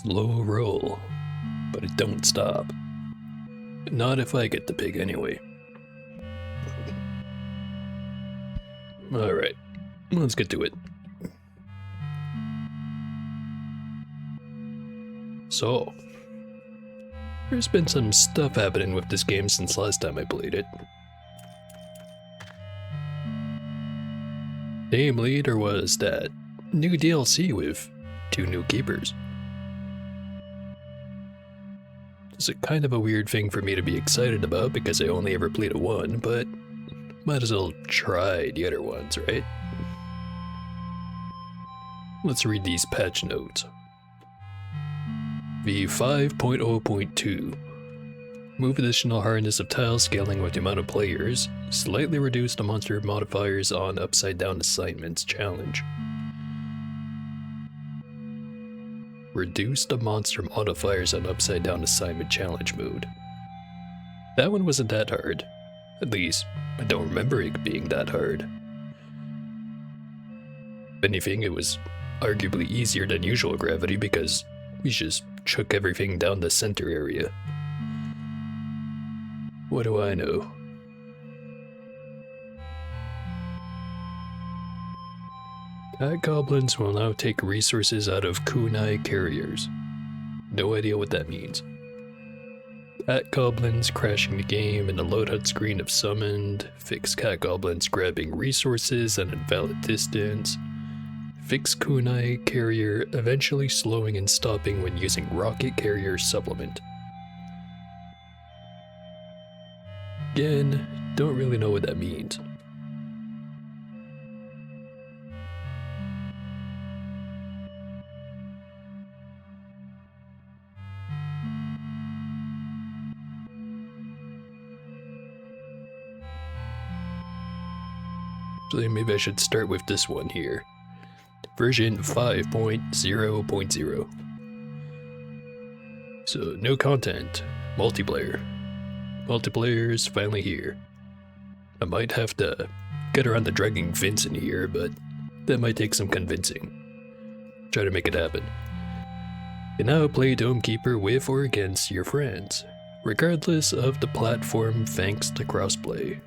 Slow roll, but it don't stop. Not if I get the pig anyway. Alright, let's get to it. So, there's been some stuff happening with this game since last time I played it. Namely, there was that new DLC with 2 new keepers. It's a kind of a weird thing for me to be excited about because I only ever played a 1, but might as well try the other ones, right? Let's read these patch notes. V5.0.2 Move additional hardness of tile scaling with the amount of players. Slightly reduce the monster modifiers on upside down assignments challenge. Reduce the monster modifiers on upside down assignment challenge mode. That one wasn't that hard. At least, I don't remember it being that hard. If anything, it was arguably easier than usual gravity because we just chuck everything down the center area. What do I know? Cat goblins will now take resources out of kunai carriers. No idea what that means. Cat goblins crashing the game and the loadout screen have summoned. Fix cat goblins grabbing resources at invalid distance. Fix kunai carrier eventually slowing and stopping when using rocket carrier supplement. Again, don't really know what that means. So maybe I should start with this one here. Version 5.0.0. So, new content. Multiplayer. Multiplayer's finally here. I might have to get around to dragging Vince in here, but that might take some convincing. Try to make it happen. You now play Dome Keeper with or against your friends, regardless of the platform thanks to crossplay.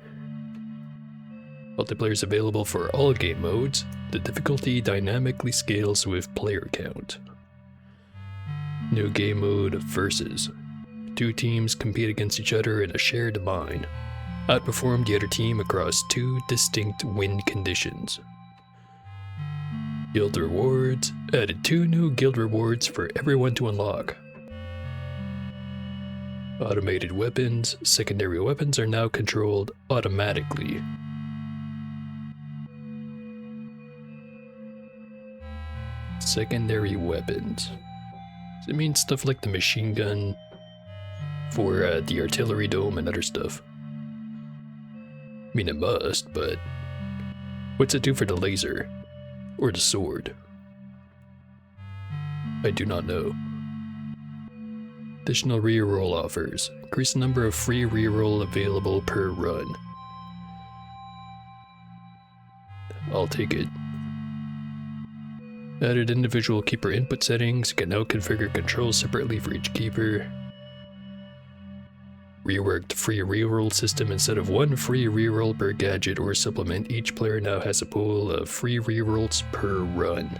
Multiplayer is available for all game modes. The difficulty dynamically scales with player count. New game mode Versus. 2 teams compete against each other in a shared mine. Outperform the other team across 2 distinct win conditions. Guild rewards. Added 2 new guild rewards for everyone to unlock. Automated weapons. Secondary weapons are now controlled automatically. Secondary weapons. Does it mean stuff like the machine gun for the artillery dome and other stuff? I mean, it must, but what's it do for the laser? Or the sword? I do not know. Additional reroll offers. Increase the number of free reroll available per run. I'll take it. Added individual keeper input settings. You can now configure controls separately for each keeper. Reworked free reroll system. Instead of 1 free reroll per gadget or supplement, each player now has a pool of free rerolls per run.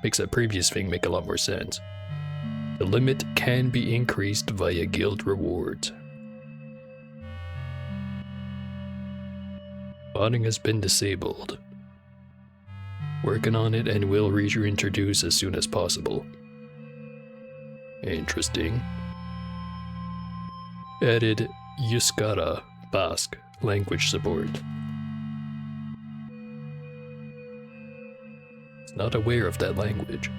Makes that previous thing make a lot more sense. The limit can be increased via guild rewards. Botting has been disabled. Working on it and will reintroduce as soon as possible. Interesting. Added Euskara Basque language support. It's not aware of that language.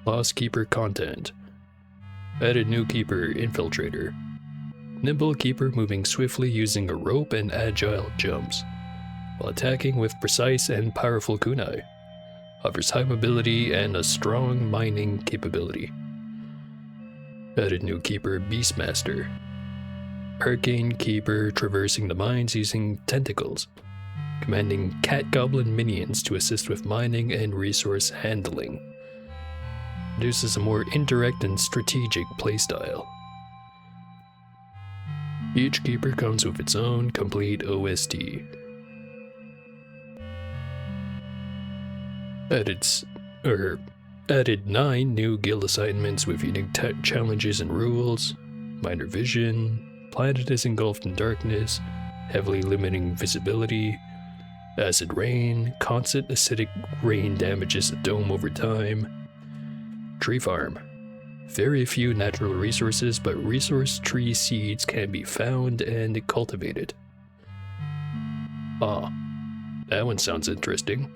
Lost Keeper content. Added new keeper Infiltrator. Nimble keeper moving swiftly using a rope and agile jumps, while attacking with precise and powerful kunai. Offers high mobility and a strong mining capability. Added new keeper Beastmaster. Arcane keeper traversing the mines using tentacles. commanding cat goblin minions to assist with mining and resource handling. Produces a more indirect and strategic playstyle. Each keeper comes with its own complete OST. Added 9 new guild assignments with unique challenges and rules. Minor vision, planet is engulfed in darkness, heavily limiting visibility. Acid rain, constant acidic rain damages the dome over time. Tree farm. Very few natural resources, but resource tree seeds can be found and cultivated. Ah, that one sounds interesting.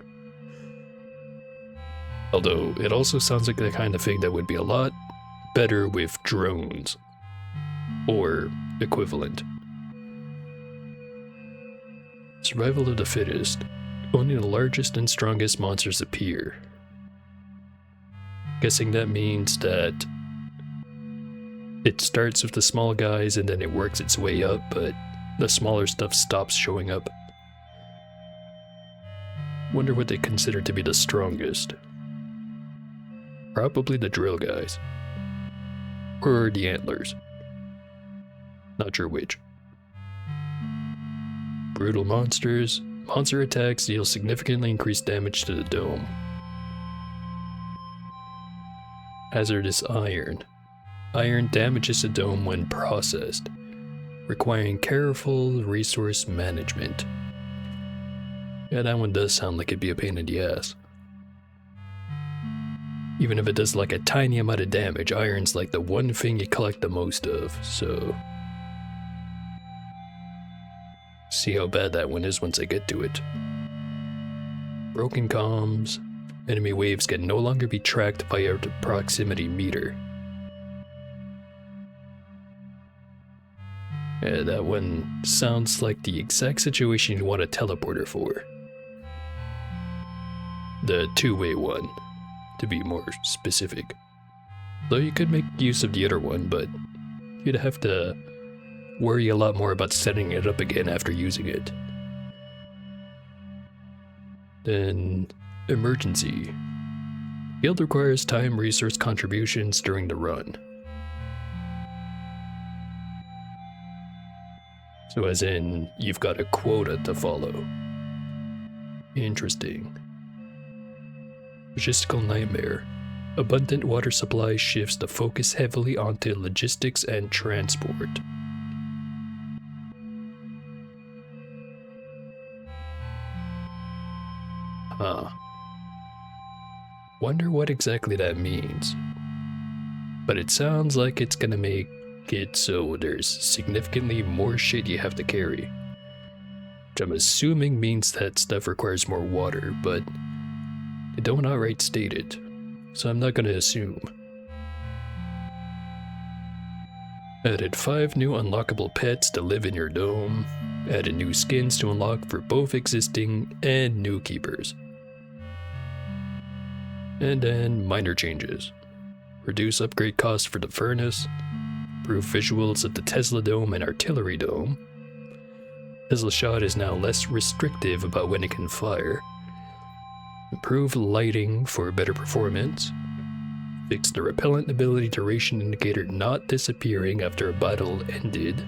Although, it also sounds like the kind of thing that would be a lot better with drones. Or equivalent. Survival of the fittest. Only the largest and strongest monsters appear. Guessing that means that it starts with the small guys and then it works its way up, but the smaller stuff stops showing up. Wonder what they consider to be the strongest. Probably the drill guys. Or the antlers. Not sure which. Brutal monsters. Monster attacks deal significantly increased damage to the dome. Hazardous iron. Iron damages the dome when processed, requiring careful resource management. Yeah, that one does sound like it'd be a pain in the ass. Even if it does like a tiny amount of damage, iron's like the one thing you collect the most of, so... See how bad that one is once I get to it. Broken comms. Enemy waves can no longer be tracked by a proximity meter. Yeah, that one sounds like the exact situation you want a teleporter for. The two-way one, to be more specific. Though you could make use of the other one, but you'd have to worry a lot more about setting it up again after using it. Then, emergency. Guild requires time resource contributions during the run. So as in, you've got a quota to follow. Interesting. Logistical nightmare. Abundant water supply shifts the focus heavily onto logistics and transport. Huh. Wonder what exactly that means. But it sounds like it's gonna make it so there's significantly more shit you have to carry. Which I'm assuming means that stuff requires more water, but they don't outright state it, so I'm not gonna assume. Added 5 new unlockable pets to live in your dome. Added new skins to unlock for both existing and new keepers. And then minor changes. Reduce upgrade costs for the furnace. Improve visuals of the Tesla Dome and Artillery Dome. Tesla Shot is now less restrictive about when it can fire. Improve lighting for better performance. Fix the repellent ability duration indicator not disappearing after a battle ended.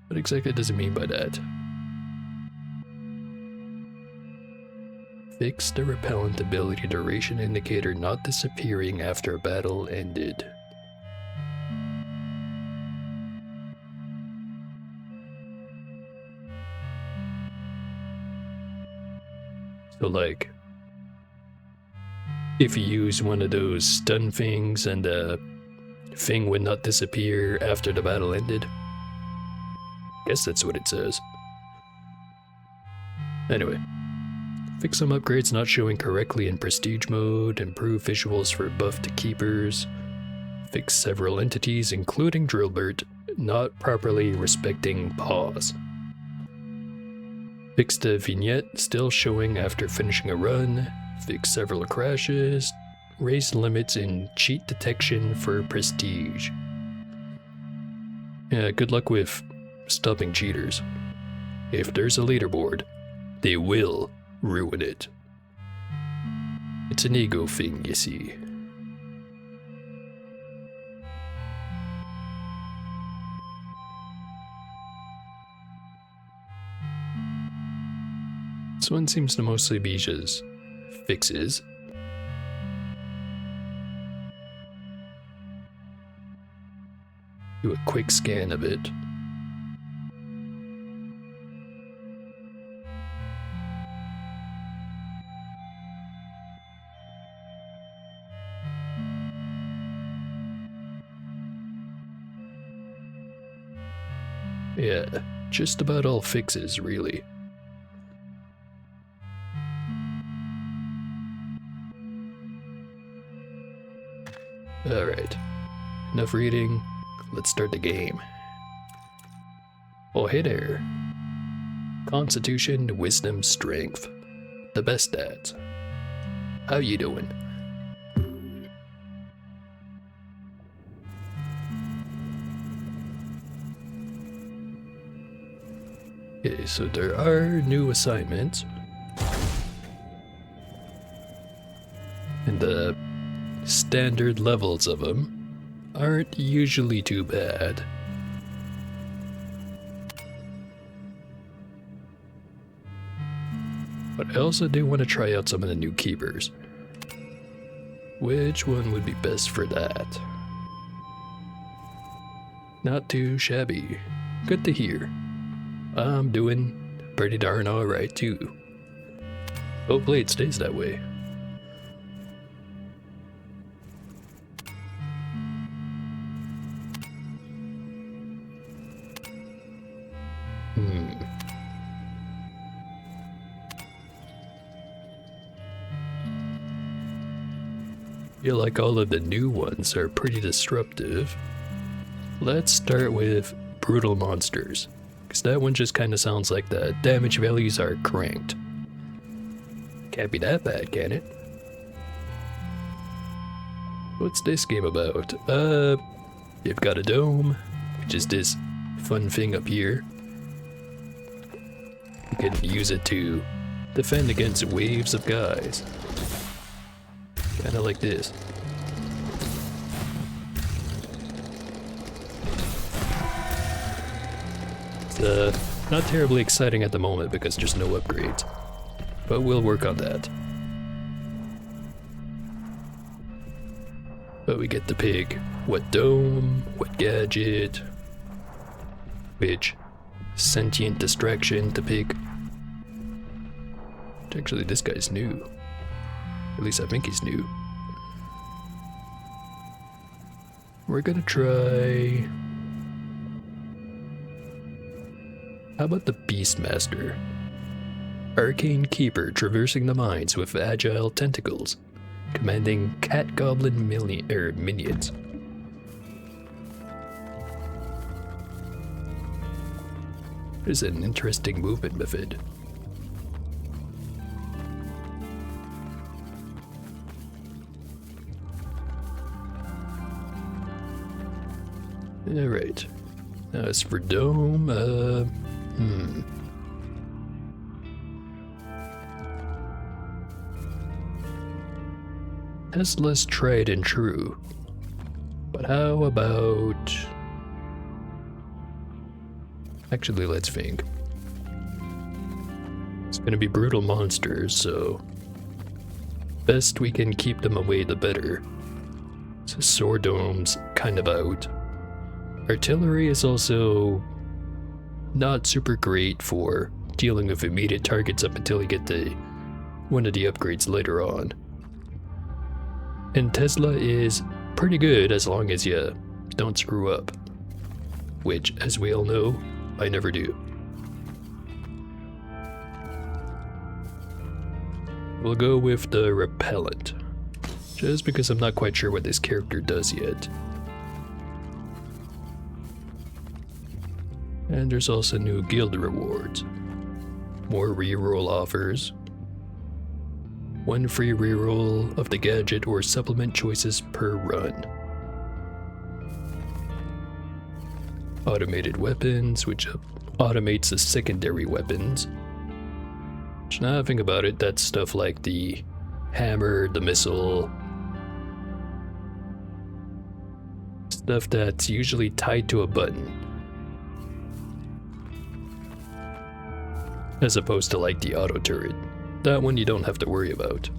What exactly does it mean by that? Fix the repellent ability duration indicator not disappearing after a battle ended. So like, if you use one of those stun things and the thing would not disappear after the battle ended. Guess that's what it says. Anyway. Fix some upgrades not showing correctly in prestige mode, improve visuals for buffed keepers, fix several entities including Drillbert not properly respecting pause. Fix the vignette still showing after finishing a run, fix several crashes, raise limits in cheat detection for prestige. Yeah, good luck with stopping cheaters. If there's a leaderboard, they will ruin it. It's an ego thing, you see. This one seems to mostly be just fixes. Do a quick scan of it. Yeah, just about all fixes, really. Alright, enough reading, let's start the game. Oh hey there. Constitution, Wisdom, Strength. The best stats. How you doing? Okay, so there are new assignments. And the standard levels of them aren't usually too bad. But I also do want to try out some of the new keepers. Which one would be best for that? Not too shabby. Good to hear. I'm doing pretty darn alright too. Hopefully it stays that way. Feel like all of the new ones are pretty disruptive. Let's start with Brutal Monsters, because that one just kind of sounds like the damage values are cranked. Can't be that bad, can it? What's this game about? You've got a dome, which is this fun thing up here. You can use it to defend against waves of guys. Kinda like this. It's not terribly exciting at the moment because there's no upgrades, but we'll work on that. But we get to pick what dome, what gadget, which sentient distraction to pick. Actually, this guy's new. At least I think he's new. We're gonna try... How about the Beastmaster? Arcane Keeper traversing the mines with agile tentacles, commanding cat goblin minions. There's an interesting movement method. Alright. Now as for dome, Tesla's tried and true. But how about... Actually, let's think. It's gonna be Brutal Monsters, so... Best we can keep them away, the better. So Sword Dome's kind of out. Artillery is also not super great for dealing with immediate targets up until you get to one of the upgrades later on. And Tesla is pretty good as long as you don't screw up. Which, as we all know, I never do. We'll go with the Repellent, just because I'm not quite sure what this character does yet. And there's also new guild rewards. More reroll offers. 1 free reroll of the gadget or supplement choices per run. Automated weapons, which automates the secondary weapons. Which, now think about it, that's stuff like the hammer, the missile. Stuff that's usually tied to a button. As opposed to like the auto turret. That one you don't have to worry about.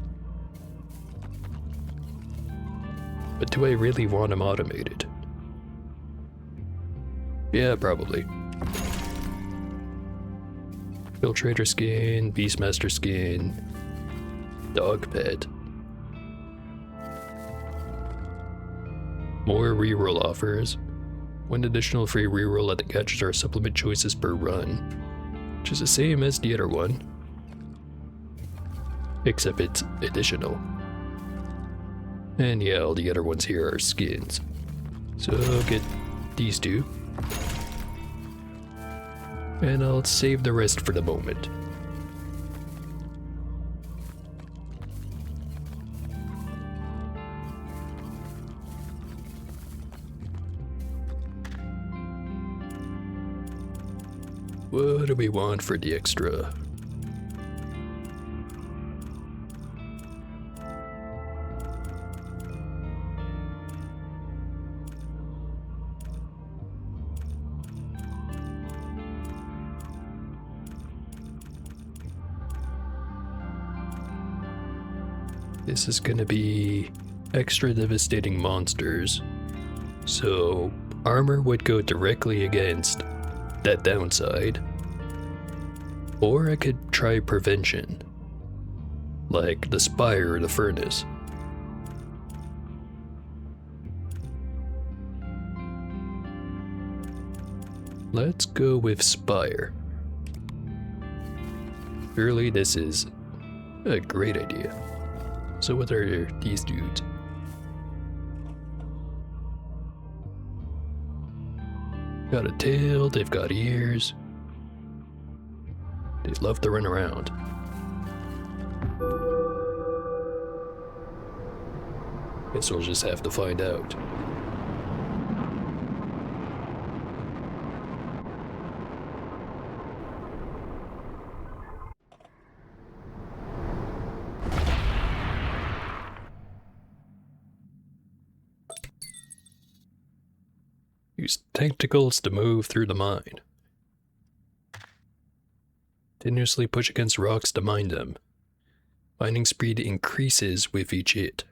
But do I really want them automated? Yeah, probably. Filtrator skin, Beastmaster skin, dog pet. More reroll offers. One additional free reroll at the catches or supplement choices per run, which is the same as the other one, except it's additional. And yeah, all the other ones here are skins. So I'll get these two. And I'll save the rest for the moment. What do we want for the extra? This is gonna be extra devastating monsters. So armor would go directly against that downside. Or I could try prevention, like the Spire or the Furnace. Let's go with Spire. Surely this is a great idea. So what are these dudes? Got a tail, they've got ears. They love to run around. Guess we'll just have to find out. Use tentacles to move through the mine. Continuously push against rocks to mine them. Mining speed increases with each hit.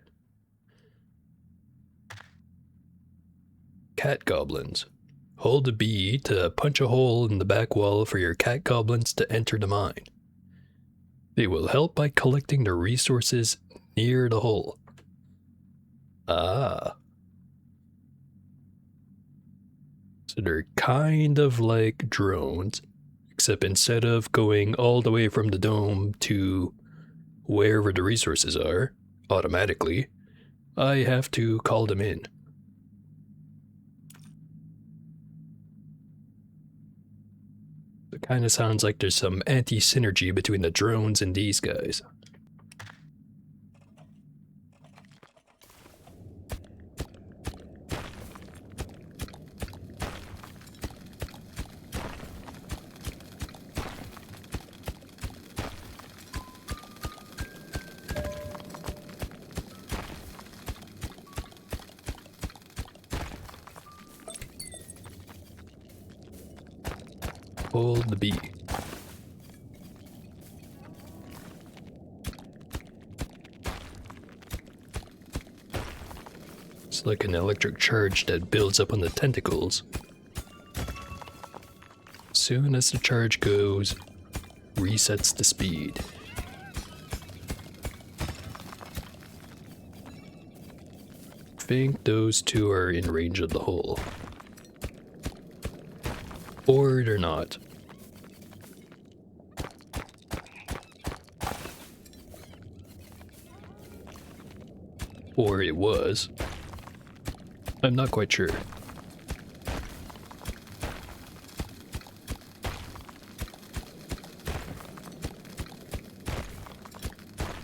Cat goblins. Hold B to punch a hole in the back wall for your cat goblins to enter the mine. They will help by collecting the resources near the hole. Ah. So they're kind of like drones, except instead of going all the way from the dome to wherever the resources are, automatically, I have to call them in. It kind of sounds like there's some anti-synergy between the drones and these guys. Hold the B. It's like an electric charge that builds up on the tentacles. Soon as the charge goes, resets the speed. Think those two are in range of the hole. Or they're not. Or it was. I'm not quite sure.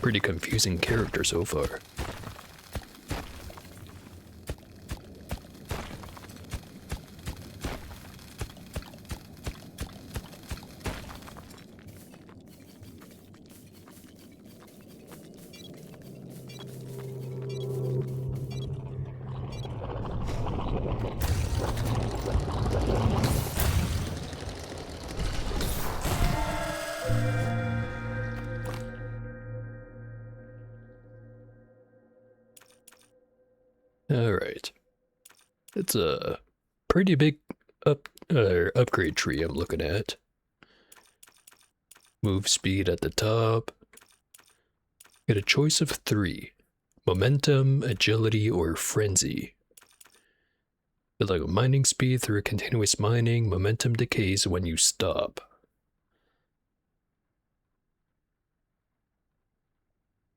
Pretty confusing character so far. Alright. It's a pretty big upgrade tree I'm looking at. Move speed at the top. Get a choice of 3. Momentum, agility, or frenzy. Build like a mining speed through continuous mining. Momentum decays when you stop.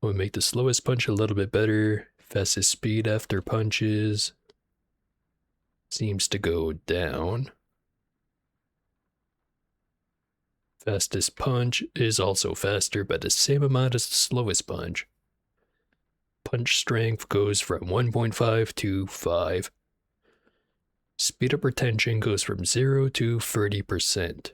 We'll make the slowest punch a little bit better. Fastest speed after punches seems to go down. Fastest punch is also faster, but the same amount as the slowest punch. Punch strength goes from 1.5 to 5. Speed up retention goes from 0 to 30%.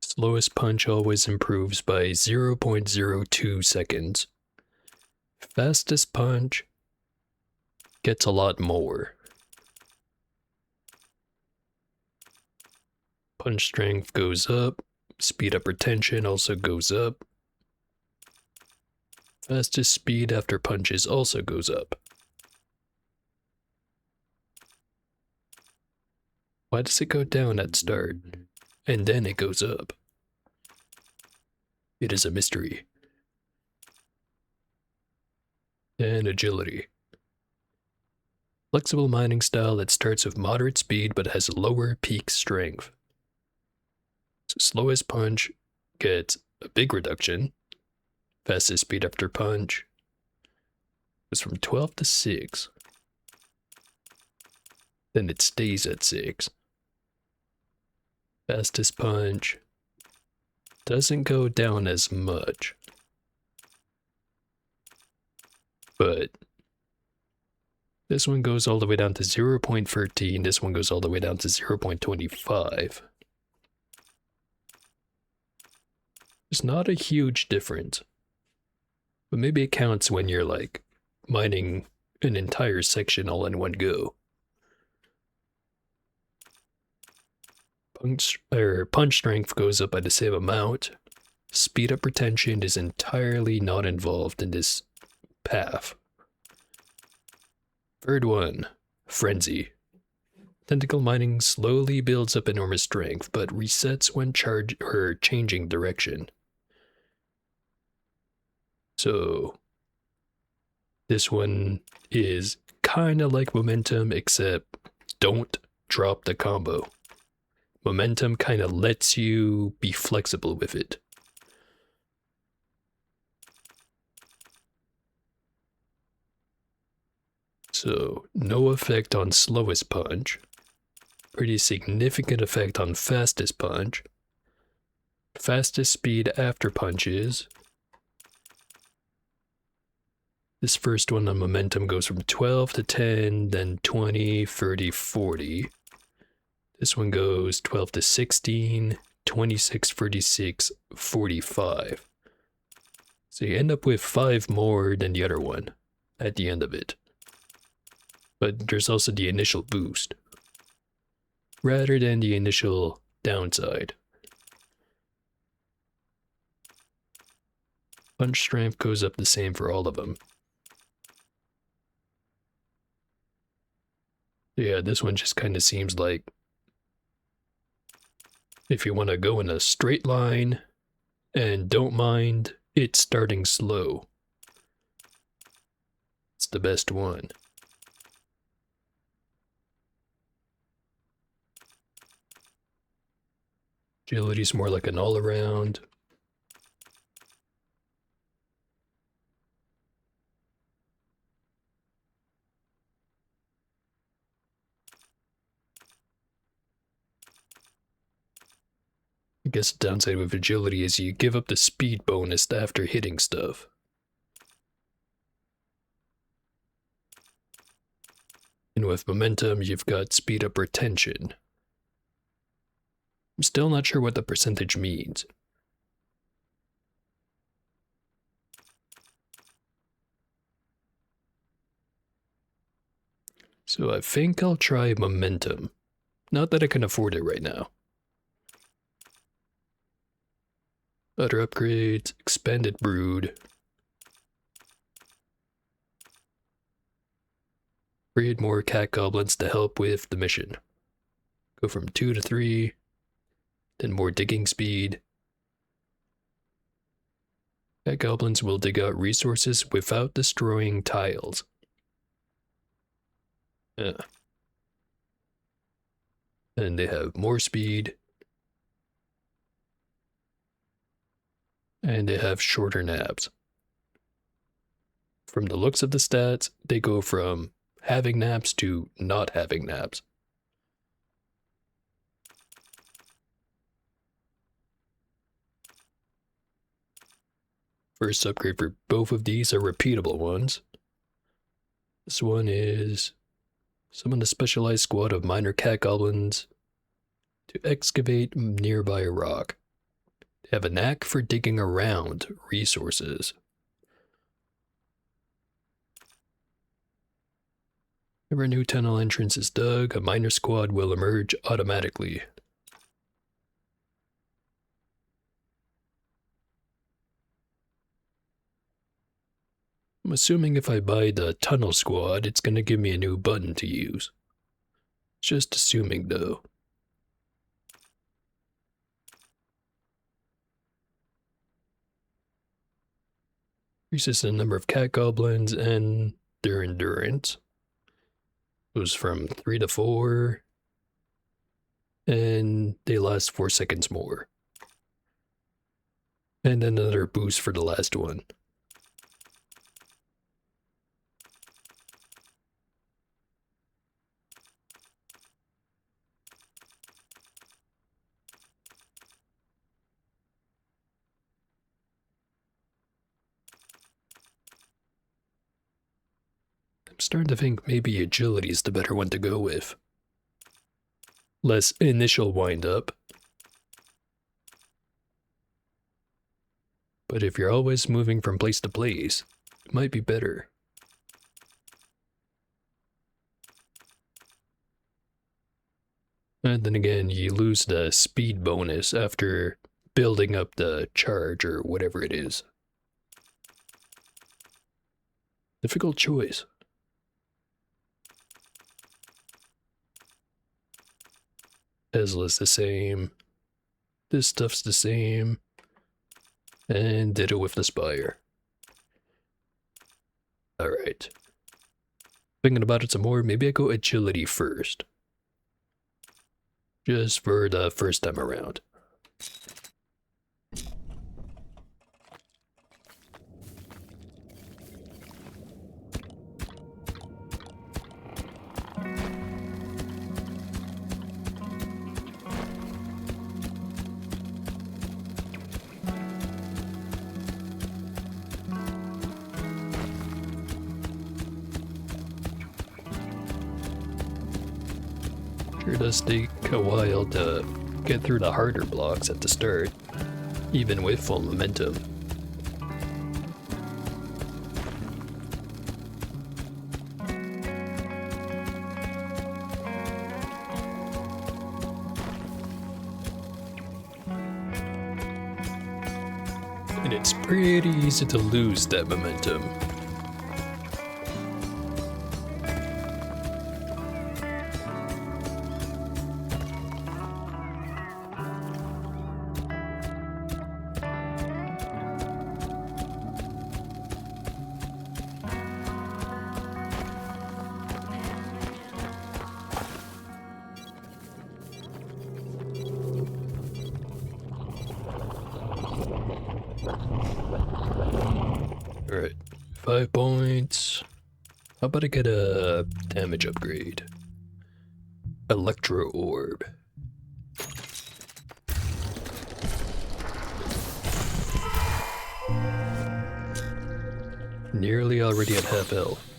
Slowest punch always improves by 0.02 seconds. Fastest punch gets a lot more. Punch strength goes up. Speed up retention also goes up. Fastest speed after punches also goes up. Why does it go down at start, and then it goes up? It is a mystery. And agility. Flexible mining style that starts with moderate speed but has lower peak strength. So slowest punch gets a big reduction. Fastest speed after punch was from 12 to 6. Then it stays at 6. Fastest punch doesn't go down as much. But this one goes all the way down to 0.13. This one goes all the way down to 0.25. It's not a huge difference. But maybe it counts when you're like mining an entire section all in one go. Punch strength goes up by the same amount. Speed up retention is entirely not involved in this path. Third one, frenzy. Tentacle mining slowly builds up enormous strength, but resets when changing direction. So this one is kind of like momentum, except don't drop the combo. Momentum kind of lets you be flexible with it. So, no effect on slowest punch. Pretty significant effect on fastest punch. Fastest speed after punches. This first one on momentum goes from 12 to 10, then 20, 30, 40. This one goes 12 to 16, 26, 36, 45. So you end up with 5 more than the other one at the end of it. But there's also the initial boost, rather than the initial downside. Punch strength goes up the same for all of them. Yeah, this one just kind of seems like if you want to go in a straight line and don't mind it starting slow, it's the best one. Agility's more like an all-around. I guess the downside with agility is you give up the speed bonus after hitting stuff. And with momentum, you've got speed up retention. I'm still not sure what the percentage means. So I think I'll try Momentum. Not that I can afford it right now. Other upgrades, Expanded Brood. Create more cat goblins to help with the mission. Go from 2 to 3, then more digging speed. Cat goblins will dig out resources without destroying tiles. And they have more speed. And they have shorter naps. From the looks of the stats, they go from having naps to not having naps. First upgrade for both of these are repeatable ones. This one is summon a specialized squad of minor cat goblins to excavate nearby a rock. They have a knack for digging around resources. Whenever a new tunnel entrance is dug, a minor squad will emerge automatically. I'm assuming if I buy the tunnel squad, it's gonna give me a new button to use. Just assuming though. Increases the number of cat goblins and their endurance. Goes from 3 to 4. And they last 4 seconds more. And another boost for the last one. I'm starting to think maybe agility is the better one to go with. Less initial wind-up. But if you're always moving from place to place, it might be better. And then again, you lose the speed bonus after building up the charge or whatever it is. Difficult choice. Tesla's the same. This stuff's the same. And ditto with the Spire. Alright. Thinking about it some more, maybe I go agility first. Just for the first time around. Sure does take a while to get through the harder blocks at the start, even with full momentum. And it's pretty easy to lose that momentum. Alright, 5 points. How about I get a damage upgrade? Electro Orb. Nearly already at half health.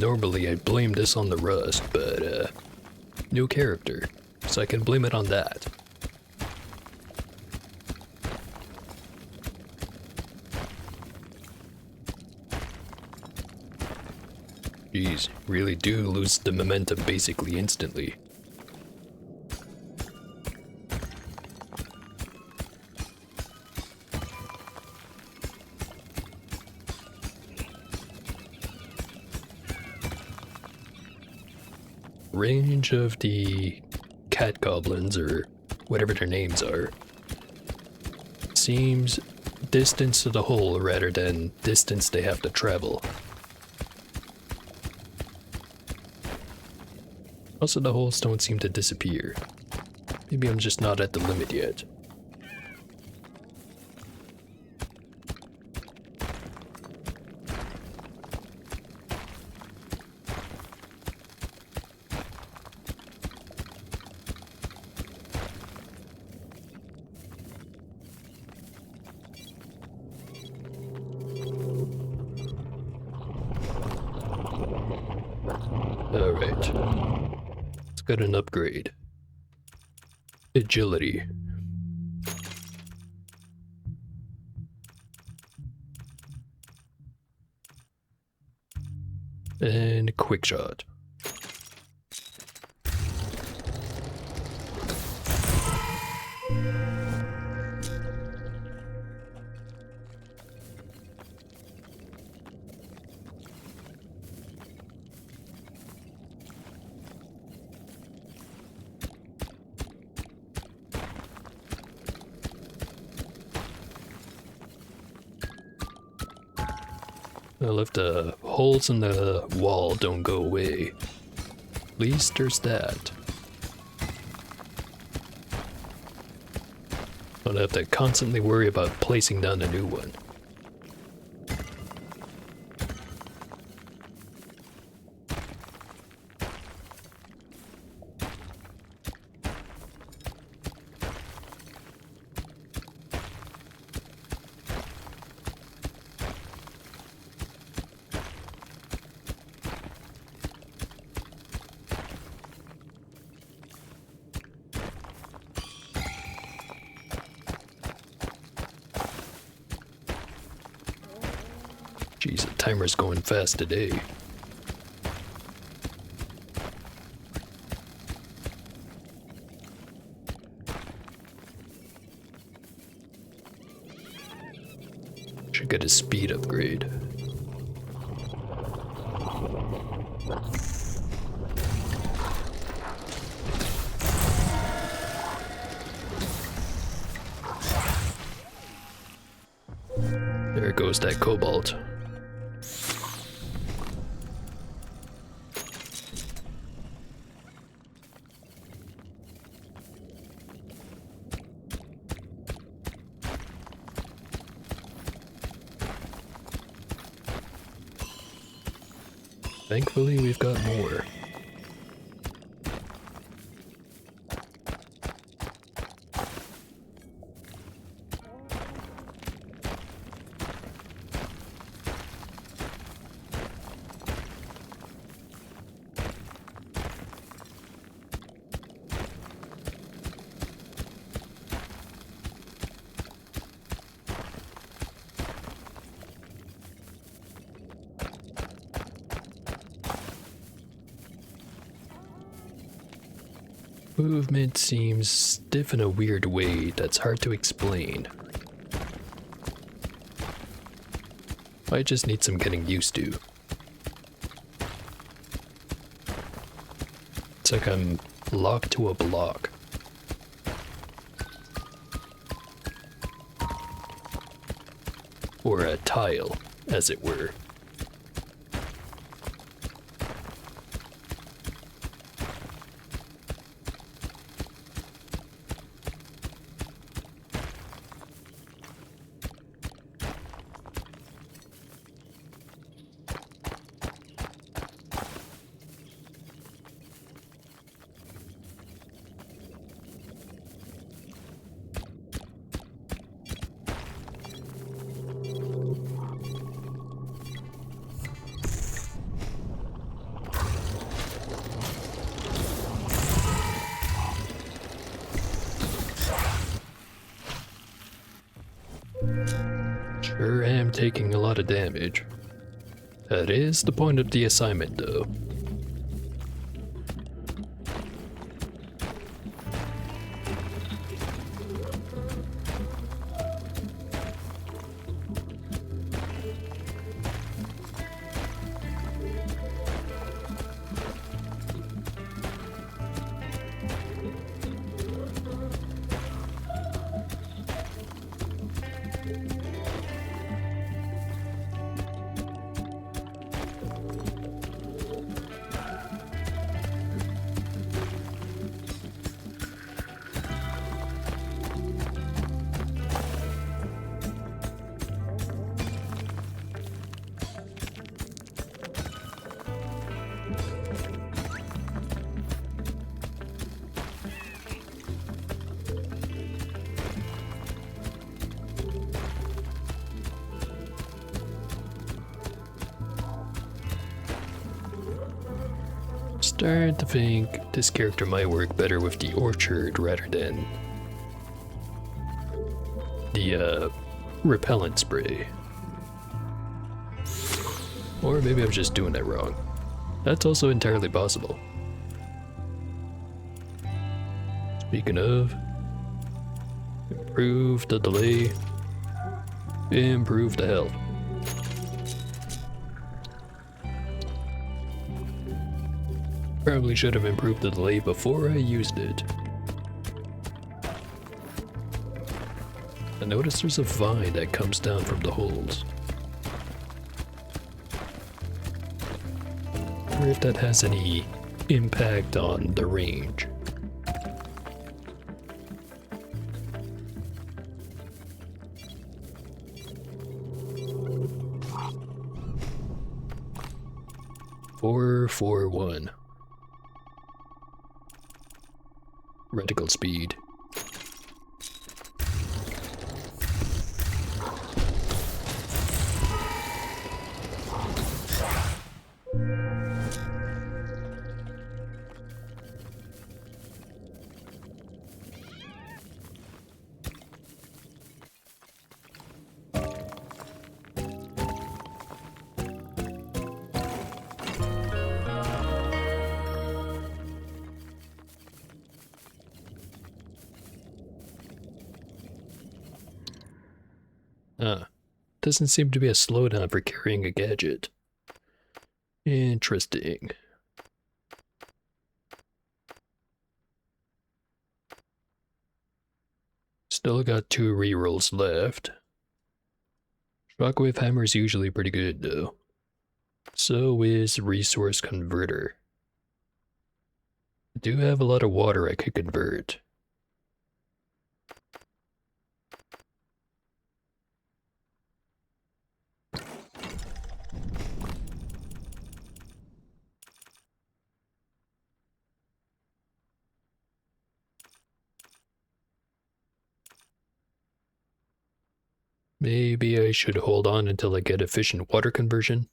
Normally I'd blame this on the rust, but new character. so I can blame it on that. Jeez, really do lose the momentum basically instantly. Range of the cat goblins, or whatever their names are, seems distance to the hole rather than distance they have to travel. Also, the holes don't seem to disappear. Maybe I'm just not at the limit yet. Alright. Let's get an upgrade. Agility. And quick shot. Well, if the holes in the wall don't go away, at least there's that. Don't have to constantly worry about placing down a new one. Jeez, the timer's going fast today. Should get a speed upgrade. There goes that cobalt. Thankfully, we've got more. Movement seems stiff in a weird way that's hard to explain. I just need some getting used to. It's like I'm locked to a block. Or a tile, as it were. Sure am taking a lot of damage. That is the point of the assignment, though. Starting to think this character might work better with the orchard rather than the repellent spray. Or maybe I'm just doing that wrong. That's also entirely possible. Speaking of, improve the delay, improve the health. Probably should have improved the delay before I used it. I noticed there's a vine that comes down from the holes. I wonder if that has any impact on the range. Four, 4, 1. Reticle speed. Doesn't seem to be a slowdown for carrying a gadget. Interesting. Still got 2 rerolls left. Shockwave Hammer is usually pretty good though. So is Resource Converter. I do have a lot of water I could convert. Maybe I should hold on until I get efficient water conversion.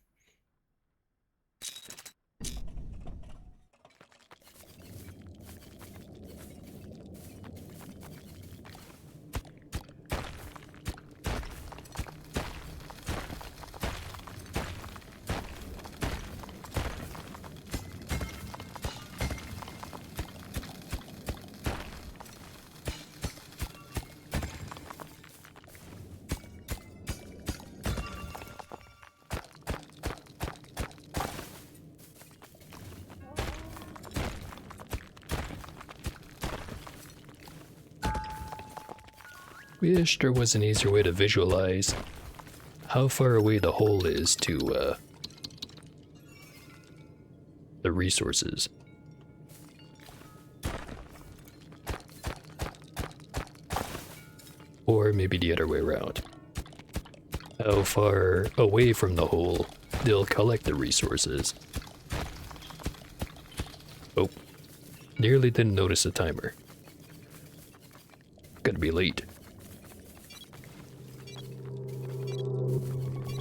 Wish there was an easier way to visualize how far away the hole is to the resources. Or maybe the other way around. How far away from the hole they'll collect the resources. Oh, nearly didn't notice the timer. Gonna be late.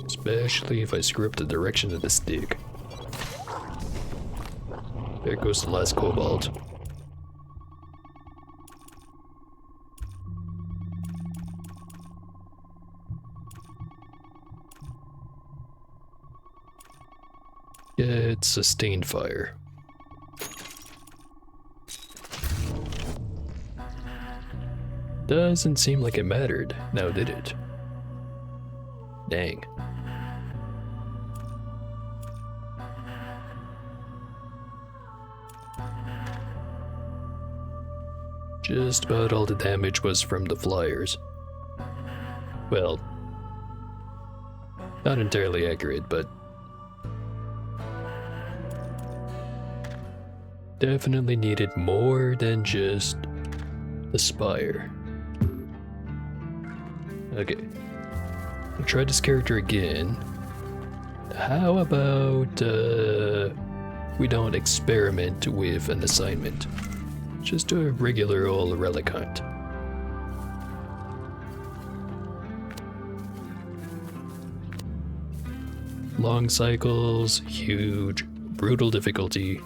Especially if I screw up the direction of the stick. There goes the last cobalt. Get sustained fire. Doesn't seem like it mattered, now did it? Dang. Just about all the damage was from the flyers. Well, not entirely accurate, but definitely needed more than just the spire. Okay, I'll try this character again. How about we don't experiment with an assignment? Just do a regular old relic hunt. Long cycles, huge, brutal difficulty.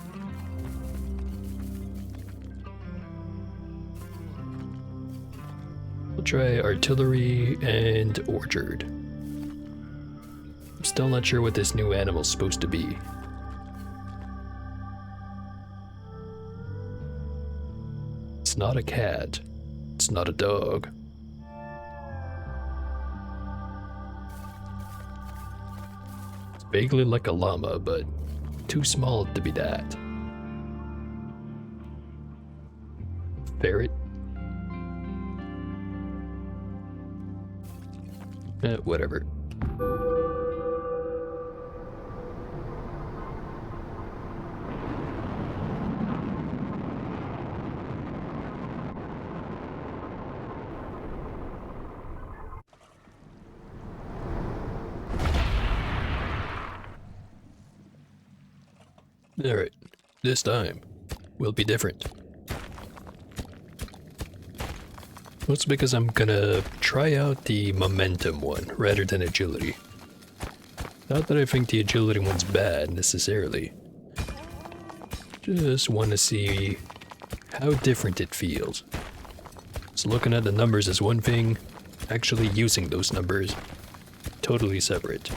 We'll try artillery and orchard. I'm still not sure what this new animal's supposed to be. It's not a cat. It's not a dog. It's vaguely like a llama, but too small to be that. Ferret? Whatever. Alright, this time will be different. That's because I'm gonna try out the momentum one rather than agility. Not that I think the agility one's bad necessarily. Just want to see how different it feels. So looking at the numbers is one thing, actually using those numbers, totally separate.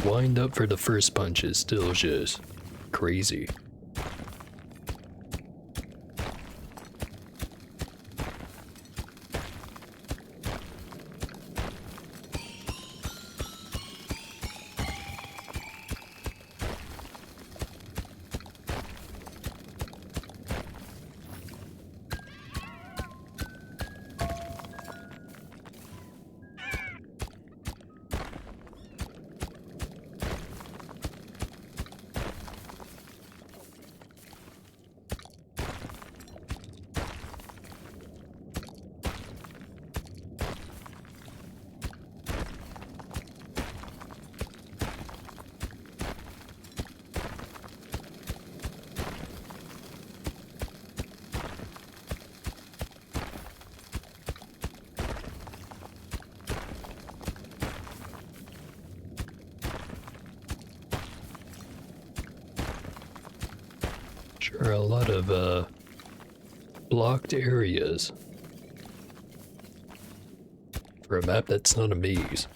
Wind up for the first punch is still just crazy. Sure, a lot of blocked areas for a map that's not a maze.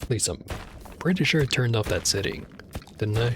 At least I'm pretty sure I turned off that setting, didn't I?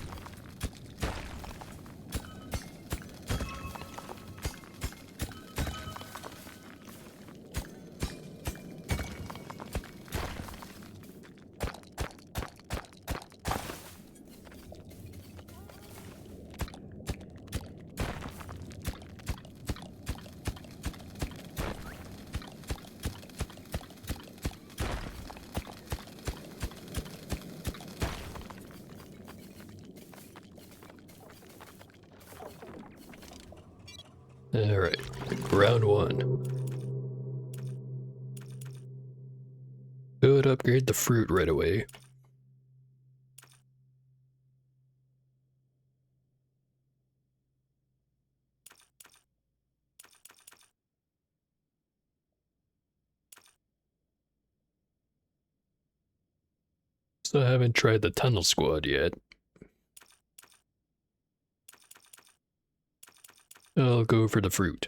Alright, round one. Good to upgrade the fruit right away. So I haven't tried the tunnel squad yet. I'll go for the fruit.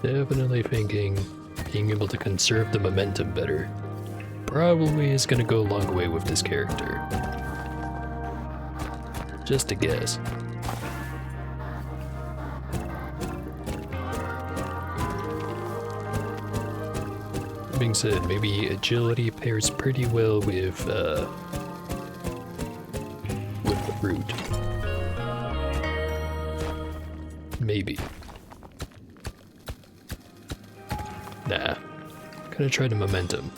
Definitely thinking being able to conserve the momentum better probably is gonna go a long way with this character. Just a guess. That being said, maybe agility pairs pretty well with the fruit. Maybe. Nah, gonna try the momentum.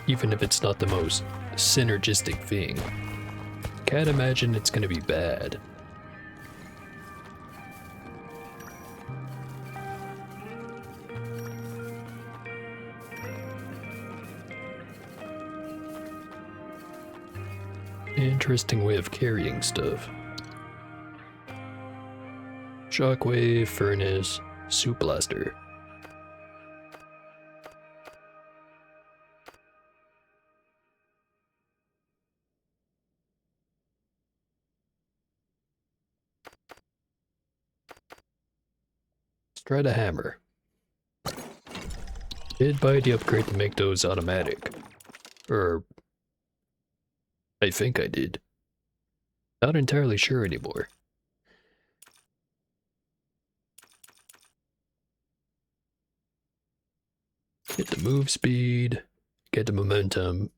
Even if it's not the most synergistic thing. Can't imagine it's gonna be bad. Interesting way of carrying stuff. Shockwave, furnace, soup blaster. Let's try the hammer. Did buy the upgrade to make those automatic. Or I think I did. Not entirely sure anymore. Get the move speed, get the momentum.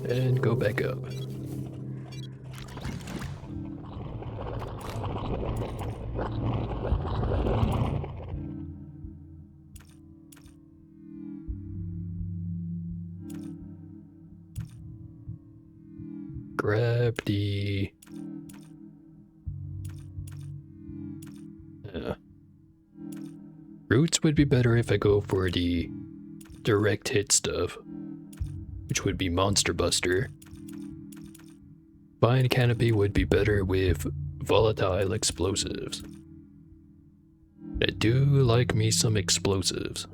And go back up. Grab the... Roots would be better if I go for the direct hit stuff, which would be Monster Buster. Vine Canopy would be better with volatile explosives. I do like me some explosives.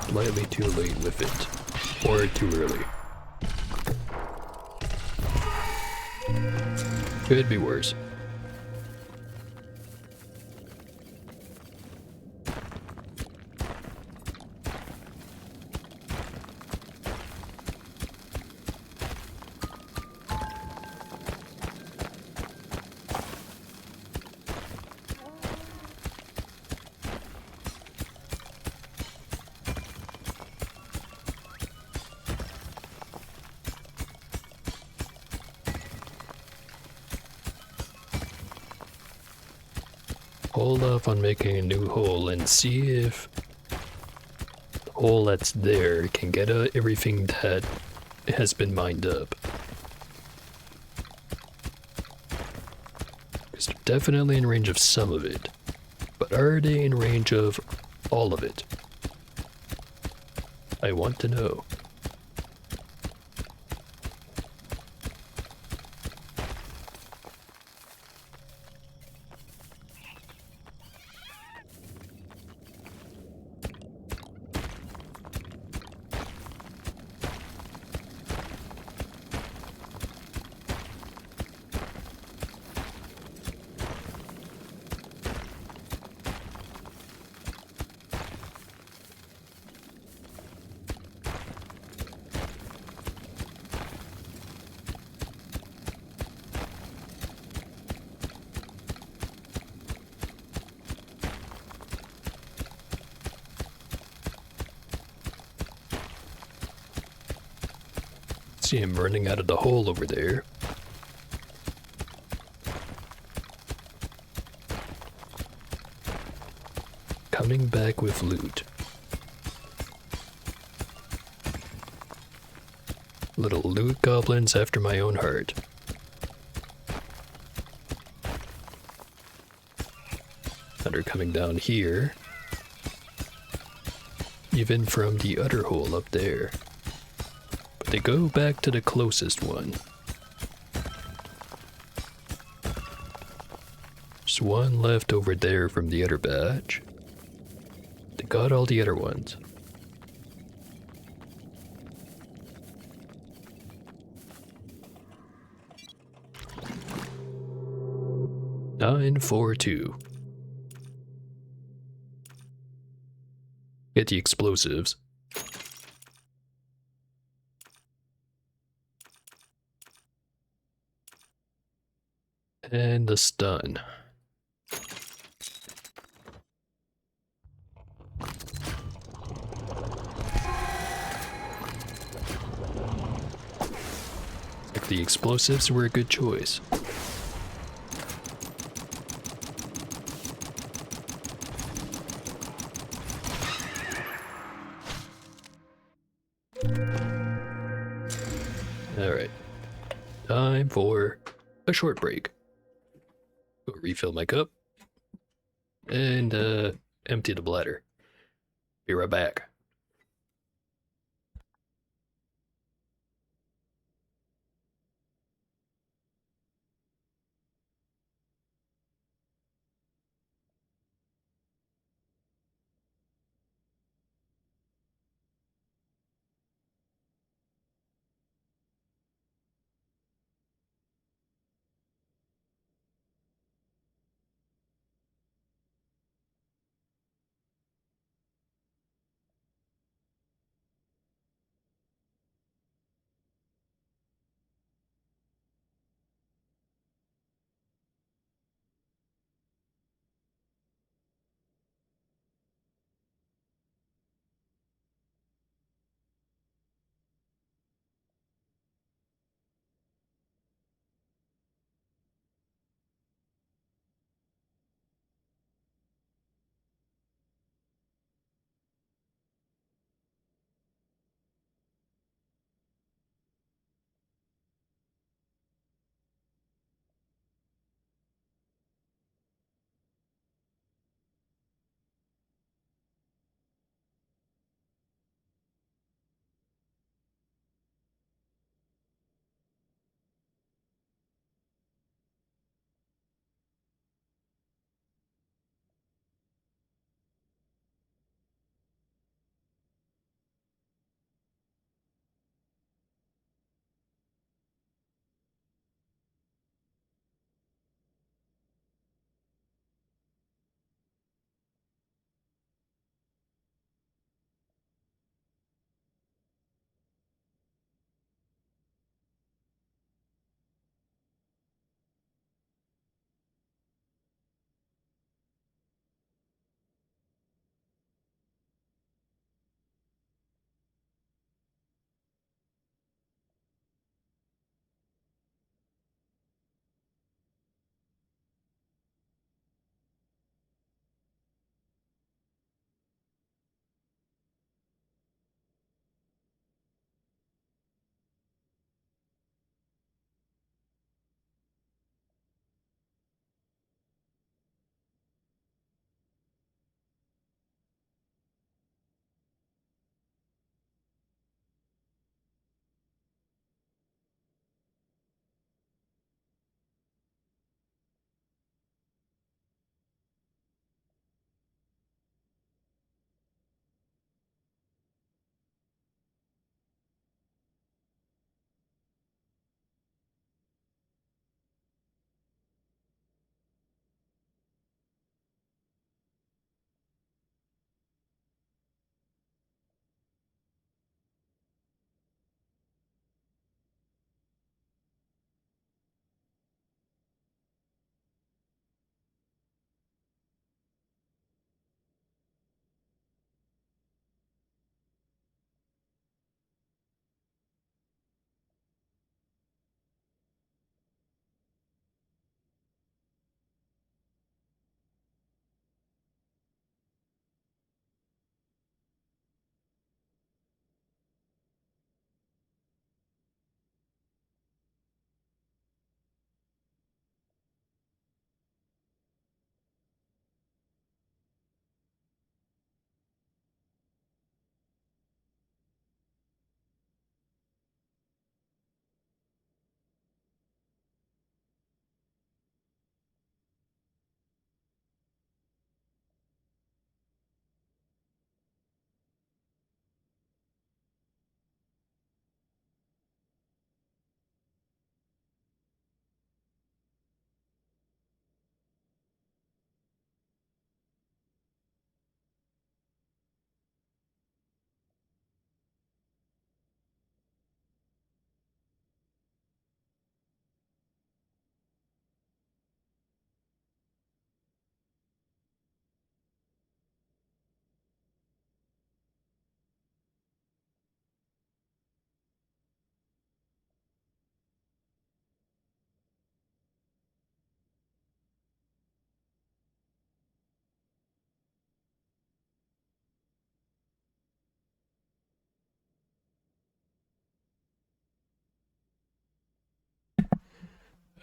Slightly too late with it, or too early. Could be worse. hold off on making a new hole and see if the hole that's there can get everything that has been mined up. Because they're definitely in range of some of it. But are they in range of all of it? I want to know. See him running out of the hole over there. Coming back with loot. Little loot goblins after my own heart. And are coming down here. Even from the other hole up there. But they go back to the closest one. There's one left over there from the other batch. They got all the other ones. Nine, 4, 2. Get the explosives. And the stun. If the explosives were a good choice. Alright. Time for a short break. Go refill my cup. And empty the bladder. Be right back.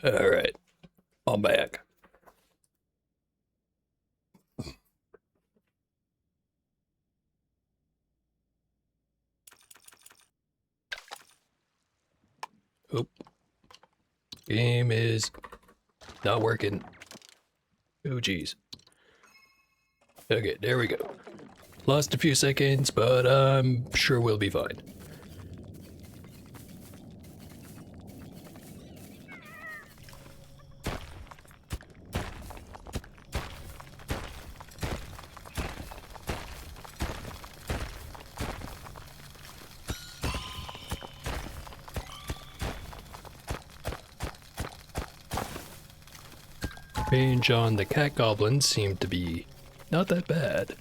Alright, I'm back. Oop. Game is not working. Oh geez. Okay, there we go. Lost a few seconds, but I'm sure we'll be fine. Range on the cat goblins seemed to be not that bad.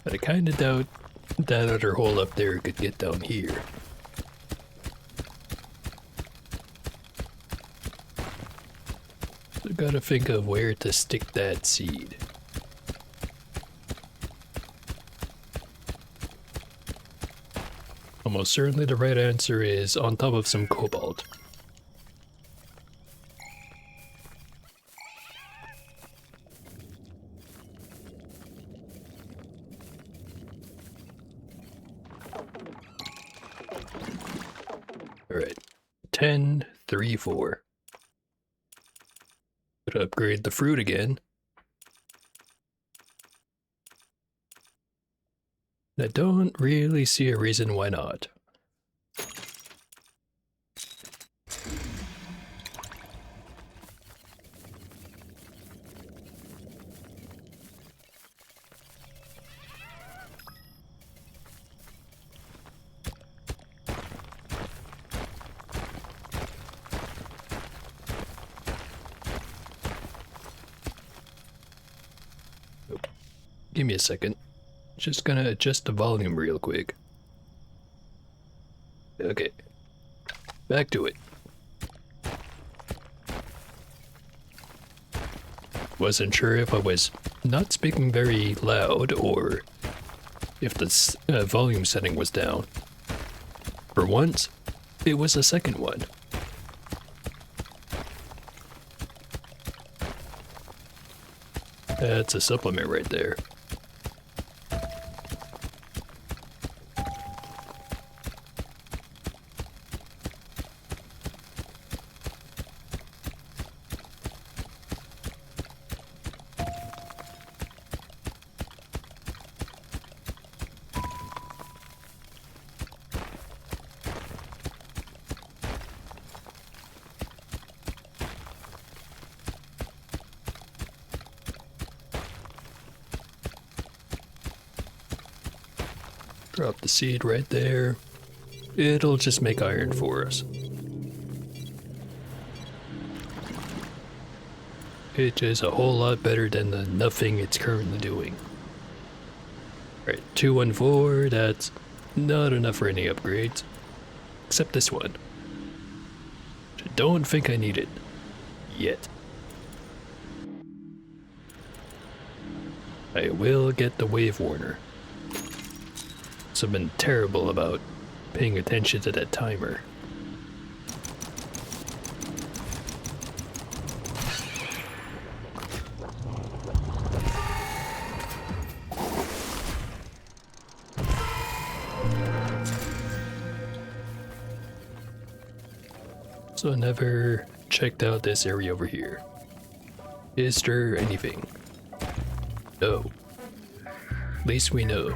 But I kinda doubt that other hole up there could get down here. So gotta think of where to stick that seed. Almost certainly the right answer is on top of some cobalt. Alright, 10, 3, 4. Could upgrade the fruit again. I don't really see a reason why not. Give me a second. Just gonna adjust the volume real quick. Okay. Back to it. Wasn't sure if I was not speaking very loud or if the volume setting was down. For once, it was the second one. That's a supplement right there. Drop the seed right there. It'll just make iron for us. Which is a whole lot better than the nothing it's currently doing. Alright, 214, that's not enough for any upgrades. Except this one. I don't think I need it. Yet. I will get the wave warner. So I've been terrible about paying attention to that timer. So I never checked out this area over here. Is there anything? No. At least we know.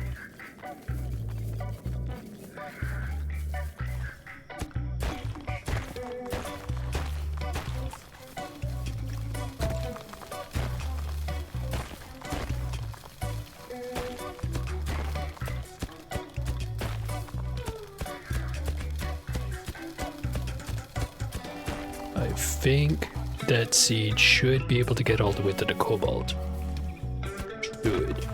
I think that seed should be able to get all the way to the cobalt. Should.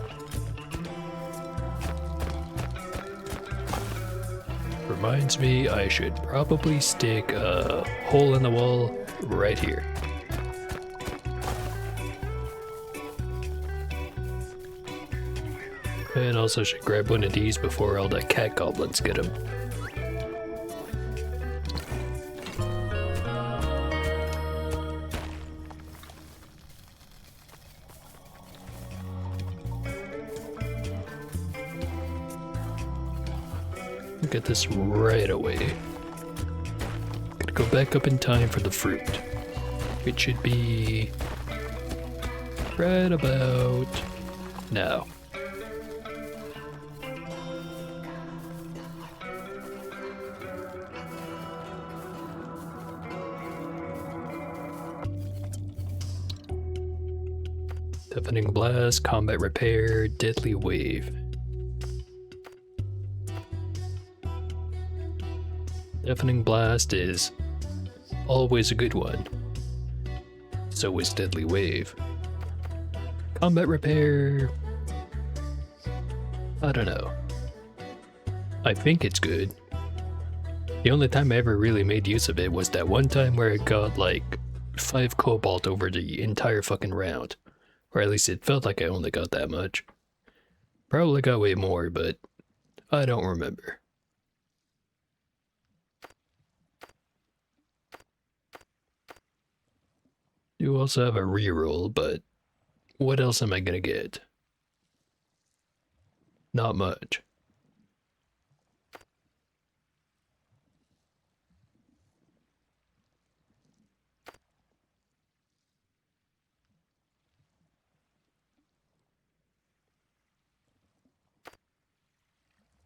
Reminds me I should probably stick a hole in the wall right here. And also should grab one of these before all the cat goblins get them. Look at this right away. Gotta go back up in time for the fruit. It should be right about now. Deafening Blast, Combat Repair, Deadly Wave. Deafening Blast is always a good one. So is Deadly Wave. Combat Repair... I don't know. I think it's good. The only time I ever really made use of it was that one time where it got like 5 cobalt over the entire fucking round. Or at least it felt like I only got that much. Probably got way more, but I don't remember. You also have a reroll, but what else am I gonna get? Not much.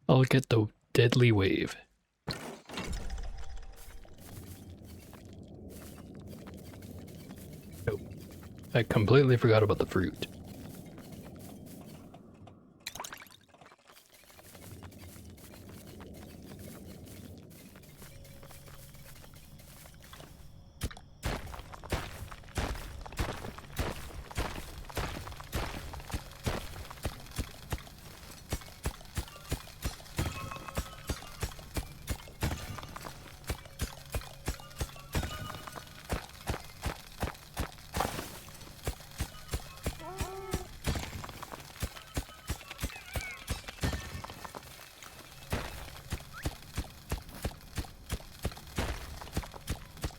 I'll get the Deadly Wave. Oh, I completely forgot about the fruit.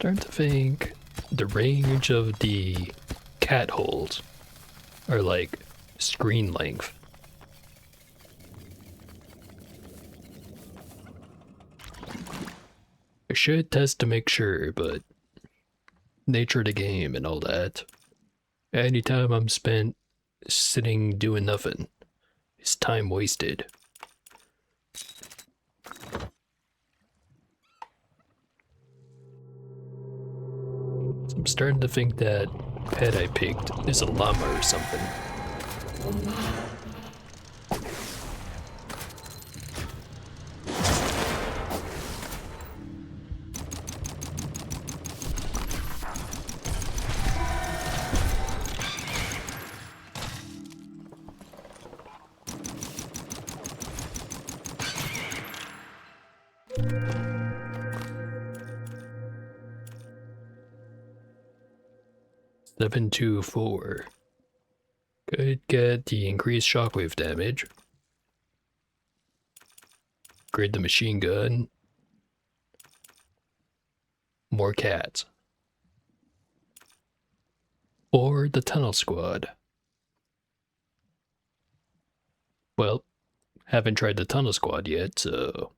Starting to think the range of the cat holes are like screen length. I should test to make sure, but nature of the game and all that. Anytime I'm spent sitting doing nothing is time wasted. I'm starting to think that pet I picked is a llama or something. Seven, 2, 4. Could get the increased shockwave damage. Upgrade the machine gun. More cats. Or the tunnel squad. Well, haven't tried the tunnel squad yet, so...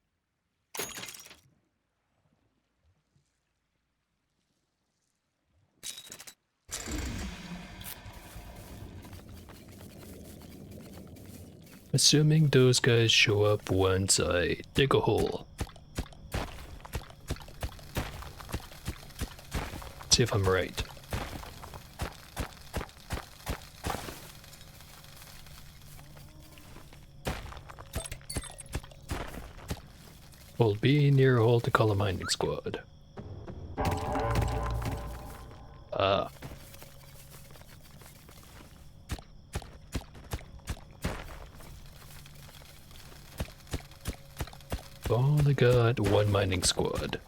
Assuming those guys show up once I dig a hole. See if I'm right. Hold B near a hole to call a mining squad. Ah. Only got one mining squad.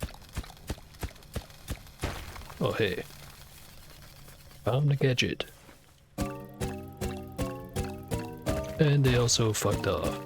Oh hey. Found a gadget. And they also fucked off.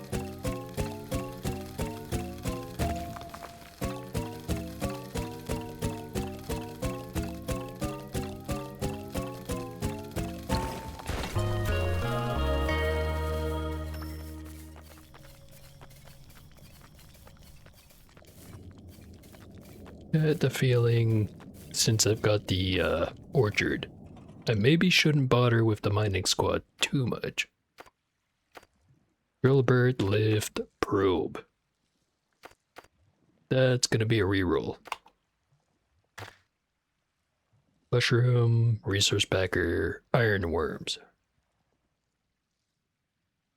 I had the feeling, since I've got the orchard, I maybe shouldn't bother with the mining squad too much. Drillbird, lift, probe. That's gonna be a reroll. Mushroom, resource packer, iron worms.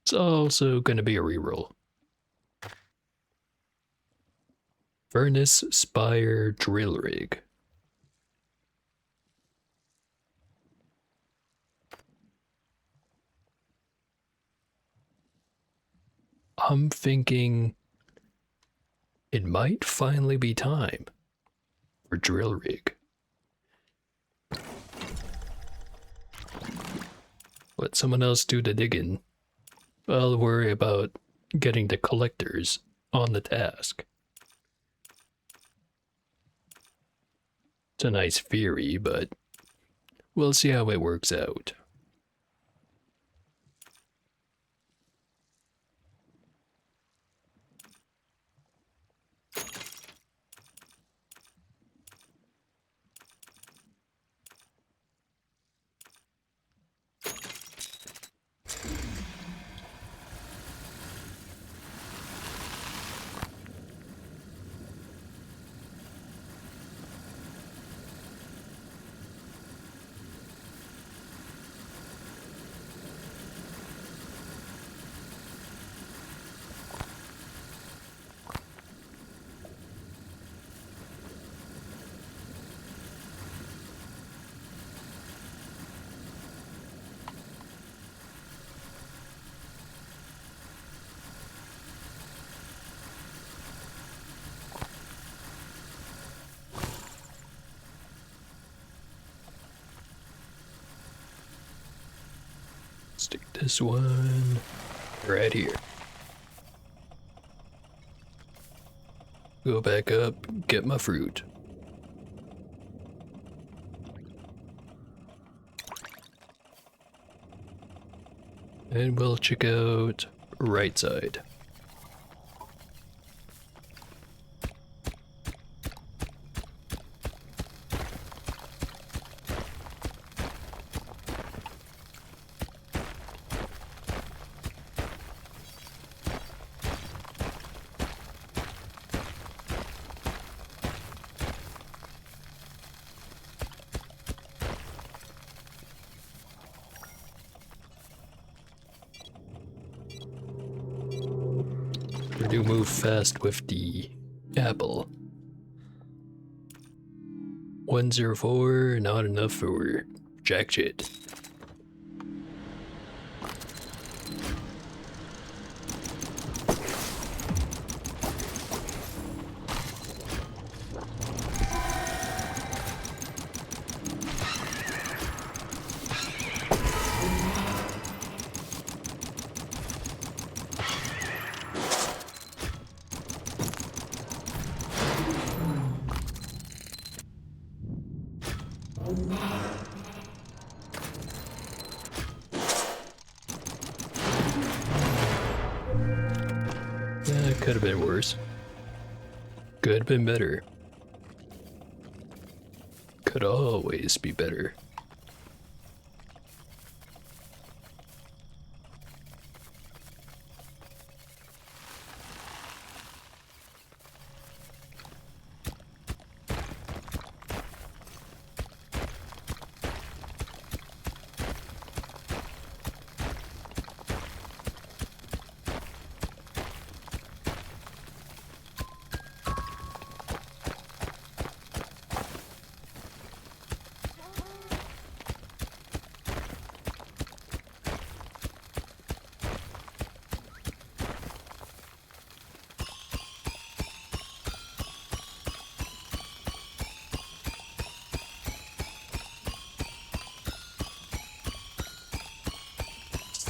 It's also gonna be a reroll. Furnace, spire, drill rig. I'm thinking it might finally be time for drill rig. Let someone else do the digging. I'll worry about getting the collectors on the task. It's a nice theory, but we'll see how it works out. Stick this one right here. Go back up, get my fruit. And we'll check out right side. We do move fast with the apple. 104, not enough for jack shit. That could have been worse. Could have been better. Could always be better.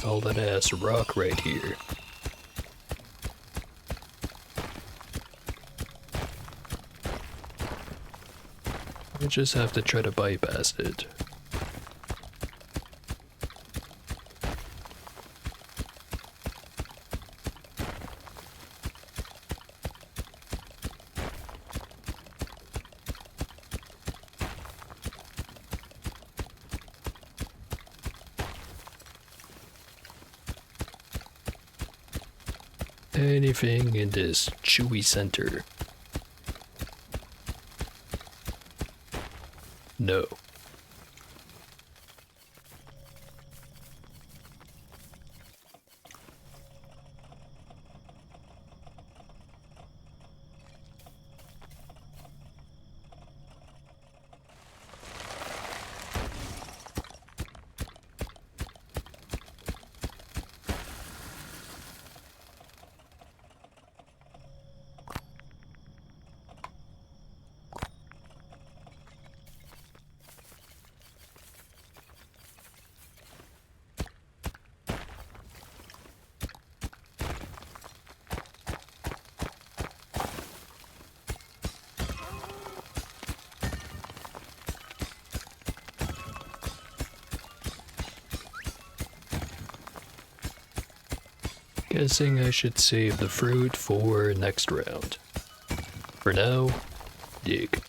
All that ass rock right here. I just have to try to bypass it. anything in this chewy center? No. Guessing I should save the fruit for next round. For now, dig.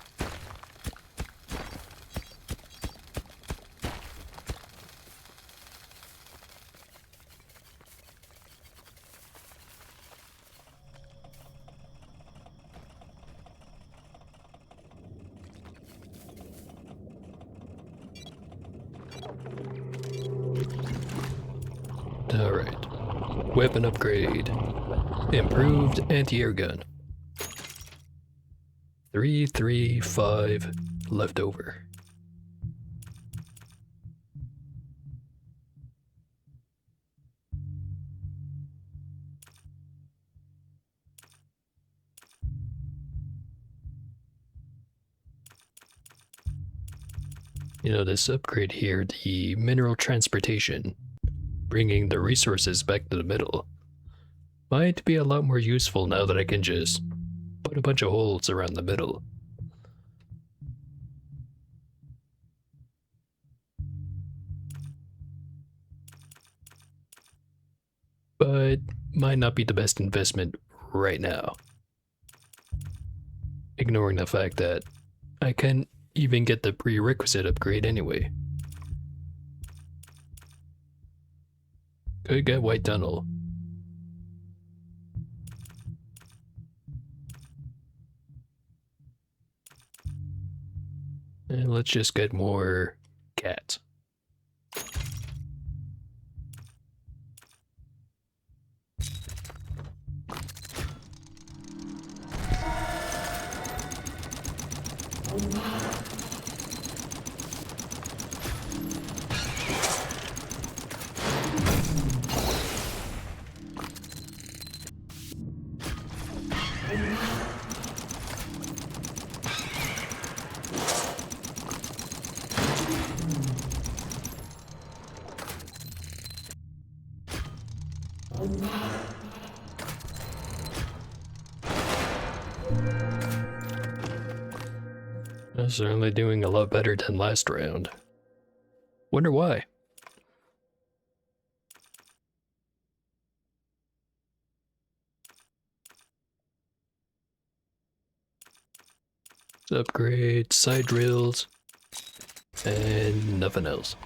Alright. Weapon upgrade. Improved anti-air gun. 335 left over. You know, this upgrade here, the mineral transportation, bringing the resources back to the middle, might be a lot more useful now that I can just put a bunch of holes around the middle. But might not be the best investment right now. Ignoring the fact that I can't even get the prerequisite upgrade anyway. Could get White Tunnel. And let's just get more cats. I'm certainly doing a lot better than last round. Wonder why. Let's upgrade side drills and nothing else.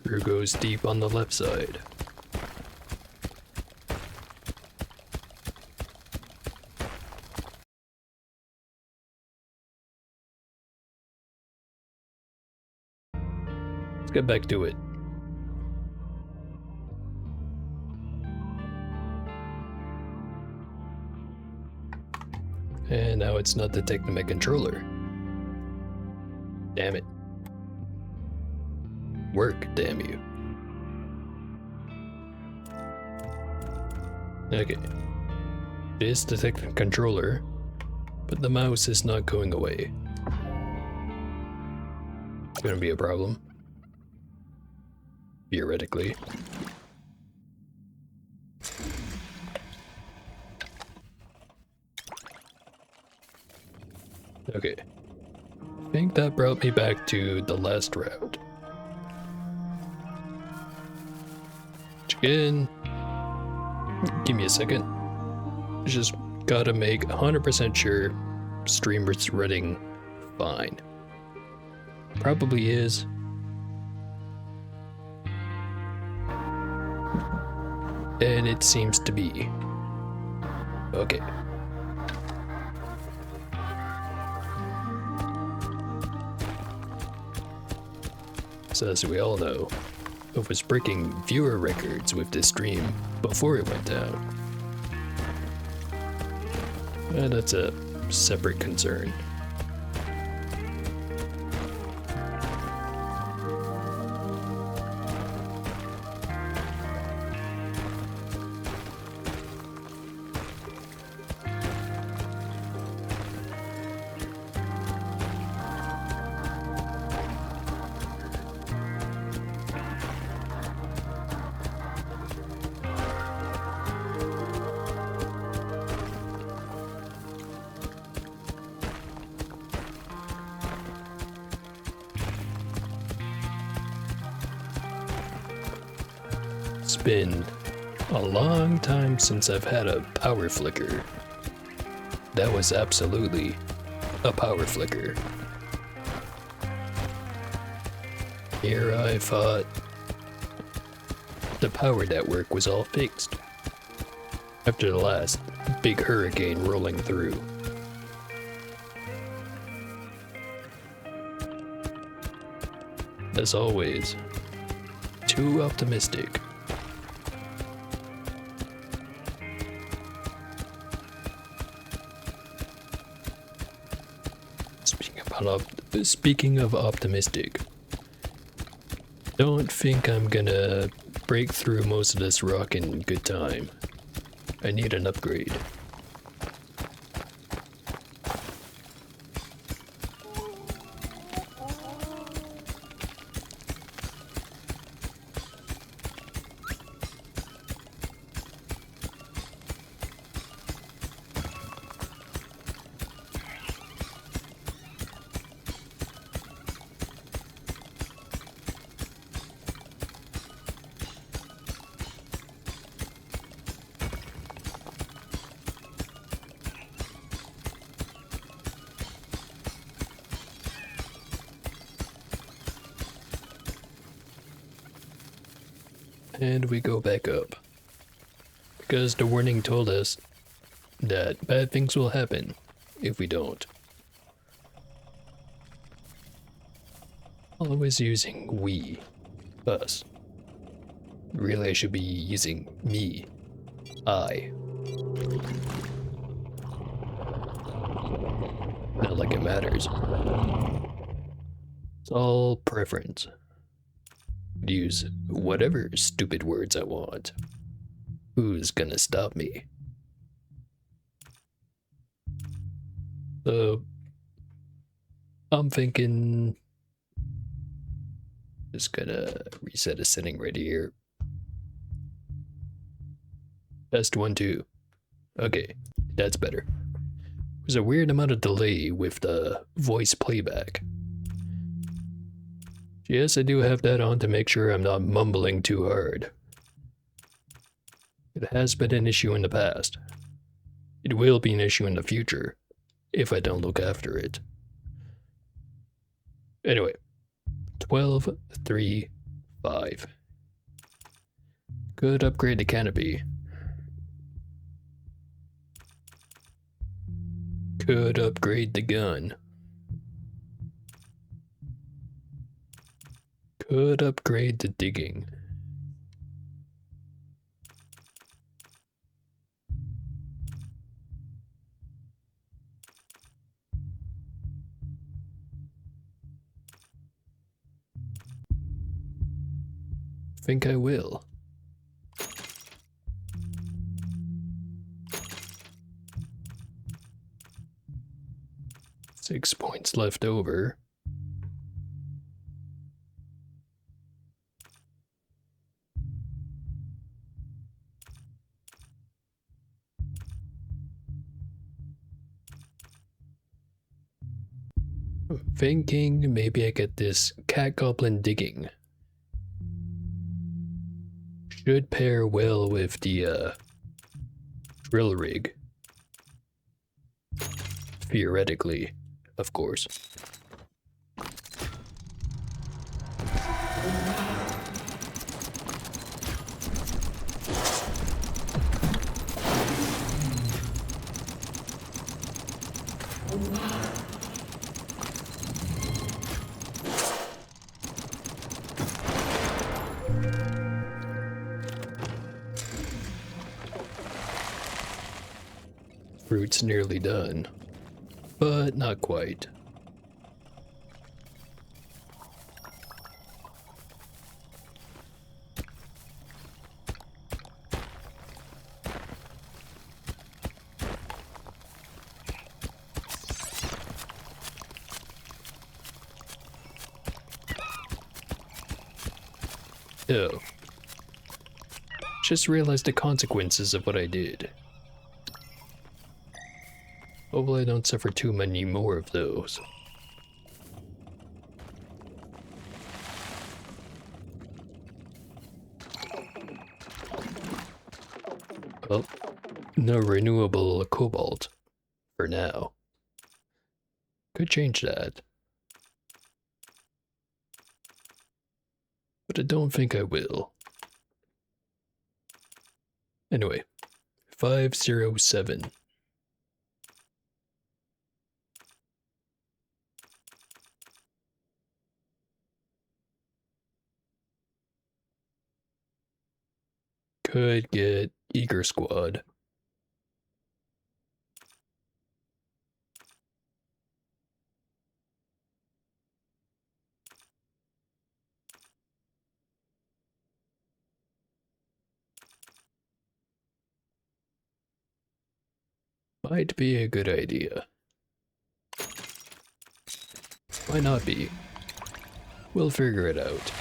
Screw goes deep on the left side. Let's get back to it. And now it's not detecting my controller. Damn it. Work, damn you. Okay. It is detecting controller, but the mouse is not going away. It's gonna be a problem. Theoretically. Okay. I think that brought me back to the last route. Again. Give me a second. Just gotta make 100% sure streamer's running fine. Probably is. And it seems to be. Okay. So as we all know, I was breaking viewer records with this stream before it went down. And that's a separate concern. It's been a long time since I've had a power flicker. That was absolutely a power flicker. Here I thought the power network was all fixed after the last big hurricane rolling through. As always, too optimistic. Speaking of optimistic, don't think I'm gonna break through most of this rock in good time. I need an upgrade. And we go back up. Because the warning told us that bad things will happen if we don't. Always using we, us. Really, I should be using me, I. Not like it matters. It's all preference. Use whatever stupid words I want. Who's gonna stop me? So, I'm thinking, just gonna reset a setting right here. Test 1, 2. Okay, that's better. There's a weird amount of delay with the voice playback. Yes, I do have that on to make sure I'm not mumbling too hard. It has been an issue in the past. It will be an issue in the future, if I don't look after it. Anyway, 12, 3, 5. Could upgrade the canopy. Could upgrade the gun. Could upgrade the digging. think I will. Six points left over. Thinking maybe I get this cat goblin digging. Should pair well with the drill rig. Theoretically, of course. Fruit's nearly done, but not quite. Oh. Just realized the consequences of what I did. Hopefully I don't suffer too many more of those. Well, no renewable cobalt. For now. Could change that. But I don't think I will. Anyway, 507. Could get Eager Squad. Might be a good idea. Why not be? We'll figure it out.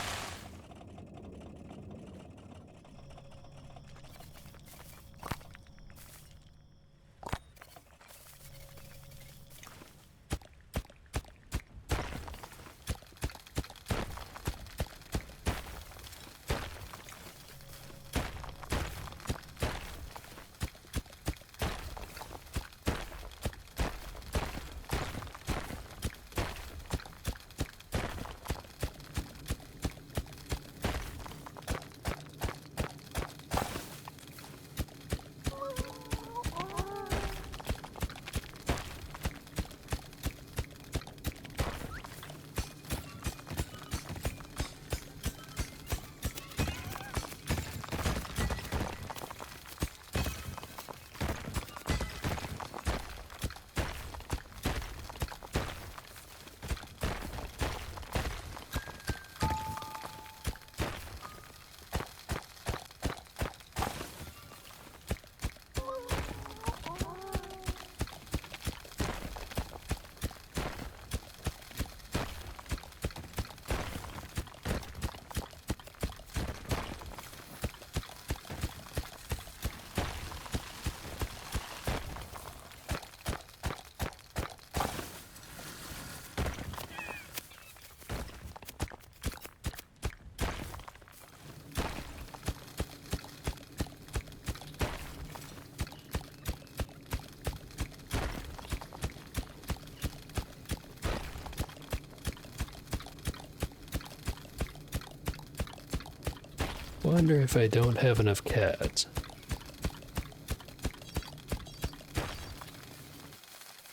Wonder if I don't have enough cats.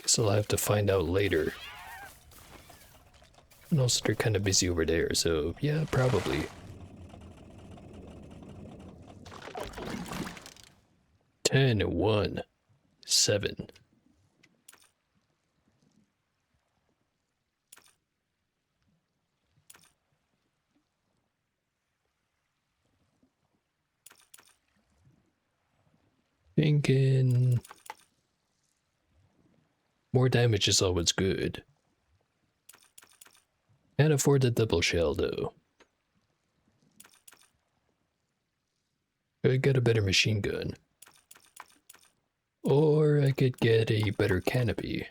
Guess I'll have to find out later. And also they're kind of busy over there, so yeah, probably. 10, 1, 7. Thinking more damage is always good. Can't afford the double shell though. Could get a better machine gun. Or I could get a better canopy.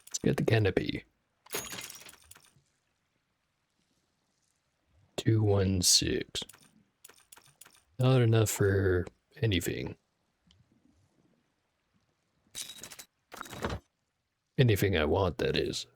Let's get the canopy. 216. Not enough for anything. Anything I want, that is.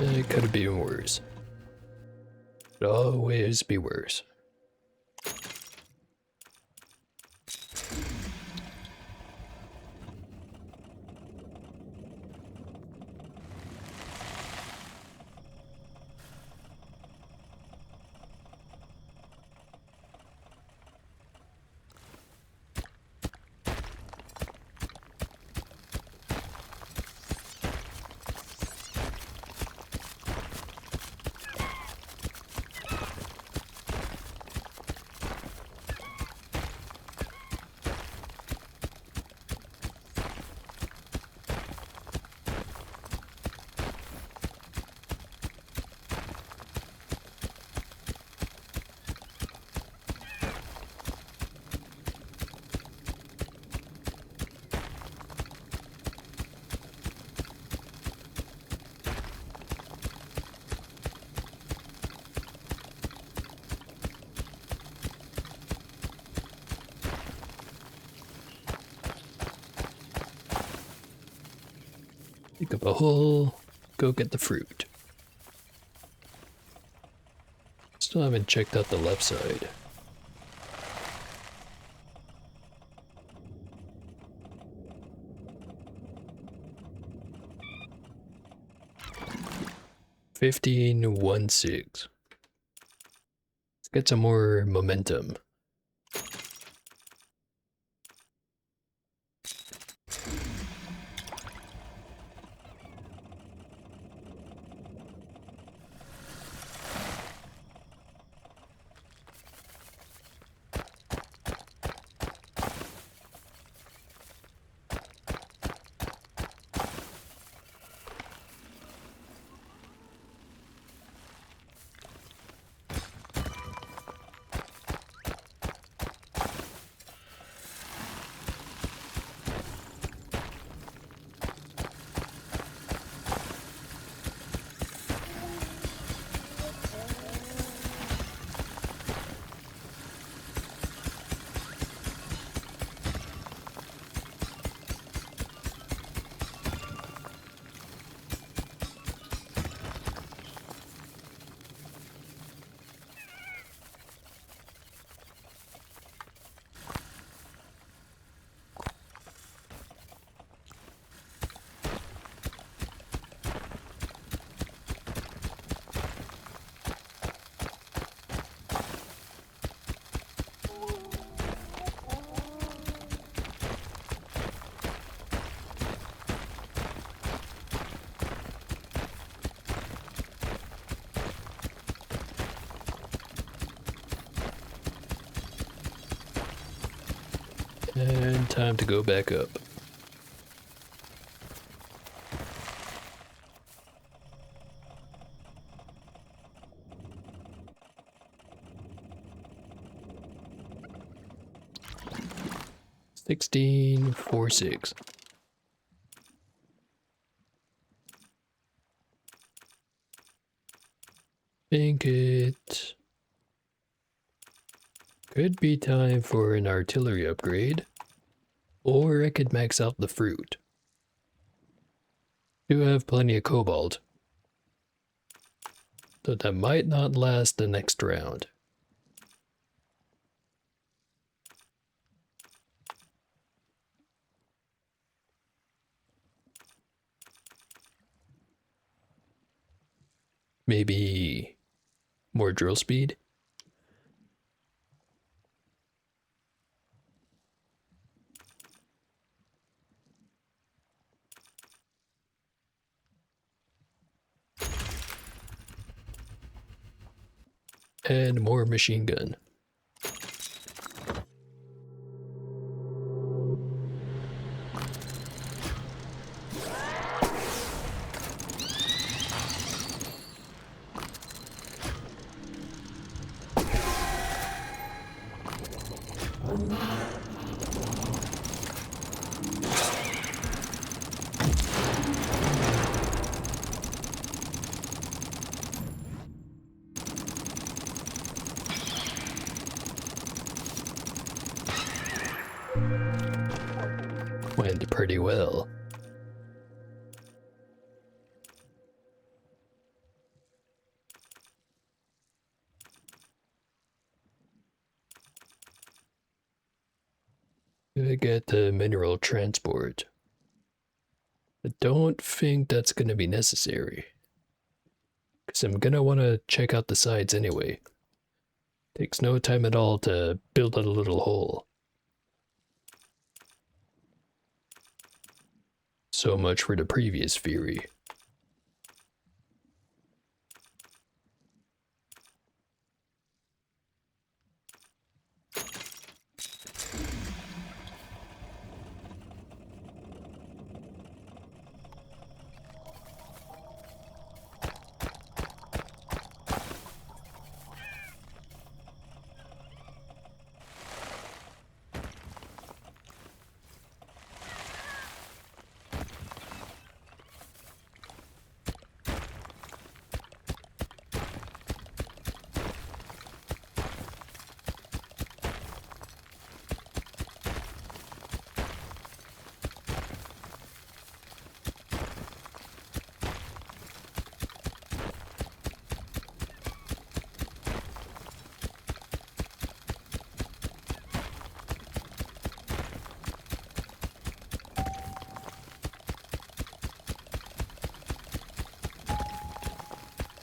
It could have been worse. Could always be worse. Pick up a hole, go get the fruit. Still haven't checked out the left side. $15.16. Let's get some more momentum. And time to go back up. $16.46. think it could be time for an artillery upgrade, or I could max out the fruit. Do have plenty of cobalt, though that might not last the next round. Maybe more drill speed? And more machine gun. Went pretty well. I get the mineral transport. I don't think that's gonna be necessary, because I'm gonna want to check out the sides anyway. Takes no time at all to build a little hole. So much for the previous theory.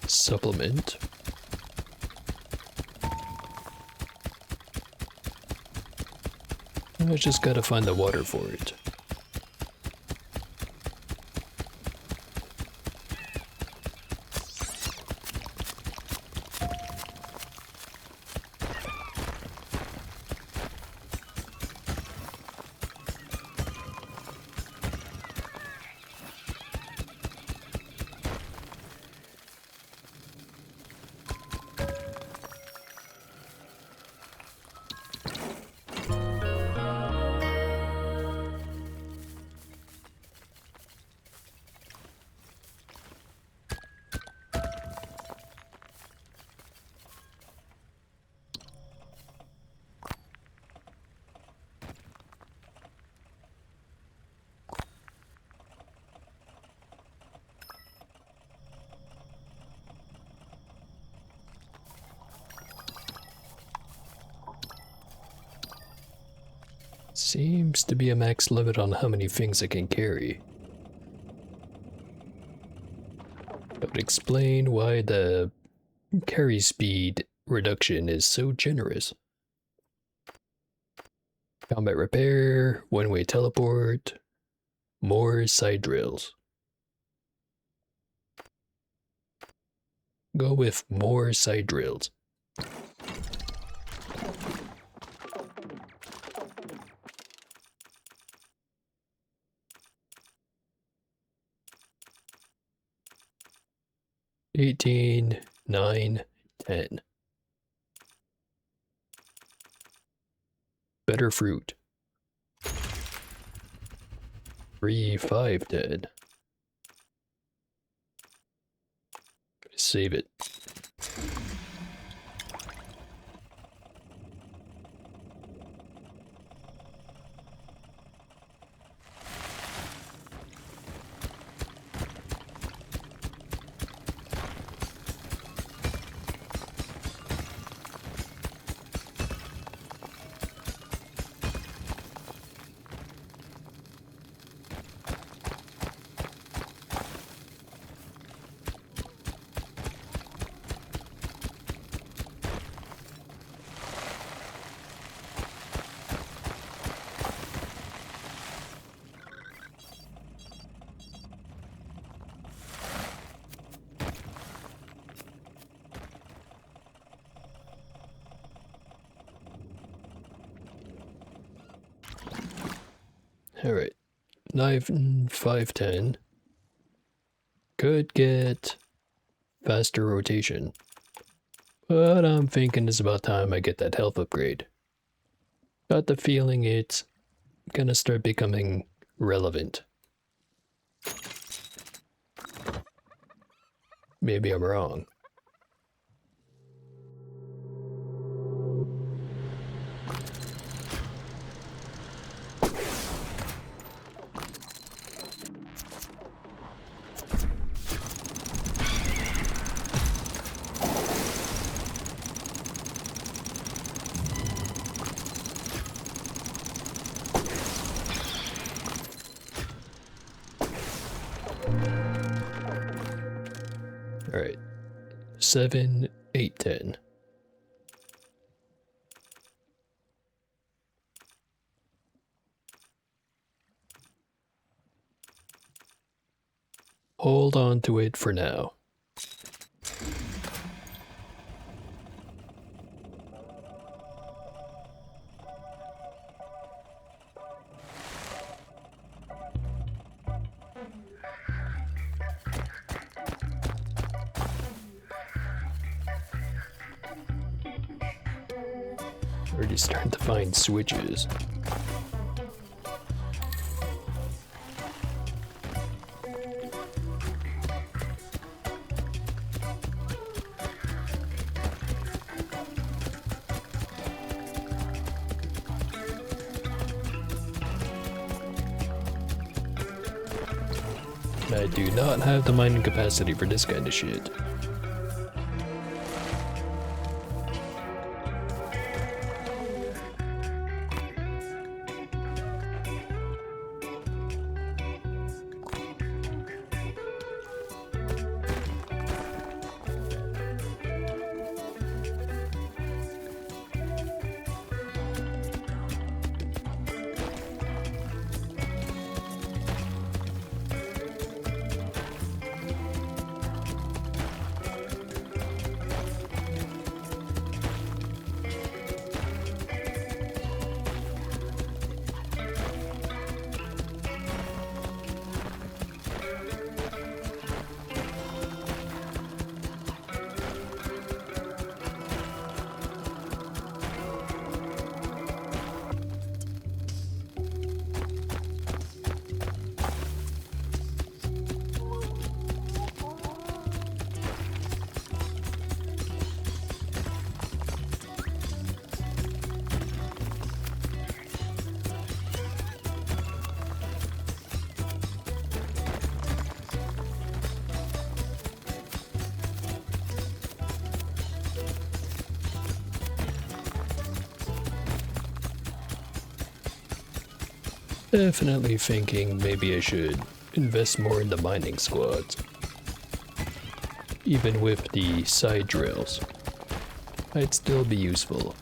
Supplement. I just gotta find the water for it. Seems to be a max limit on how many things I can carry. That would explain why the carry speed reduction is so generous. Combat repair, one-way teleport, more side drills. Go with more side drills. $18, $9, $10. Better fruit. $3, $5, $10. Save it. Alright. Knife 510. Could get faster rotation. But I'm thinking it's about time I get that health upgrade. Got the feeling it's gonna start becoming relevant. Maybe I'm wrong. Alright. 7, 8, 10. Hold on to it for now. Already starting to find switches. I do not have the mining capacity for this kind of shit. Definitely thinking maybe I should invest more in the mining squads. Even with the side drills, I'd still be useful.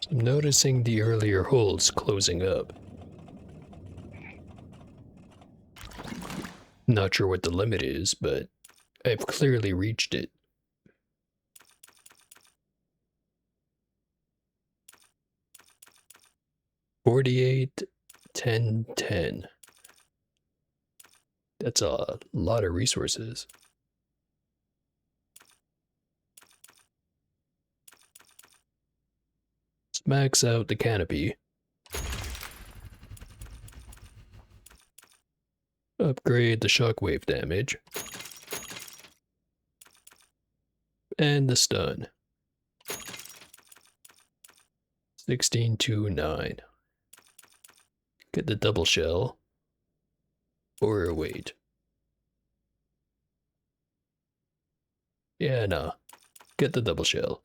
I'm noticing the earlier holes closing up. Not sure what the limit is, but I've clearly reached it. $48, 10, 10. That's a lot of resources. Let's max out the canopy. Upgrade the shockwave damage. And the stun. 16 to 9. Get the double shell. Or wait. Yeah, nah. Get the double shell.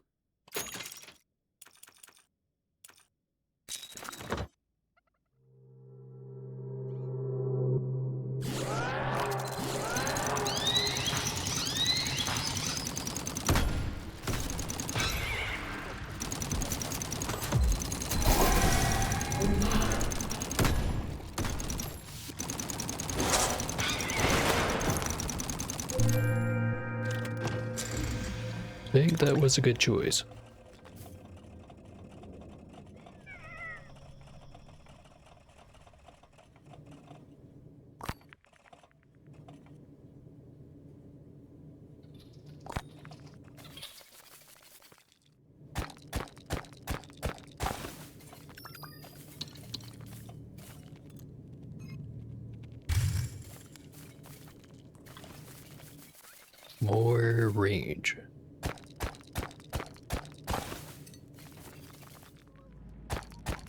I think that was a good choice. More range.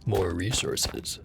More resources.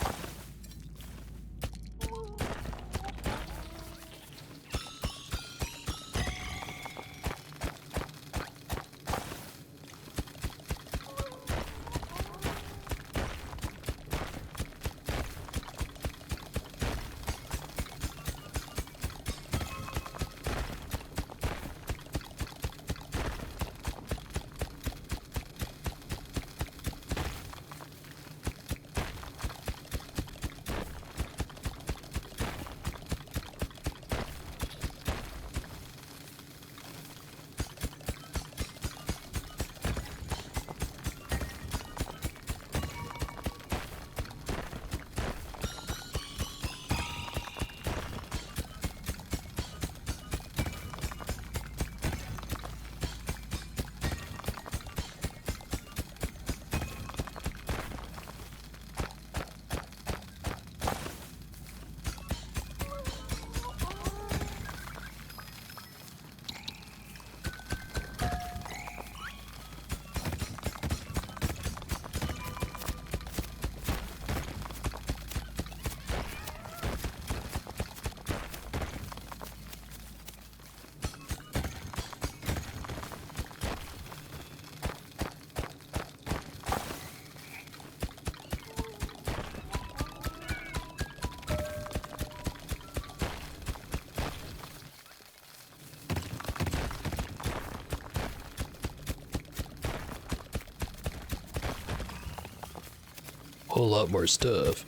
Whole lot more stuff.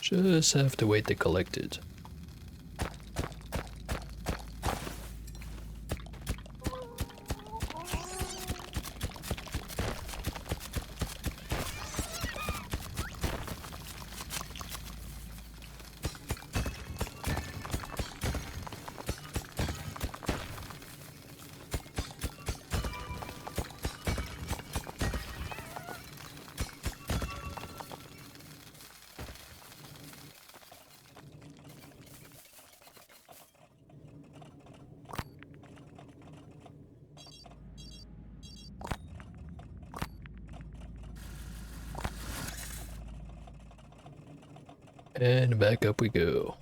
Just have to wait to collect it. And back up we go.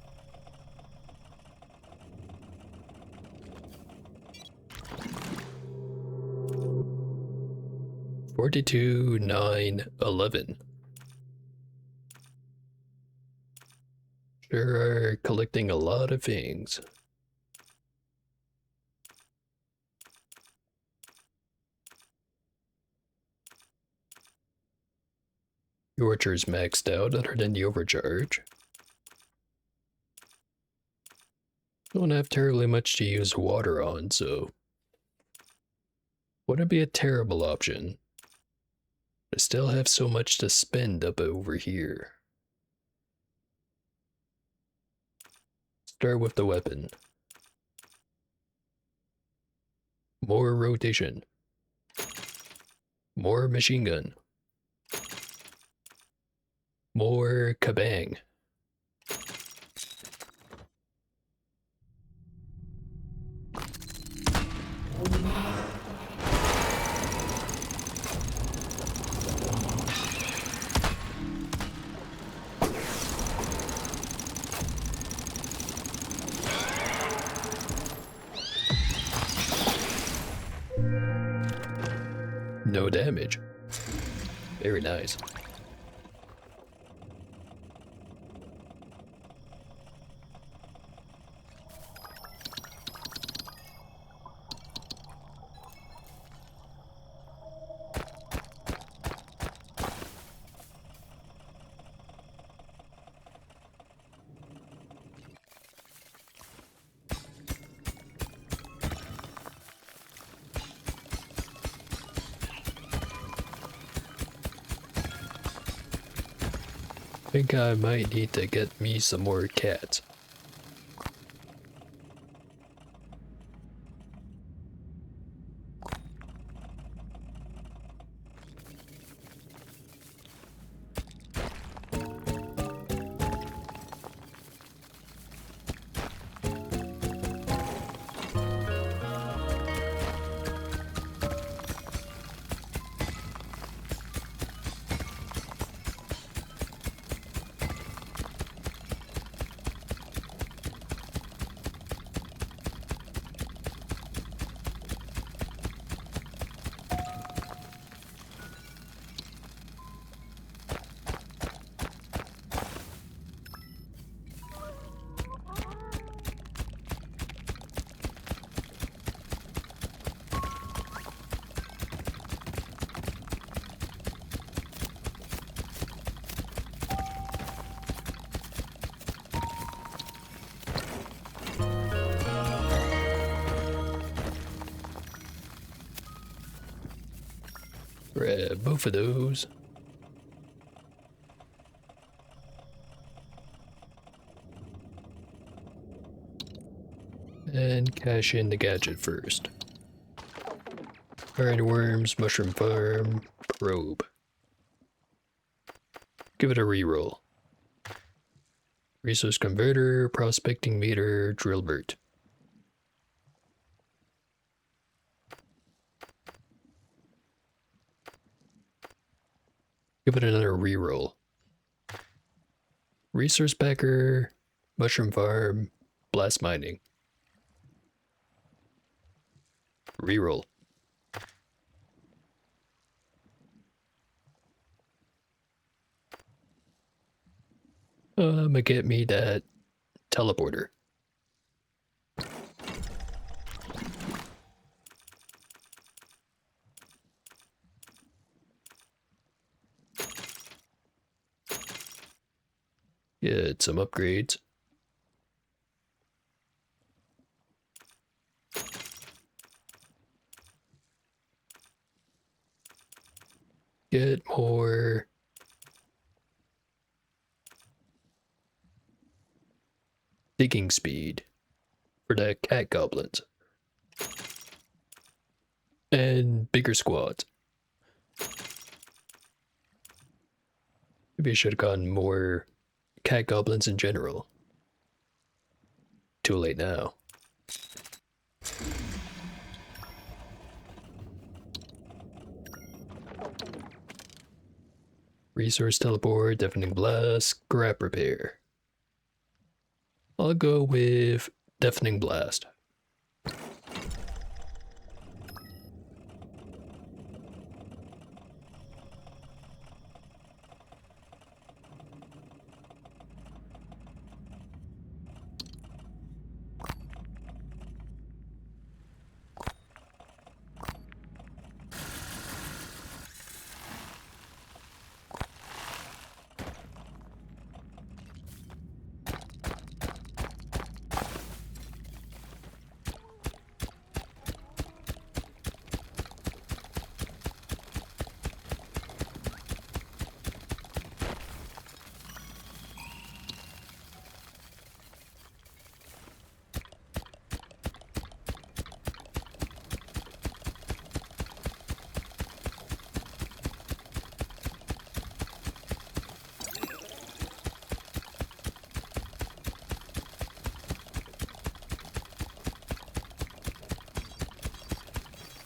$42, $9, $11. Sure are collecting a lot of things. The orchard's maxed out other than the overcharge. Don't have terribly much to use water on, so wouldn't be a terrible option. I still have so much to spend up over here. Start with the weapon. More rotation. More machine gun. More kabang. No damage. Very nice. I think I might need to get me some more cats. Grab both of those. And cash in the gadget first. Ironworms, mushroom farm, probe. Give it a reroll. Resource converter, prospecting meter, drillbert. Give it another reroll. Resource packer, mushroom farm, blast mining. Reroll. I'ma get me that teleporter. Get some upgrades. Get more digging speed for the cat goblins. And bigger squads. Maybe I should have gotten more cat goblins in general. Too late now. Resource teleport, deafening blast, scrap repair. I'll go with deafening blast.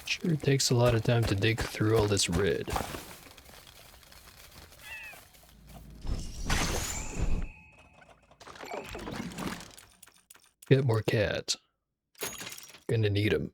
Sure takes a lot of time to dig through all this red. Get more cats. Gonna need them.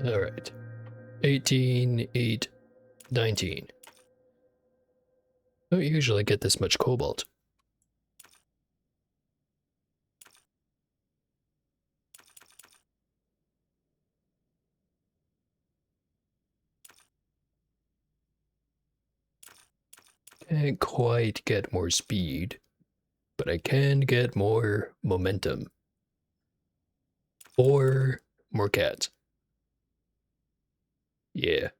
Alright. 18, 8, 19. I don't usually get this much cobalt. Can't quite get more speed, but I can get more momentum. Or more cats. Yeah,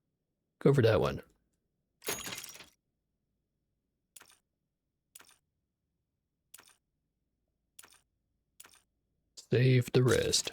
go for that one. Save the rest.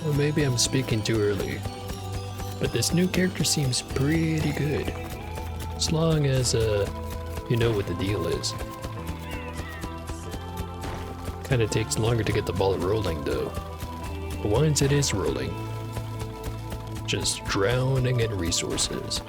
Well, maybe I'm speaking too early, but this new character seems pretty good. As long as, you know what the deal is. Kinda takes longer to get the ball rolling though. But once it is rolling, just drowning in resources.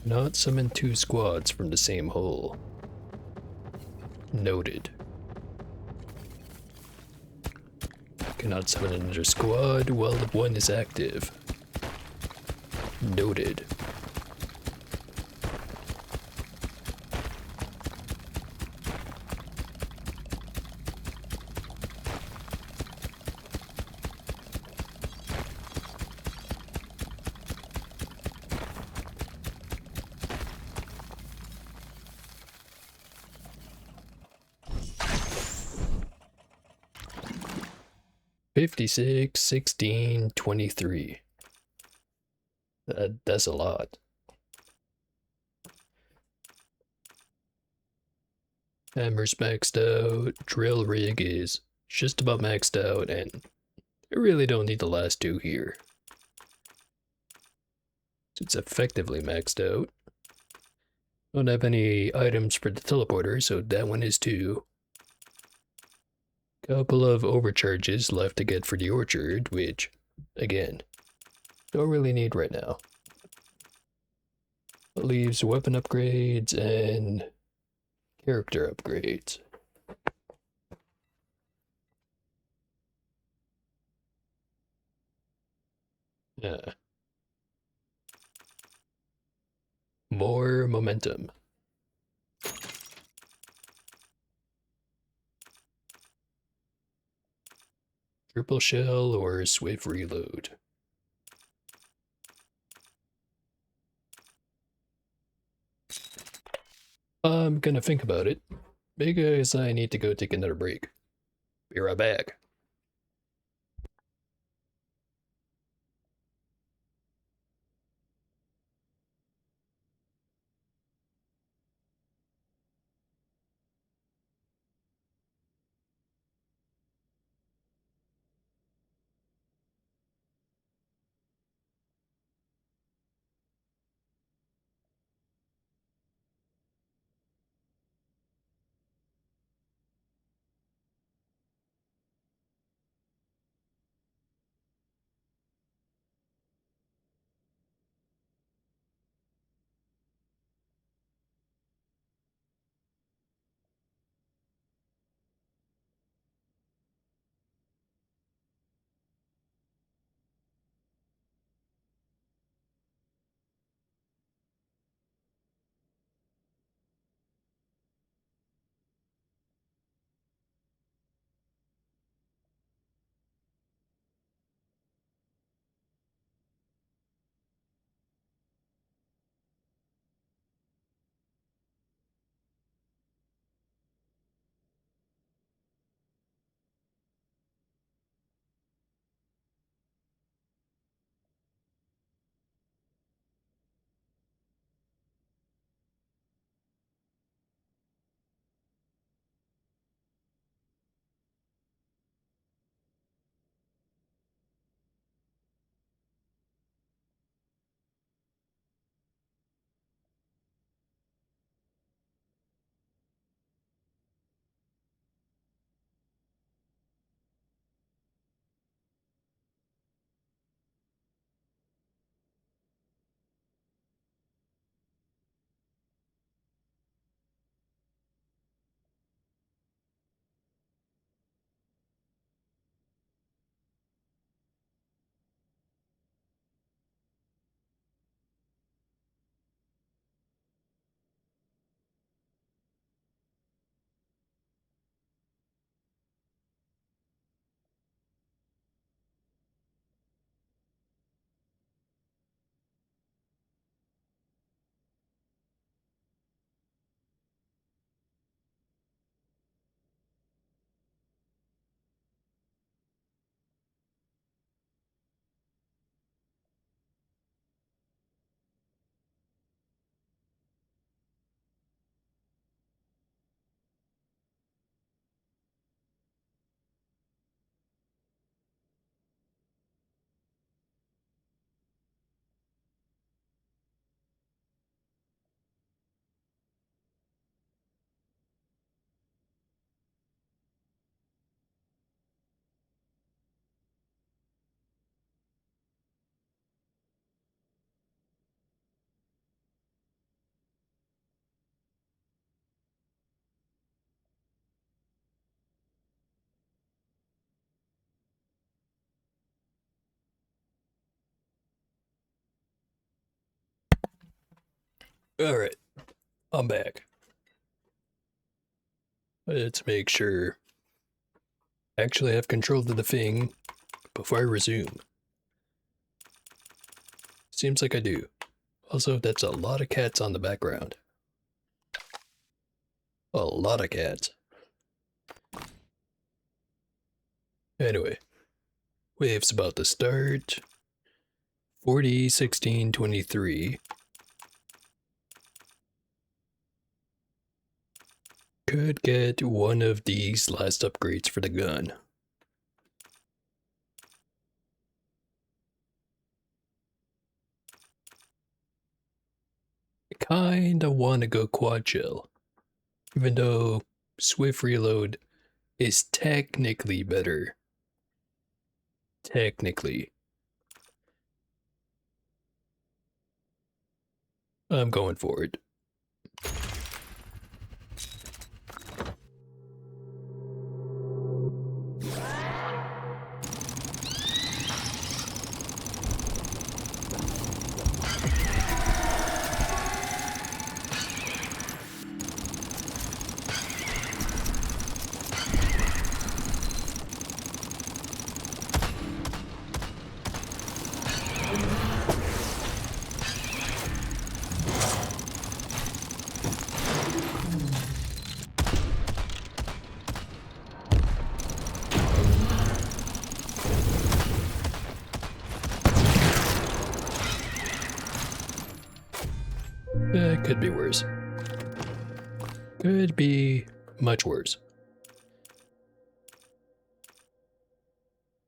Cannot summon two squads from the same hole. Noted. Cannot summon another squad while the one is active. Noted. $56, $16, $23. That's a lot. Hammer's maxed out, drill rig is just about maxed out, and I really don't need the last two here. It's effectively maxed out. Don't have any items for the teleporter, so that one is 2. Couple of overcharges left to get for the orchard, which, again, don't really need right now. It leaves weapon upgrades and character upgrades. Yeah. More momentum. Triple shell or swift reload. I'm gonna think about it, because I need to go take another break. Be right back. Alright, I'm back. Let's make sure I actually have control of the thing before I resume. Seems like I do. Also, that's a lot of cats on the background. A lot of cats. Anyway, wave's about to start. 40, 16, 23. Could get one of these last upgrades for the gun. kinda wanna go quad shell. Even though Swift Reload is technically better. Technically. I'm going for it. Could be worse. Could be much worse.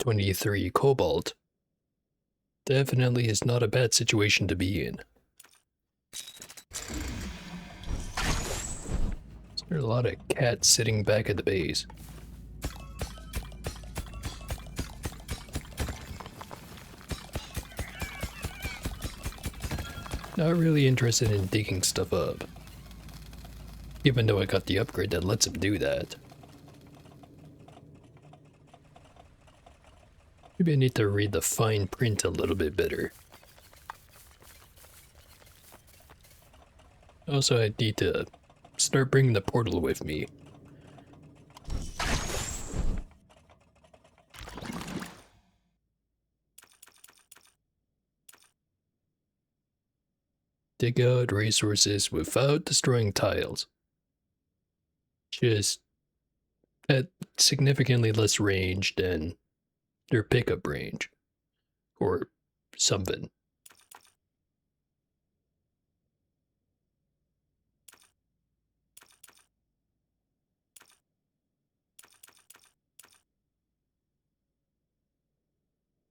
23 Cobalt. Definitely is not a bad situation to be in. There's a lot of cats sitting back at the base. Not really interested in digging stuff up. Even though I got the upgrade that lets him do that. Maybe I need to read the fine print a little bit better. Also, I need to start bringing the portal with me. Dig out resources without destroying tiles. Just at significantly less range than their pickup range. Or something.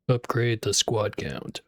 Upgrade the squad count.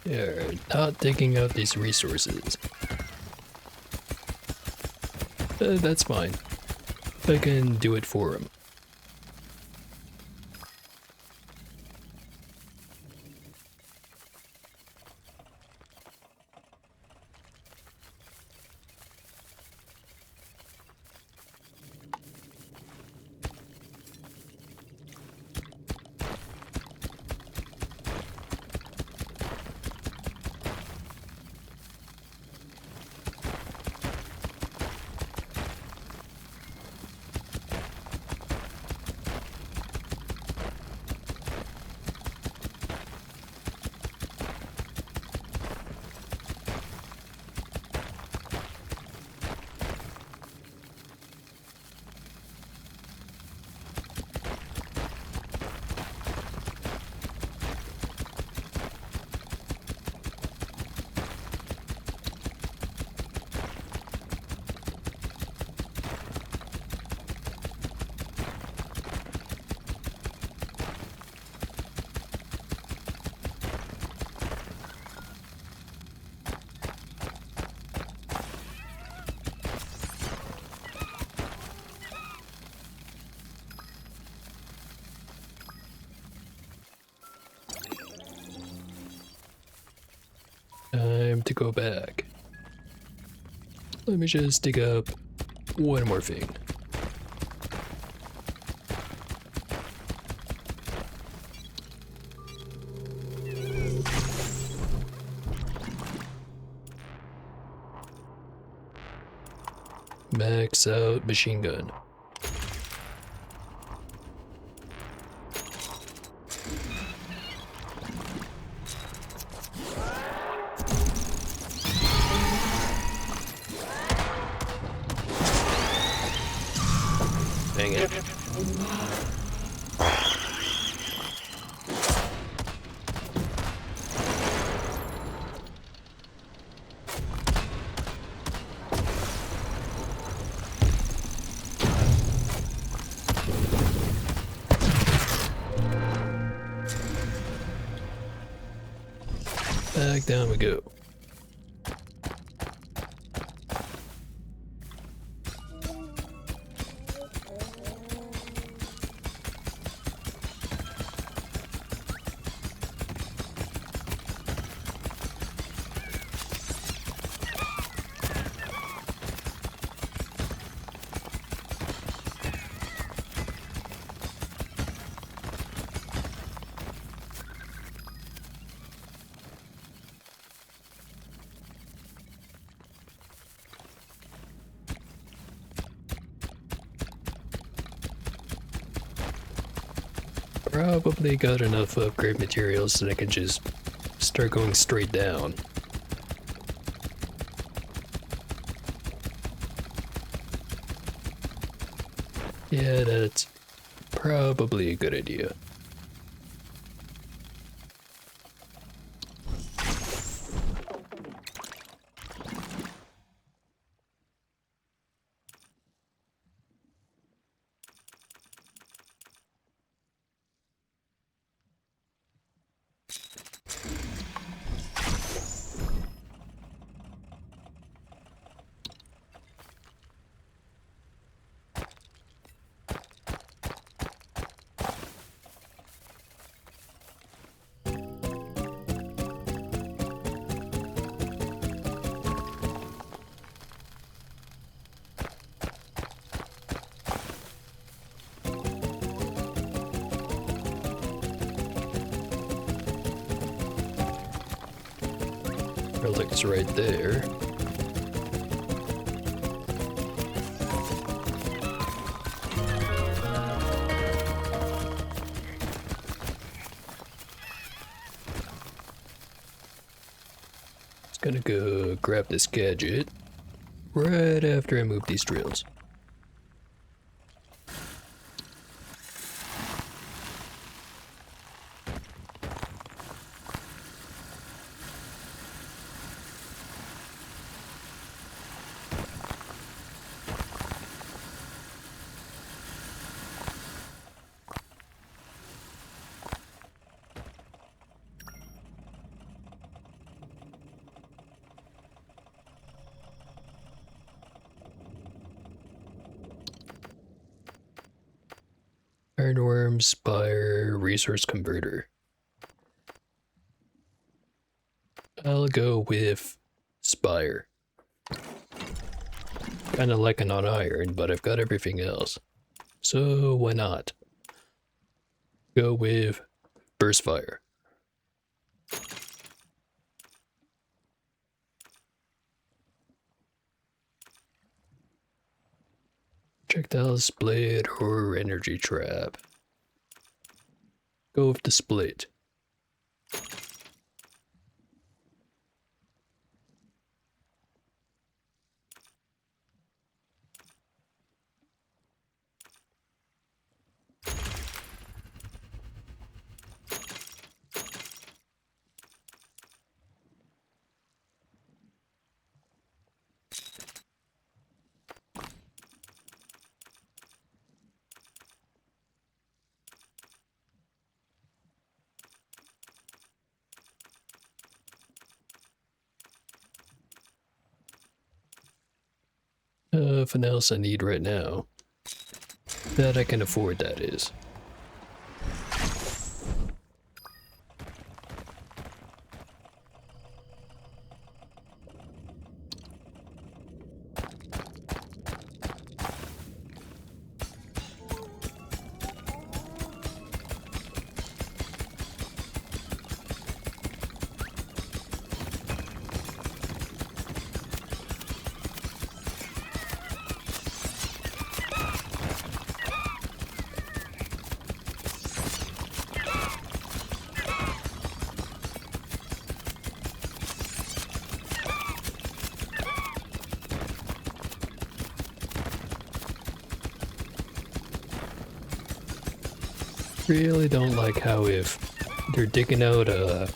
They're not taking out these resources. That's fine. I can do it for him. to go back. Let me just dig up one more thing. Max out machine gun. Dang it. Back down we go. Probably got enough upgrade materials so I can just start going straight down. Yeah, that's probably a good idea. Relic's right there. Just gonna go grab this gadget right after I move these drills. Ironworm, Spire, Resource Converter. I'll go with Spire. Kinda lacking on iron, but I've got everything else. So why not? Go with Burst Fire. Projectile Split or Energy Trap. Go with the Split. Nothing else I need right now. That I can afford, that is. really don't like how if they're digging out a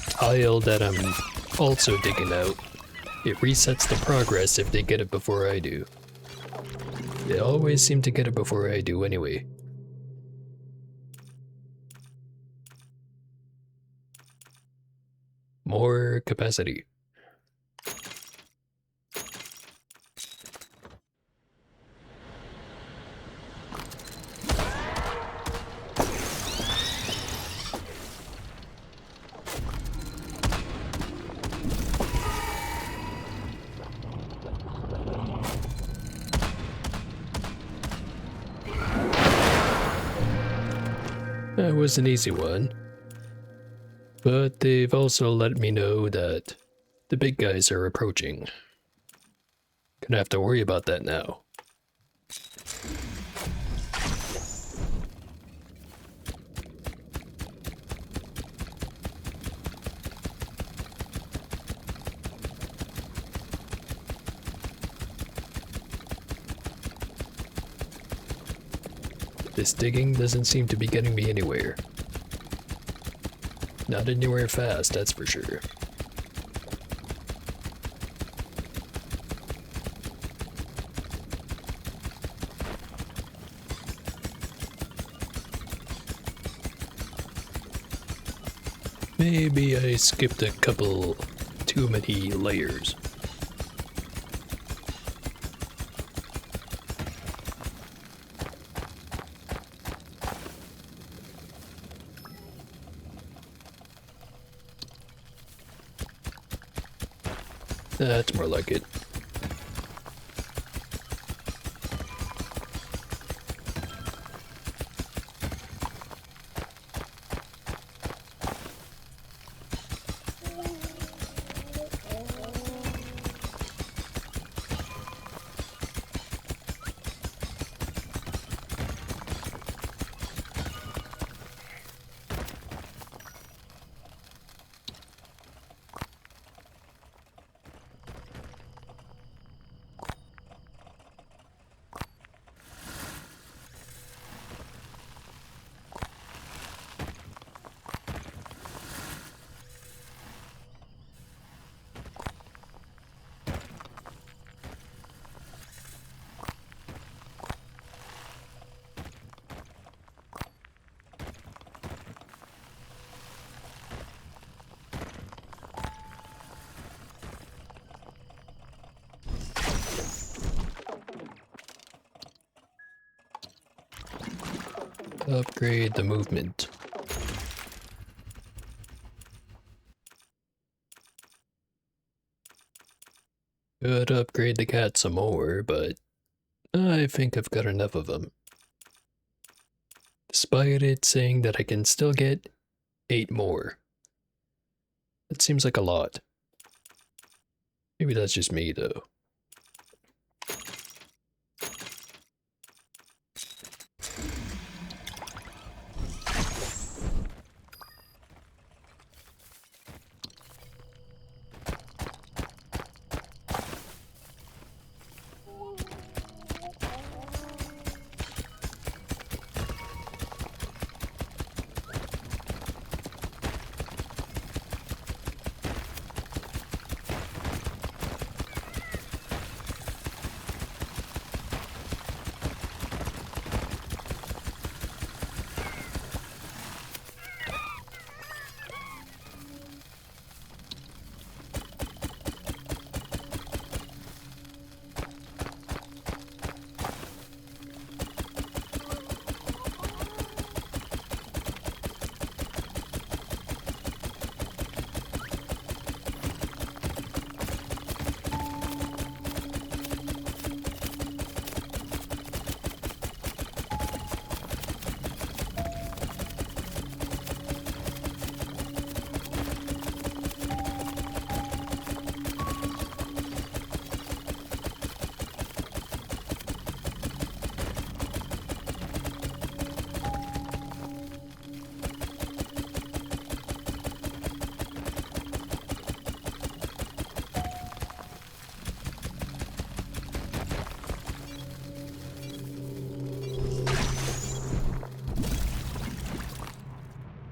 tile that I'm also digging out, it resets the progress if they get it before I do. They always seem to get it before I do anyway. More capacity. That was an easy one. But they've also let me know that the big guys are approaching. Gonna have to worry about that now. This digging doesn't seem to be getting me anywhere. Not anywhere fast, that's for sure. Maybe I skipped a couple too many layers. That's more like it. Upgrade the movement. Could upgrade the cat some more, but I think I've got enough of them. Despite it saying that I can still get 8 more. That seems like a lot. Maybe that's just me, though.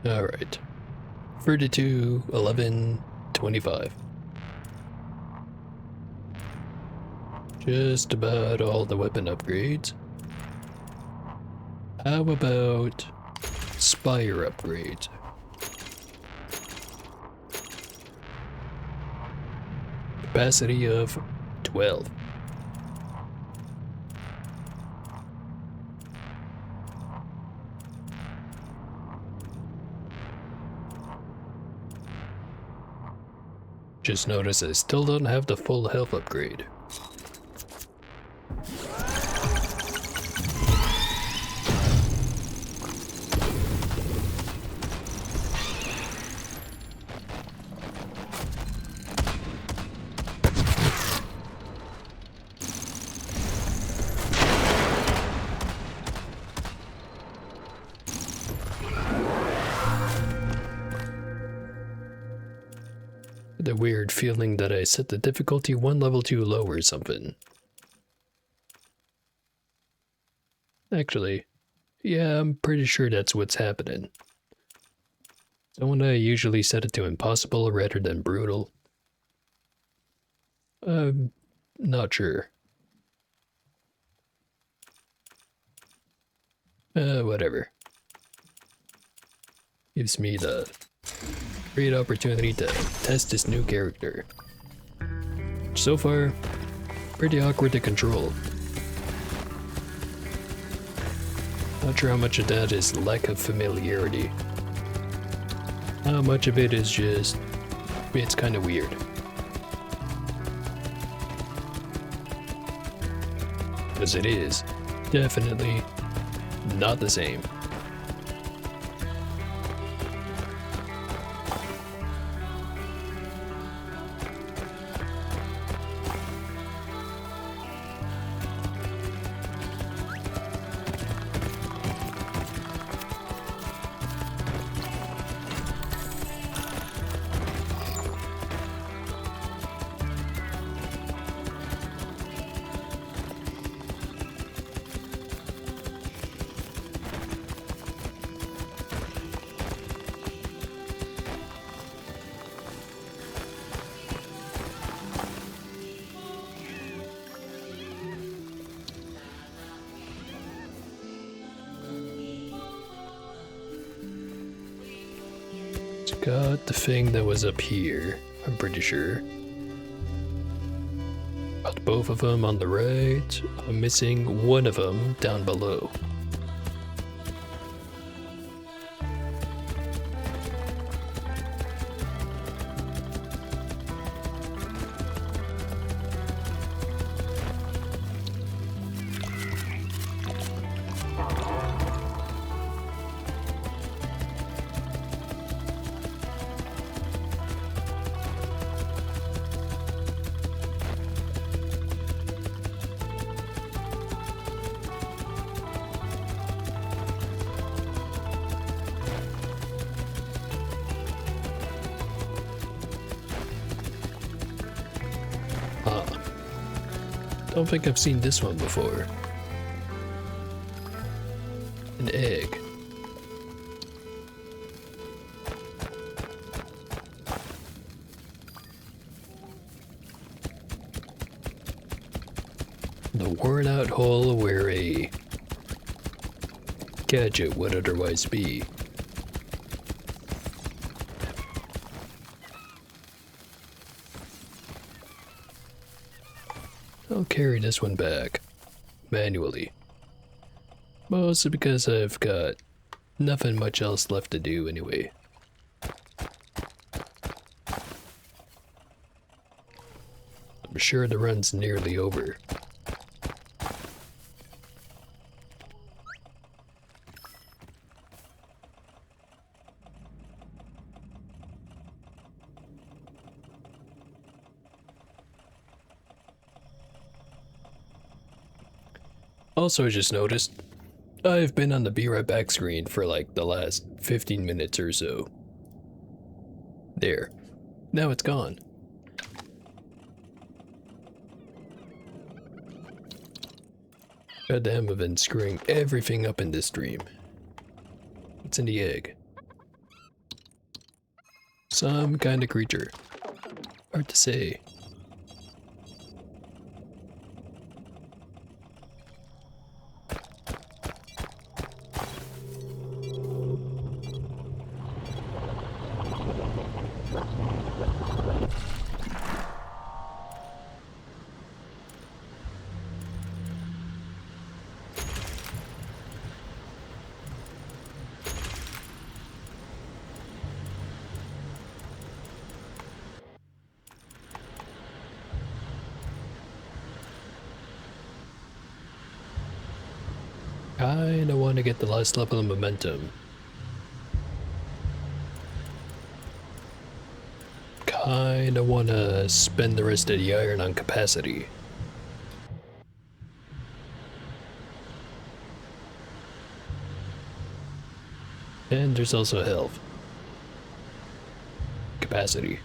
Alright. 32, 11, 25. Just about all the weapon upgrades. How about Spire upgrades? Capacity of 12. Just notice I still don't have the full health upgrade. The weird feeling that I set the difficulty one level too low or something. Actually, yeah, I'm pretty sure that's what's happening. Don't I usually set it to impossible rather than brutal? I'm not sure. Whatever. Gives me the great opportunity to test this new character. So far, pretty awkward to control. Not sure how much of that is lack of familiarity. How much of it is just, it's kind of weird. As it is, definitely not the same. Got the thing that was up here, I'm pretty sure. Got both of them on the right. I'm missing one of them down below. Don't think I've seen this one before. An egg. The worn out hole where a gadget would otherwise be. I'll carry this one back, manually. Mostly because I've got nothing much else left to do anyway. I'm sure the run's nearly over. Also, I just noticed I've been on the Be Right Back screen for like the last 15 minutes or so. There. Now it's gone. Goddamn, I've been screwing everything up in this stream. What's in the egg? Some kind of creature. Hard to say. Kinda want to get the last level of momentum. Kinda want to spend the rest of the iron on capacity. And there's also health. Capacity.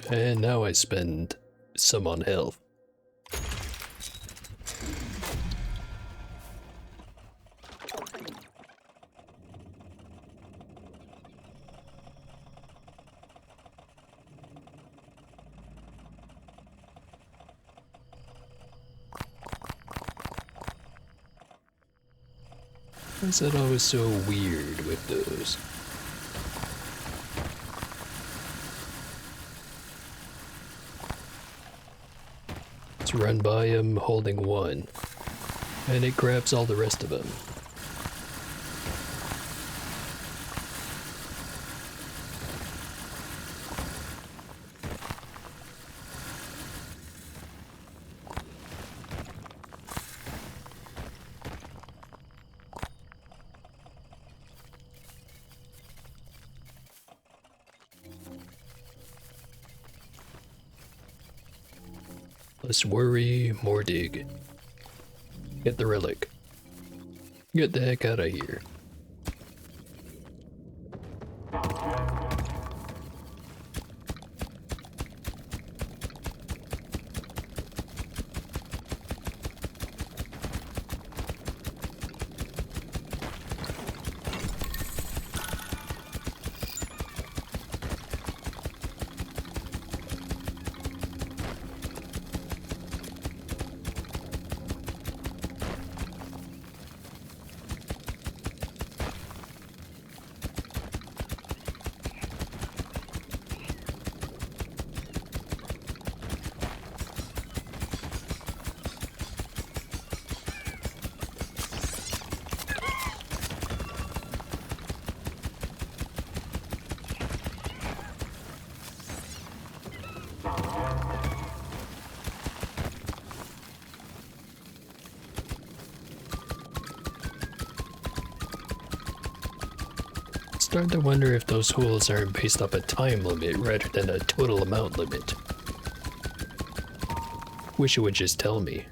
And now I spend some on health. Why is that always so weird with those? Let's run by him holding one, and it grabs all the rest of them. Less worry, more dig. Get the relic. Get the heck out of here. Starting to wonder if those holes aren't based off a time limit rather than a total amount limit. Wish it would just tell me.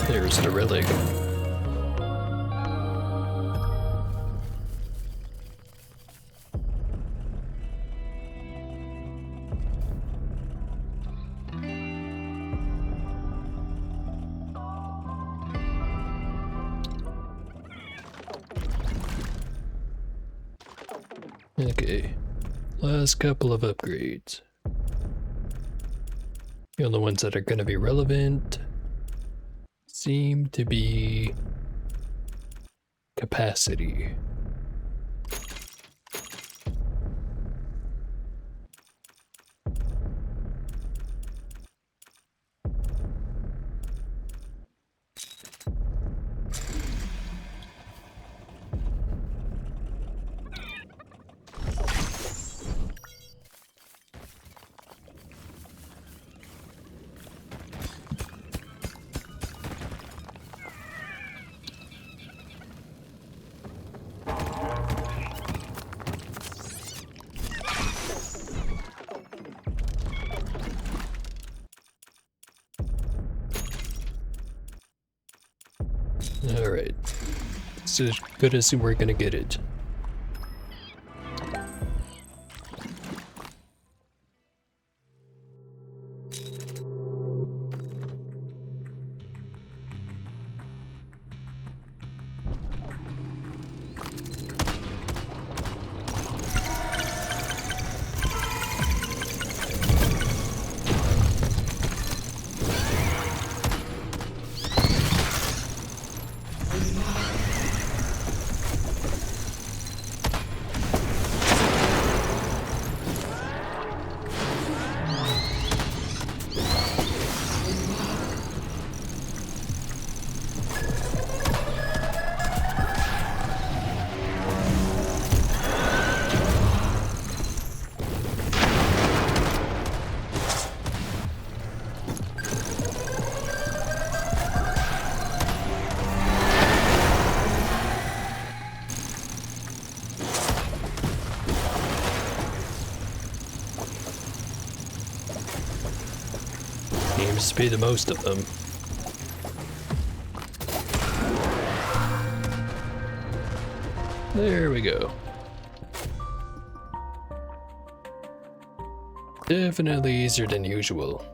There's the relic. Okay, last couple of upgrades. The only ones that are going to be relevant seem to be capacity. is as good as we're gonna get it. Seems to be the most of them. There we go. Definitely easier than usual.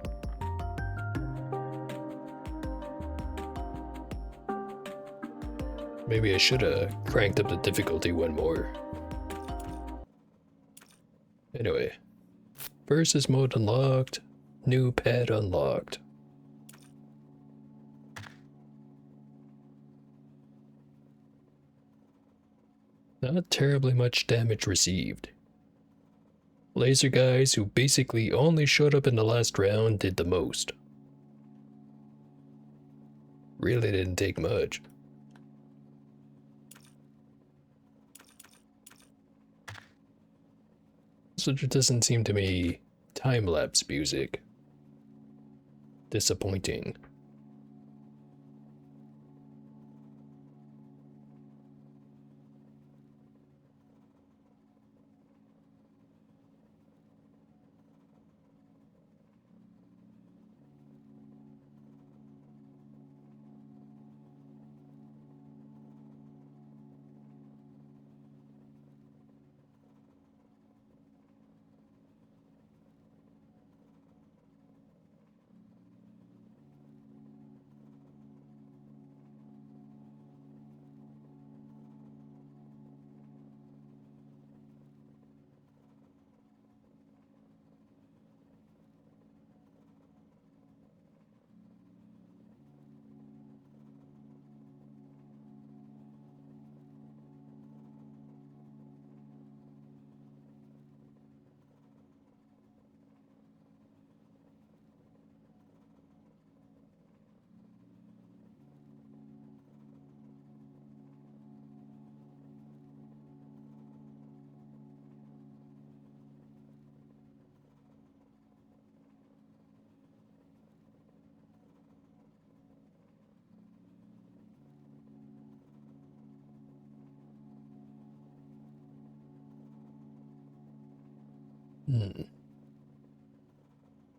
Maybe I should have cranked up the difficulty one more. Anyway, versus mode unlocked, new pad unlocked. Not terribly much damage received. Laser guys who basically only showed up in the last round did the most. Really didn't take much. So there doesn't seem to be time-lapse music. Disappointing.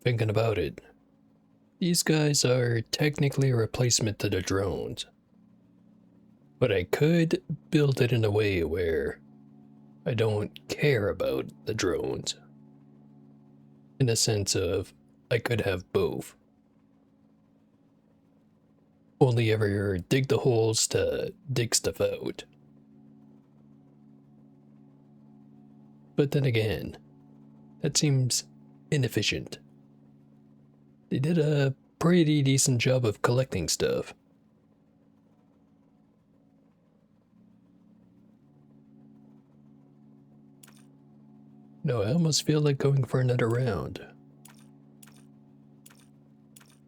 Thinking about it, these guys are technically a replacement to the drones. But I could build it in a way where I don't care about the drones. In the sense of, I could have both. Only ever dig the holes to dig stuff out. But then again, that seems inefficient. They did a pretty decent job of collecting stuff. No, I almost feel like going for another round.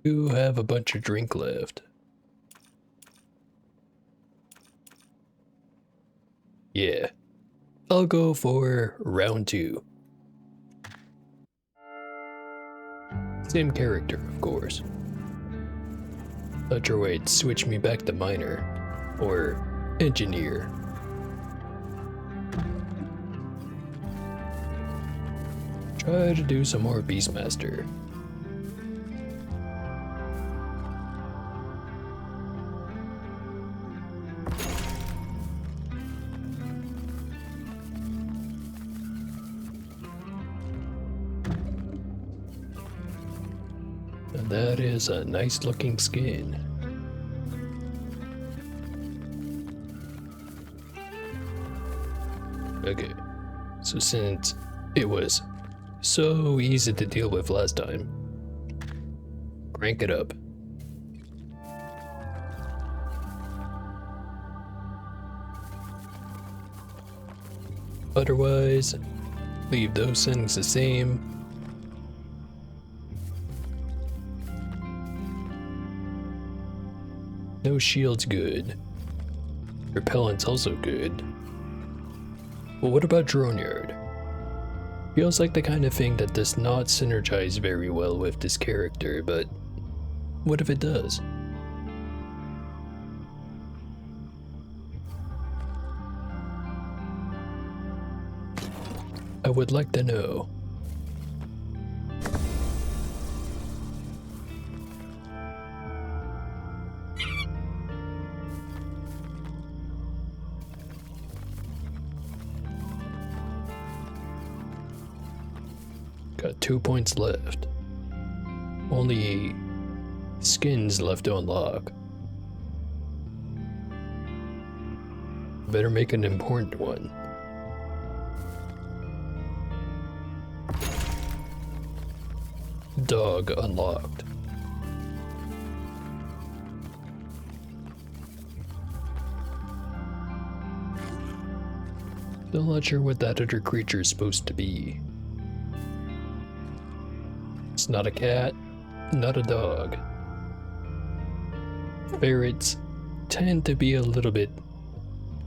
You have a bunch of drink left. Yeah, I'll go for round 2. Same character, of course. Thought your way'd switch me back to miner. Or engineer. Try to do some more Beastmaster. And that is a nice looking skin. Okay, so since it was so easy to deal with last time, crank it up. Otherwise, leave those settings the same. No shield's good. Repellent's also good. But what about Drone Yard? Feels like the kind of thing that does not synergize very well with this character, but what if it does? I would like to know. Got 2 points left. Only skins left to unlock. Better make an important one. Dog unlocked. Still not sure what that other creature is supposed to be. It's not a cat, not a dog. Ferrets tend to be a little bit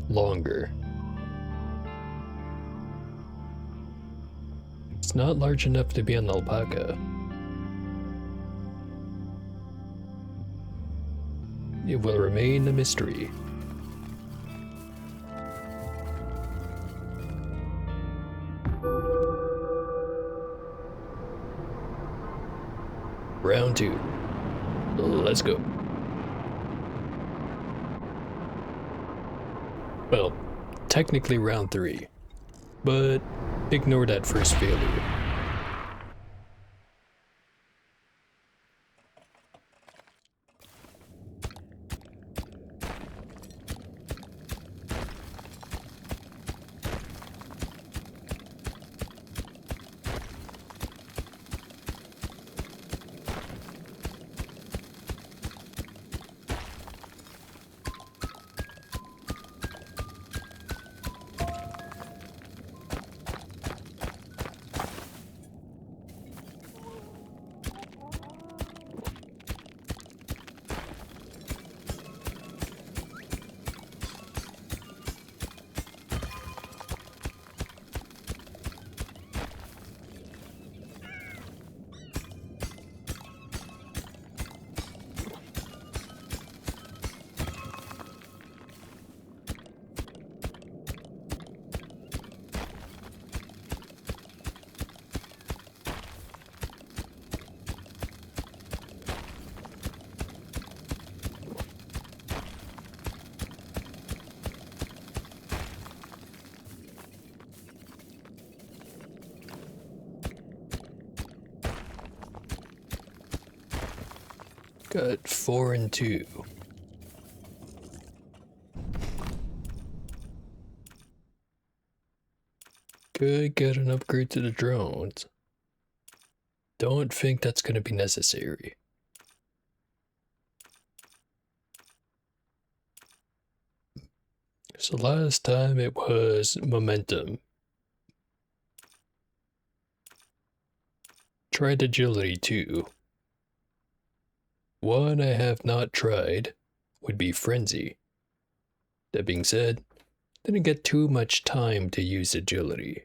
longer. It's not large enough to be an alpaca. It will remain a mystery. Round 2. Let's go. Well, technically round 3, but ignore that first failure. Got 4 and 2. Could get an upgrade to the drones. Don't think that's gonna be necessary. So last time it was momentum. Tried agility too. One I have not tried would be frenzy. That being said, didn't get too much time to use agility.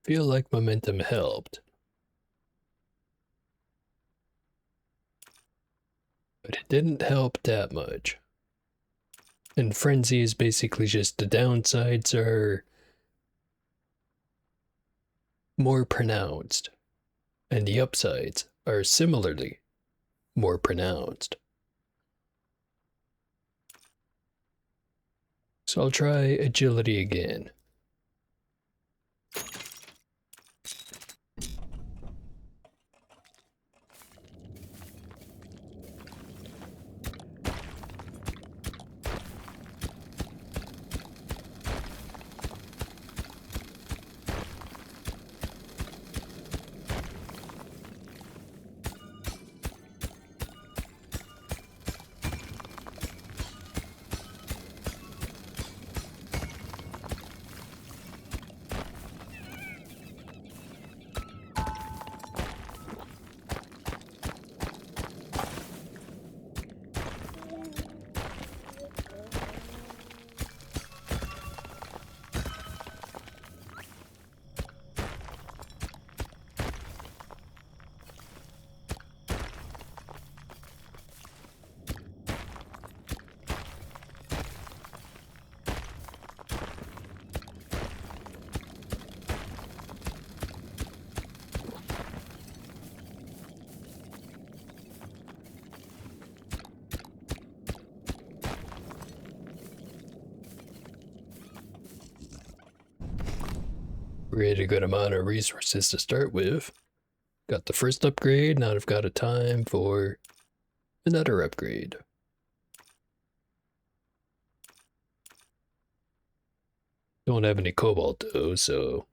Feel like momentum helped. but it didn't help that much. And Frenzy is basically just the downsides are more pronounced, and the upsides are similarly more pronounced. So I'll try agility again. We had a good amount of resources to start with. Got the first upgrade, now I've got a time for another upgrade. Don't have any cobalt though, so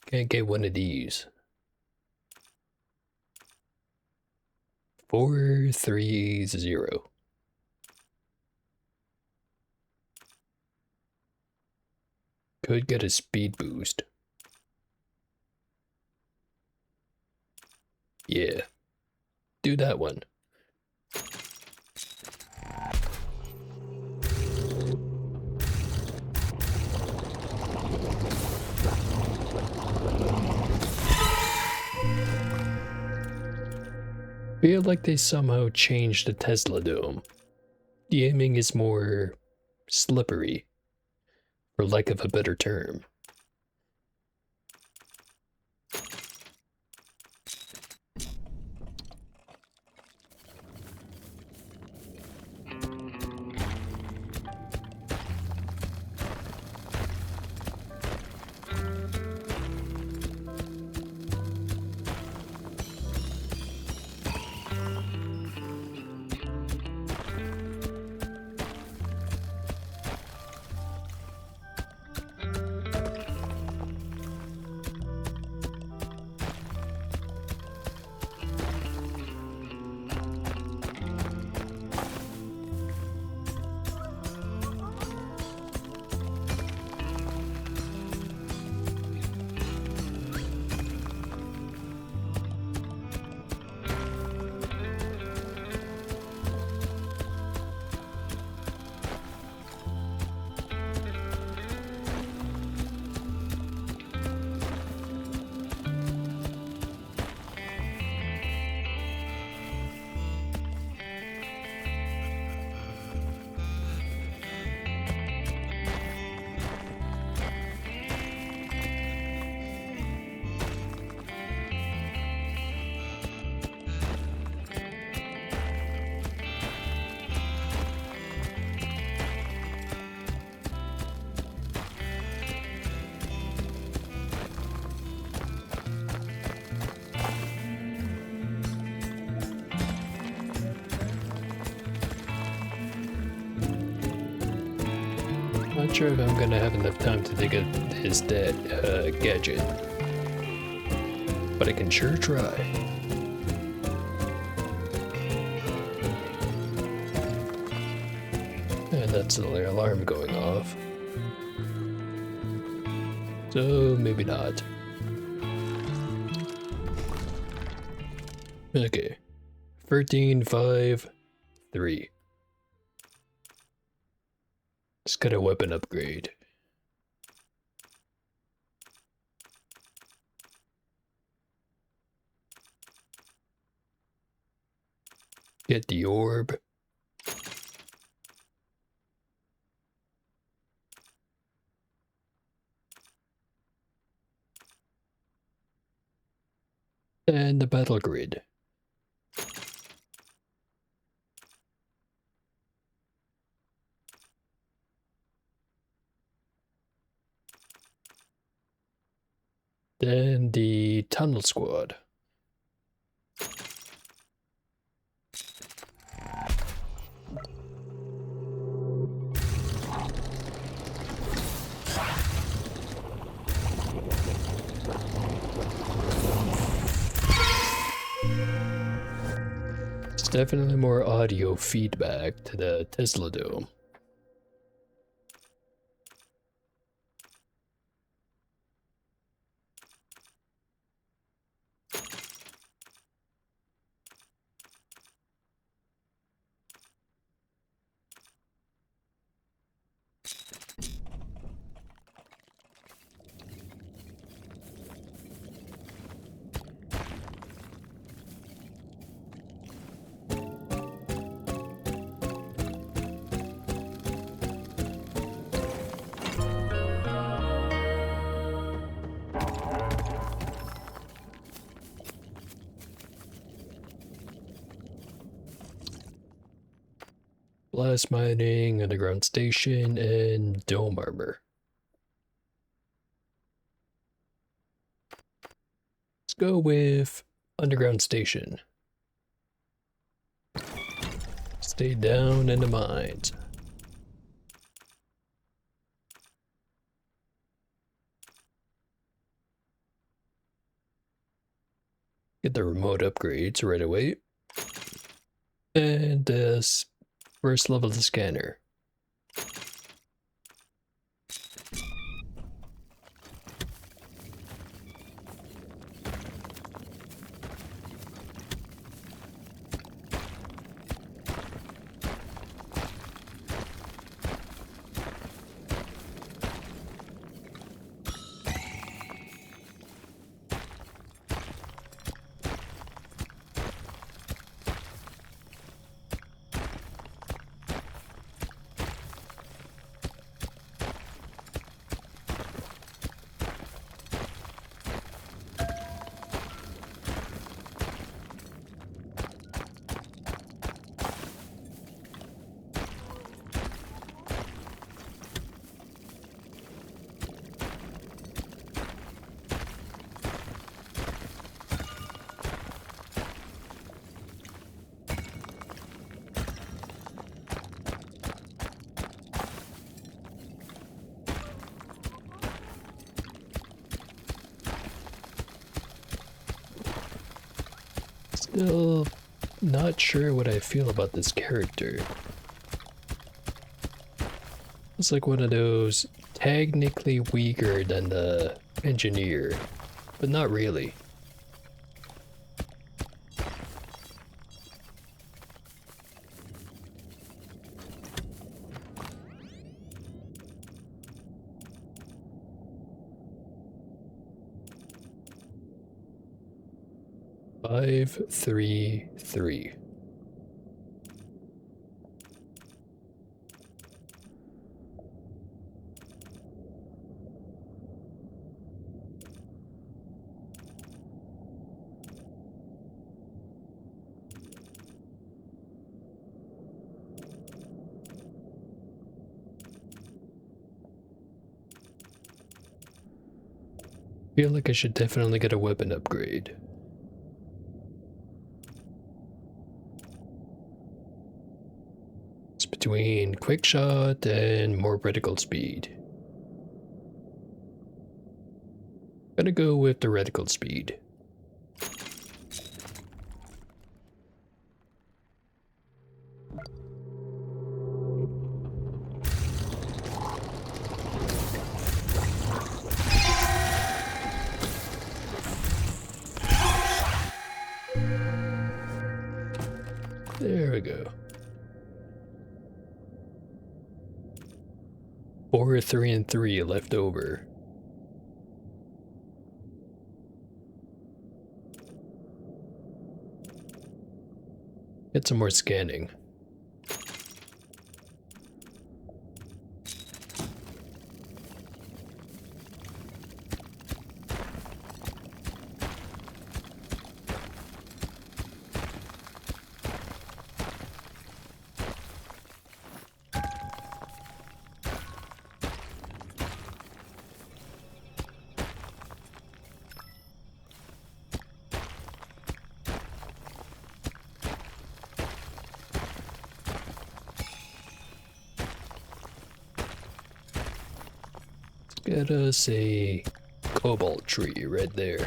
can't get one of these. 430. Could get a speed boost. Yeah, do that one. Feel like they somehow changed the Tesla Dome. The aiming is more slippery, for lack of a better term. Not sure if I'm gonna have enough time to dig up his dead gadget, but I can sure try. And that's the alarm going off. So maybe not. Okay. 13, 5, 3. Just got a weapon upgrade. Get the orb. And the battle grid. Then the tunnel squad. It's definitely more audio feedback to the Tesla Dome. Blast mining, underground station, and dome armor. Let's go with underground station. Stay down in the mines. Get the remote upgrades right away. And this first level of the scanner. Still not sure what I feel about this character. It's like one of those technically weaker than the engineer, but not really. Five, 3, 3. Feel like I should definitely get a weapon upgrade. It's between quick shot and more reticle speed. Gonna go with the reticle speed. There we go. 4, 3, and 3 left over. Get some more scanning. get us a cobalt tree right there.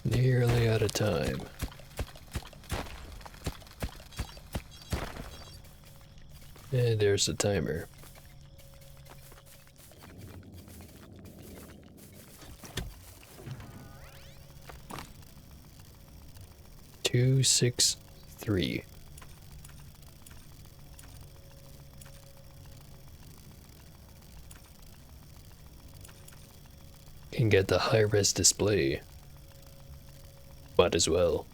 Nearly out of time. And there's the timer. Two, 6, 3. Can get the high-res display. Might as well.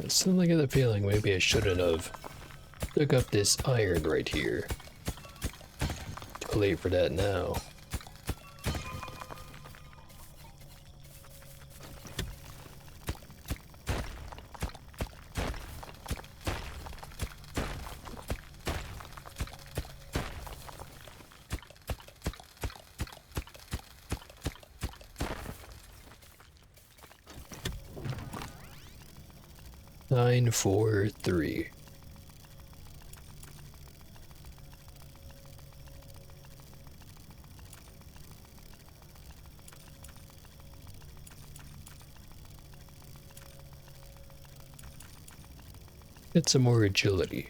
Suddenly get the feeling maybe I shouldn't have dug up this iron right here. Too late for that now. Nine, 4, 3. Get some more agility.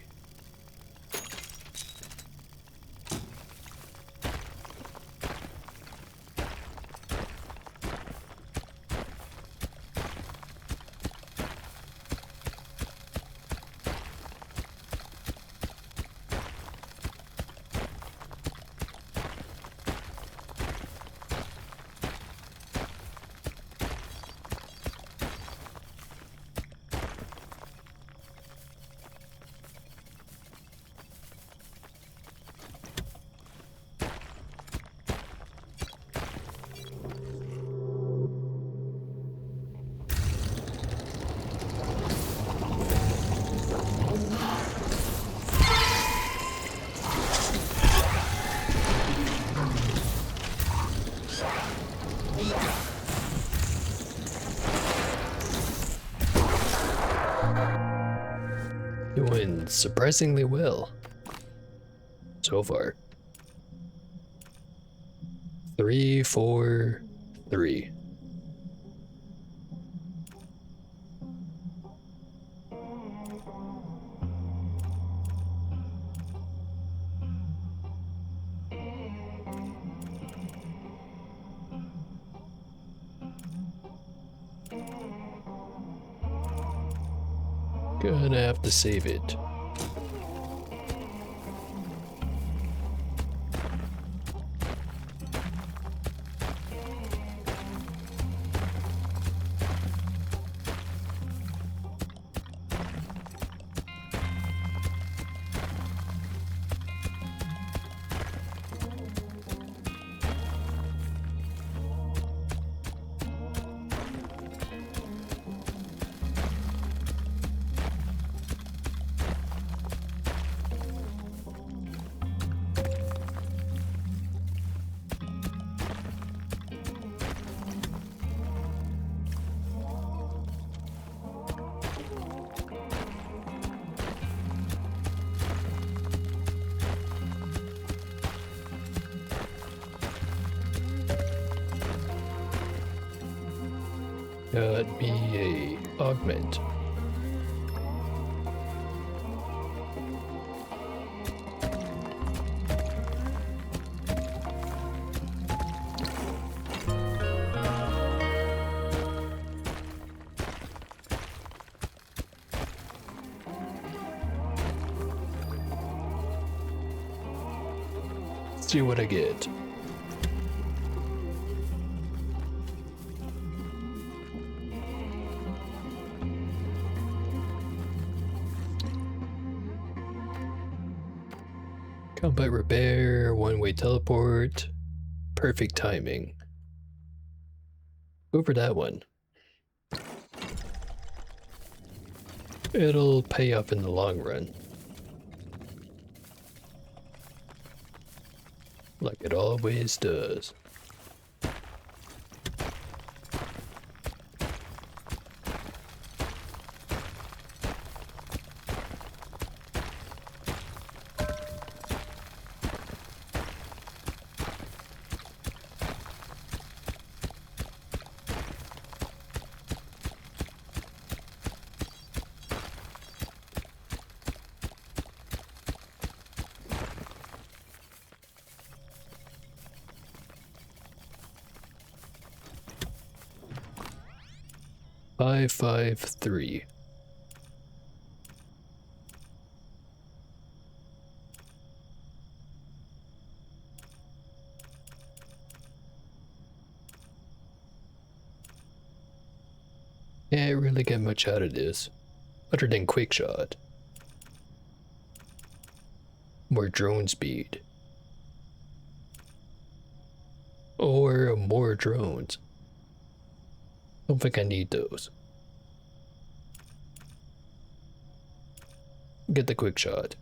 doing surprisingly well so far. 3, 4, 3. Gonna have to save it. Got me a augment. See what I get. Combat repair, one-way teleport, perfect timing. Go for that one. It'll pay off in the long run. Like it always does. Five, 5, 3. Can't really get much out of this, other than quick shot. More drone speed. Or more drones. Don't think I need those. Get the quick shot.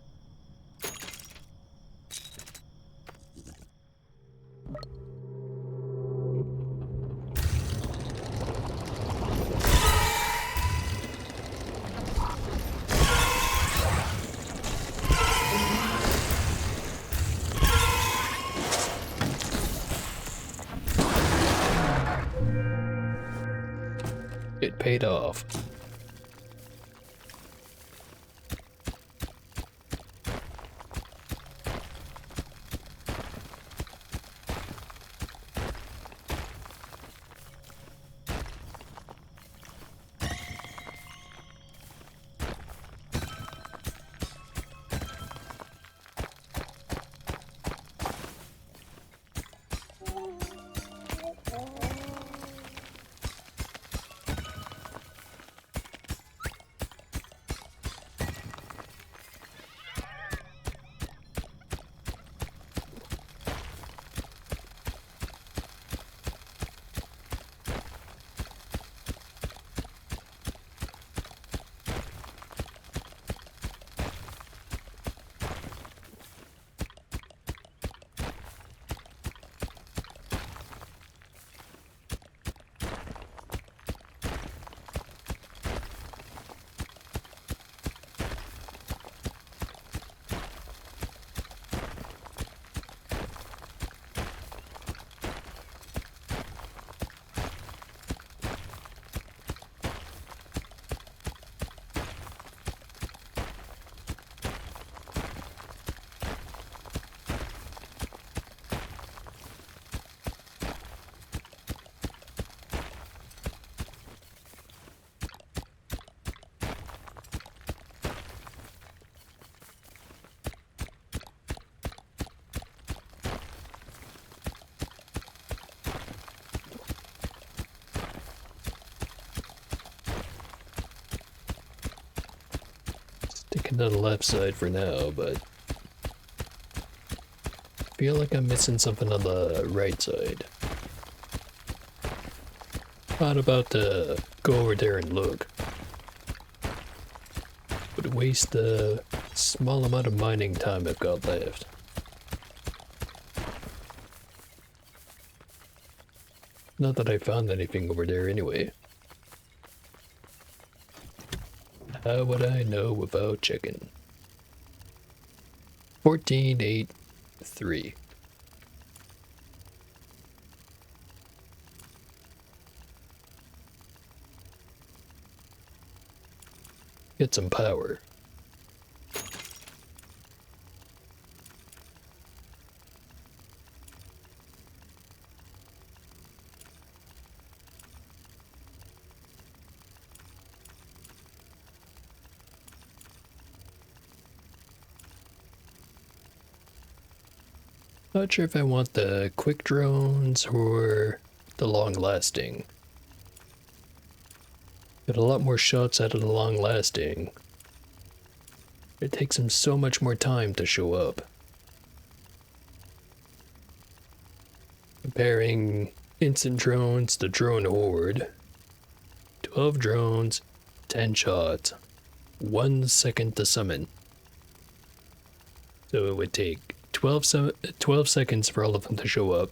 It paid off. sticking to the left side for now, but feel like I'm missing something on the right side. Not about to go over there and look. Would waste the small amount of mining time I've got left. Not that I found anything over there anyway. How would I know without checking? 1483. Get some power. Not sure if I want the quick drones or the long lasting. Get a lot more shots out of the long lasting. It takes them so much more time to show up. Comparing instant drones to drone horde. 12 drones, 10 shots, 1 second to summon. So it would take 12 seconds for all of them to show up.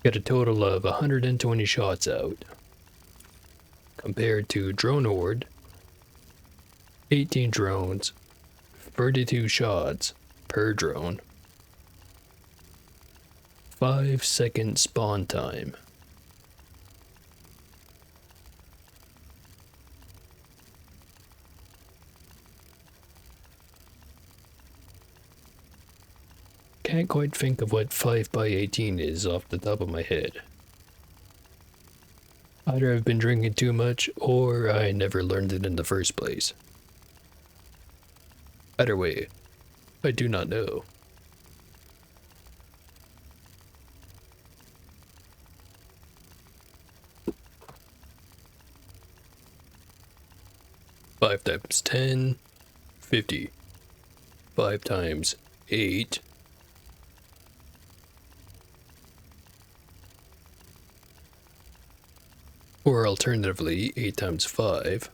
Get a total of 120 shots out. Compared to drone horde, 18 drones, 32 shots per drone, 5-second spawn time. Can't quite think of what 5x18 is off the top of my head. Either I've been drinking too much, or I never learned it in the first place. Either way, I do not know. Five times 10, 50. 5 times 8. Or alternatively, 8 times 5.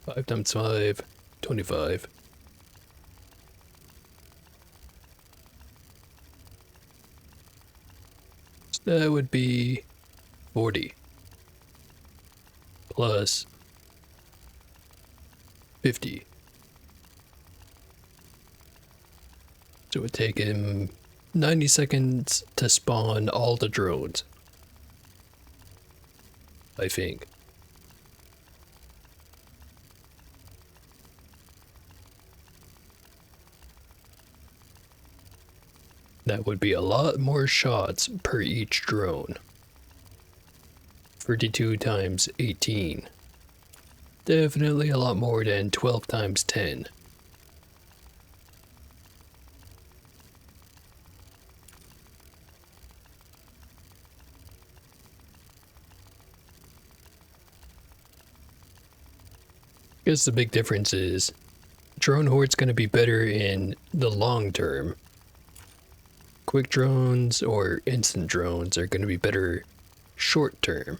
5 times 5, 25. So that would be 40. Plus 50. So it would take him 90 seconds to spawn all the drones. I think. That would be a lot more shots per each drone. 32 times 18. Definitely a lot more than 12 times 10. Guess the big difference is drone horde's going to be better in the long term. Quick drones or instant drones are going to be better short term.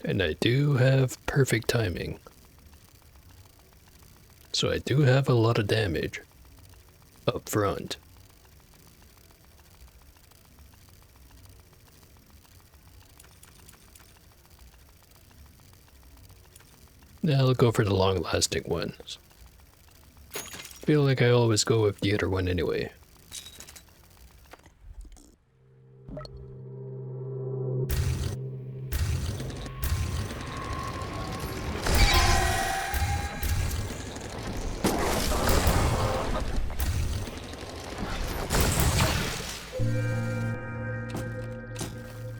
And I do have perfect timing. So I do have a lot of damage up front. Now I'll go for the long-lasting ones. Feel like I always go with the other one anyway.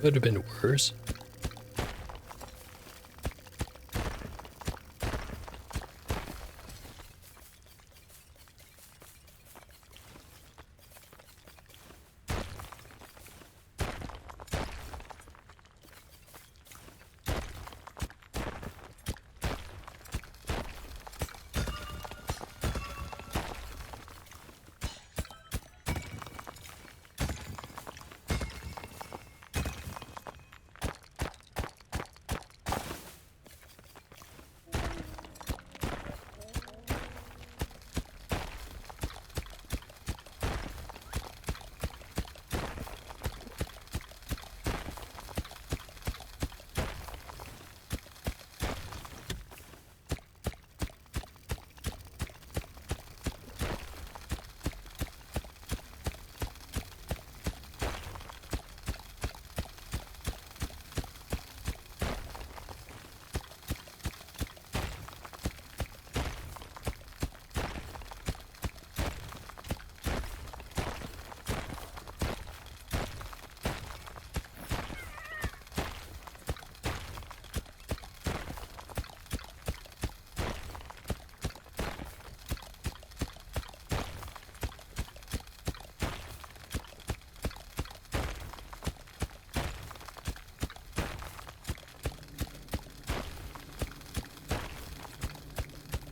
Could have been worse.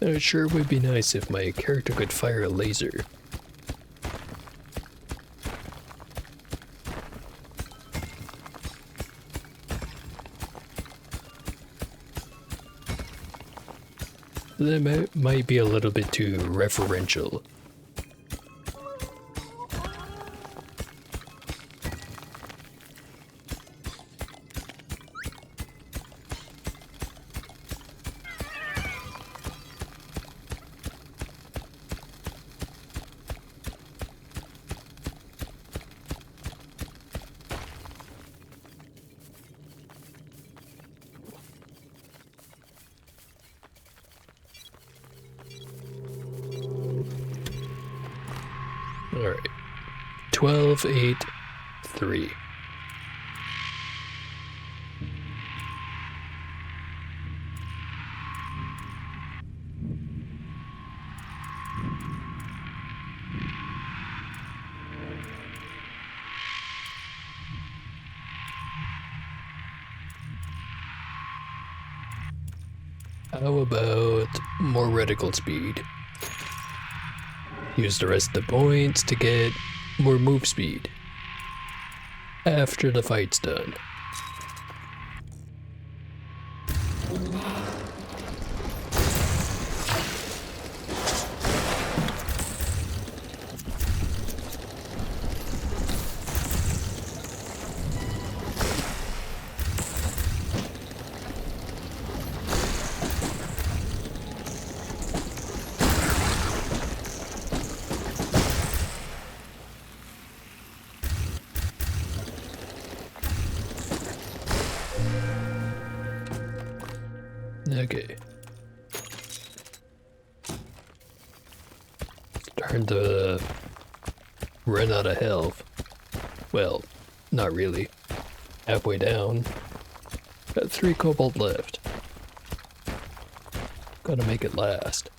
It sure would be nice if my character could fire a laser. That might be a little bit too referential. Alright. 12, 8, 3. How about more reticle speed? Use the rest of the points to get more move speed after the fight's done. Okay. Starting to run out of health. Well, not really. Halfway down. Got 3 cobalt left. Gotta make it last.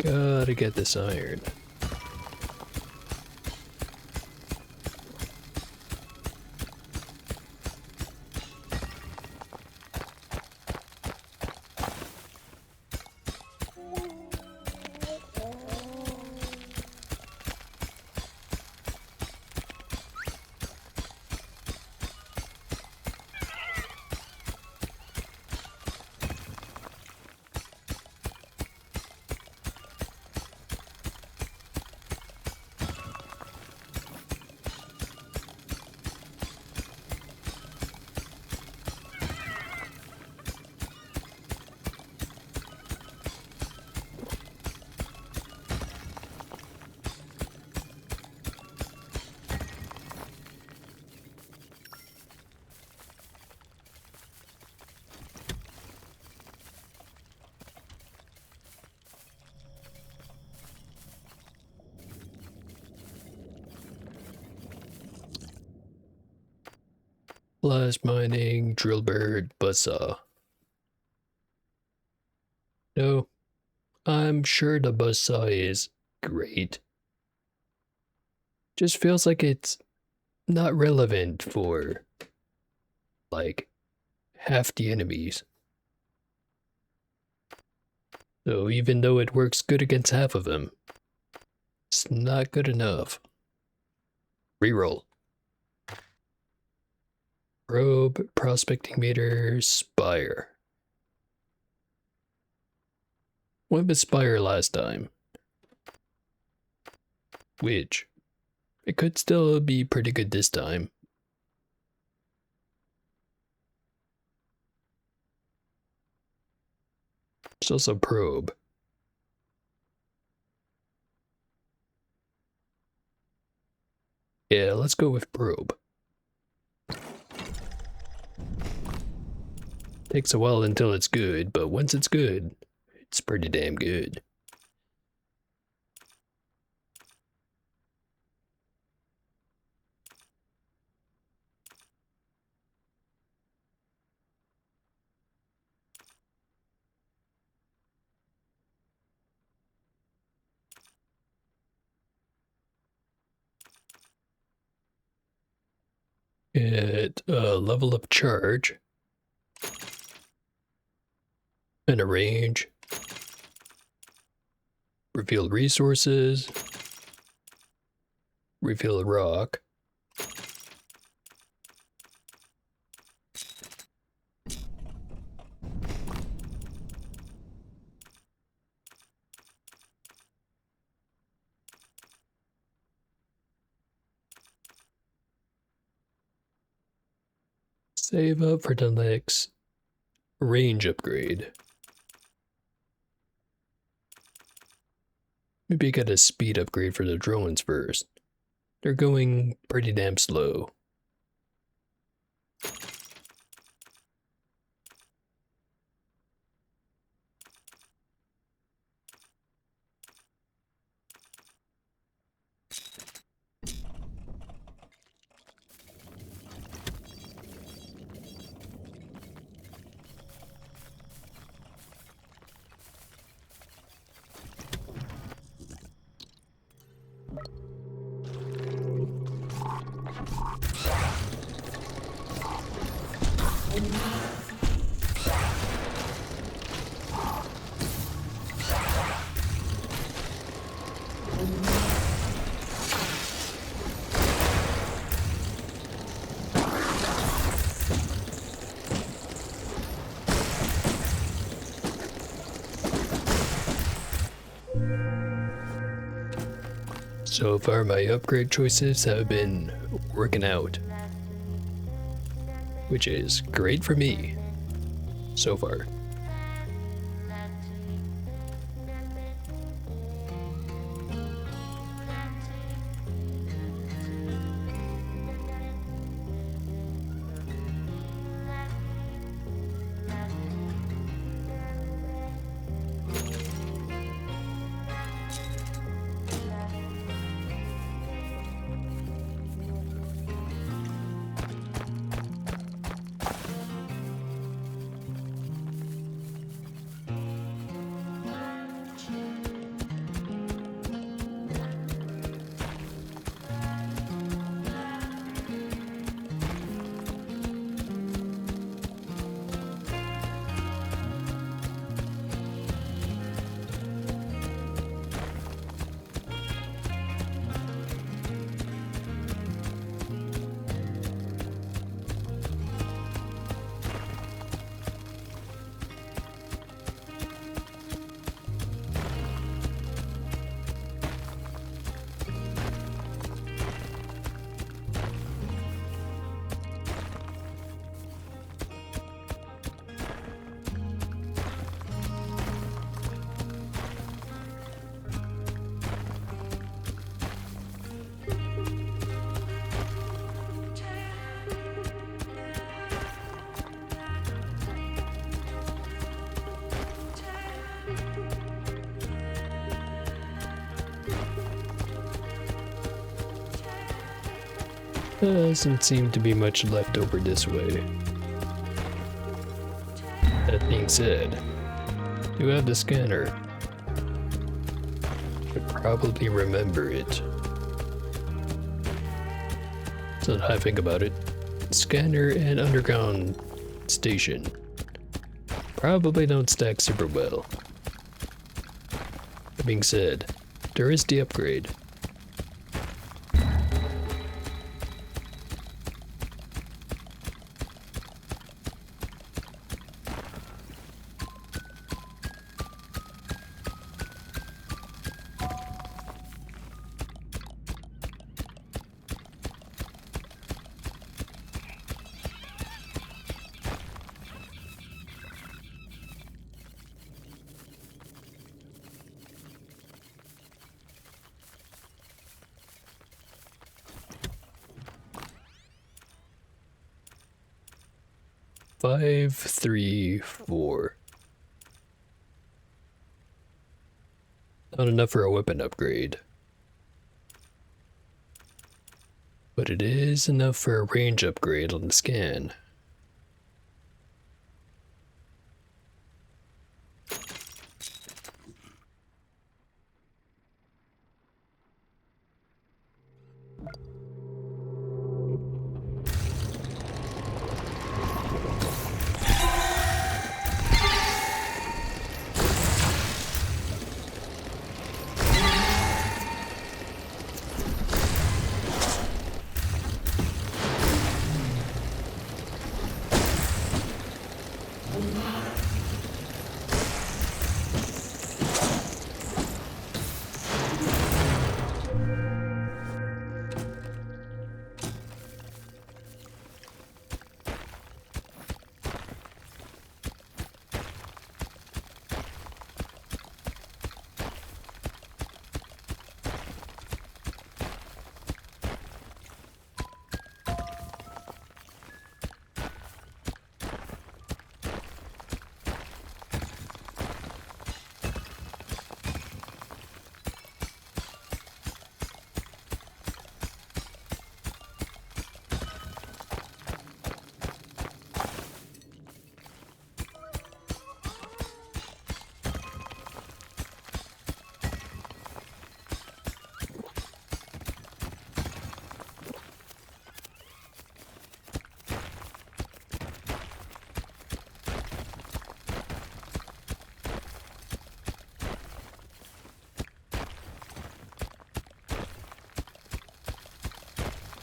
Gotta get this iron. Blast mining, drill bird, buzzsaw. No, I'm sure the buzzsaw is great. Just feels like it's not relevant for, like, half the enemies. So even though it works good against half of them, it's not good enough. Reroll. Probe, prospecting meter, spire. Went with spire last time. Which, it could still be pretty good this time. There's also probe. Yeah, let's go with probe. Takes a while until it's good, but once it's good, it's pretty damn good. At level of charge and a range, reveal resources, reveal rock, save up for the next range upgrade. Maybe get a speed upgrade for the drones first. They're going pretty damn slow. So far my upgrade choices have been working out, which is great for me so far. Doesn't seem to be much left over this way. That being said, you have the scanner. Should probably remember it. So that I think about it, scanner and underground station probably don't stack super well. That being said, there is the upgrade. 5, 3, 4. Not enough for a weapon upgrade. But it is enough for a range upgrade on the scan.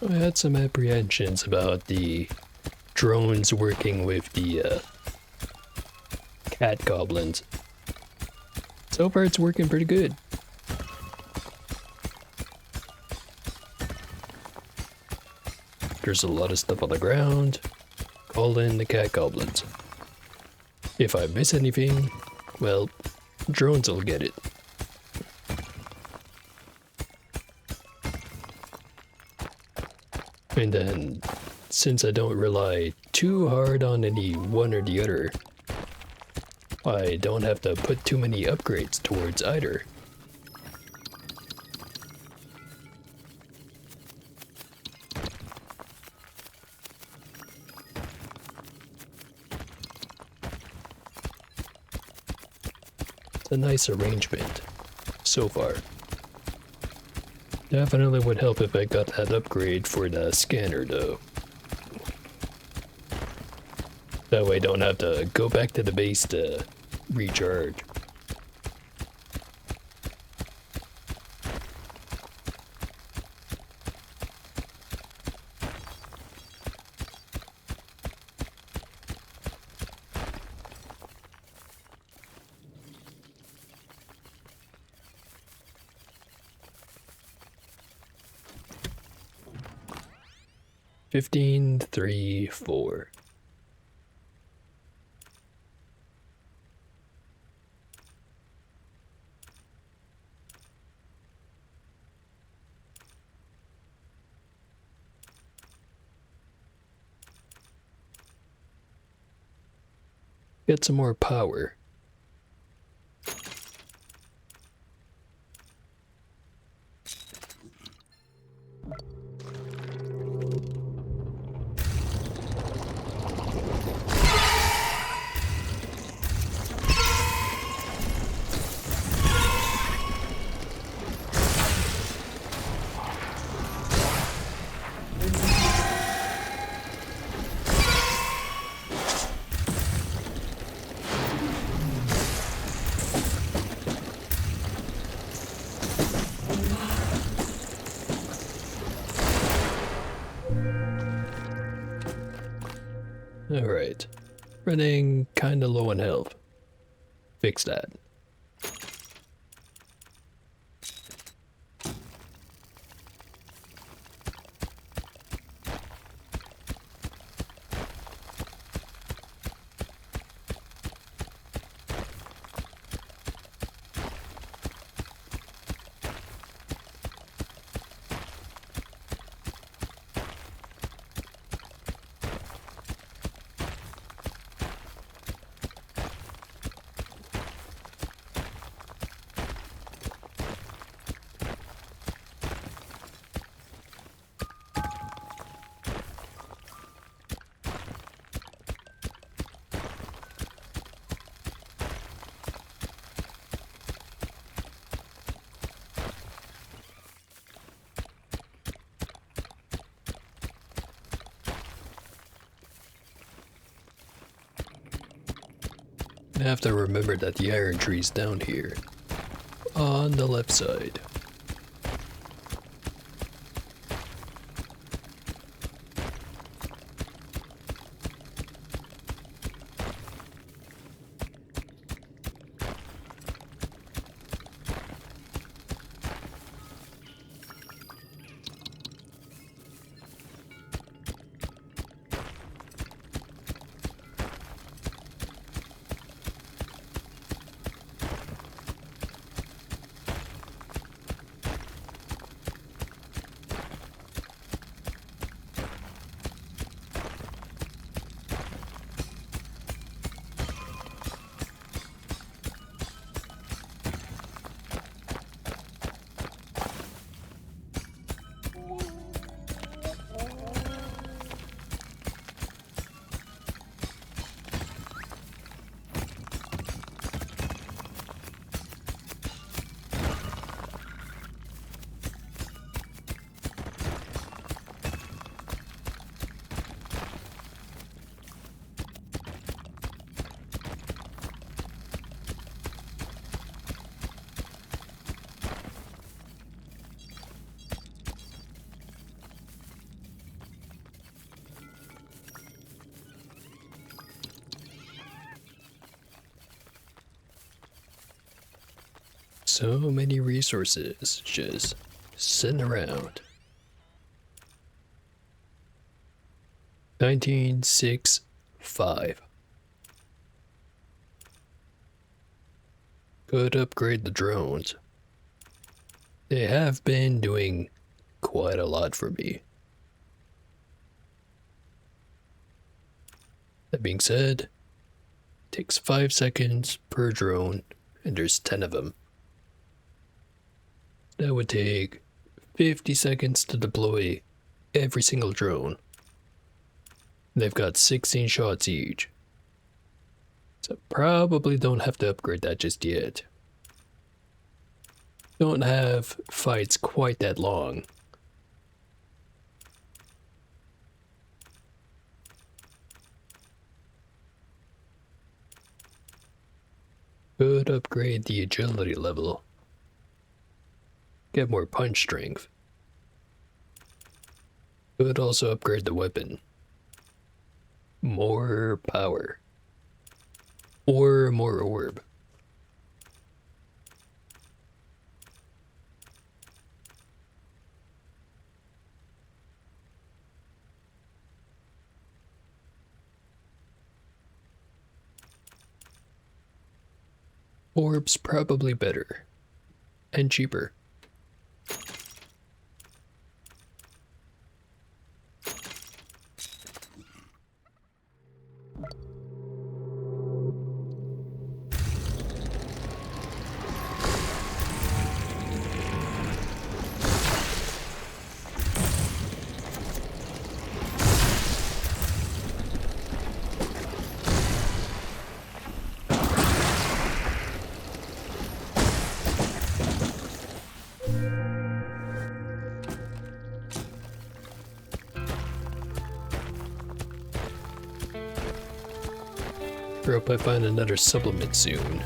I had some apprehensions about the drones working with the cat goblins. So far it's working pretty good. There's a lot of stuff on the ground. Call in the cat goblins. If I miss anything, well, drones will get it. And then, since I don't rely too hard on any one or the other, I don't have to put too many upgrades towards either. It's a nice arrangement, so far. Definitely would help if I got that upgrade for the scanner though. That way I don't have to go back to the base to recharge. Fifteen, 3, 4. Get some more power. Alright. Running kinda low on health. Fix that. have to remember that the iron tree's down here. On the left side. So many resources just sitting around. 1965. Could upgrade the drones. They have been doing quite a lot for me. That being said, takes 5 seconds per drone, and there's 10 of them. That would take 50 seconds to deploy every single drone. They've got 16 shots each. So probably don't have to upgrade that just yet. Don't have fights quite that long. Could upgrade the agility level. Get more punch strength. Could also upgrade the weapon. More power. Or more orb. Orb's probably better. And cheaper. Hope I find another supplement soon.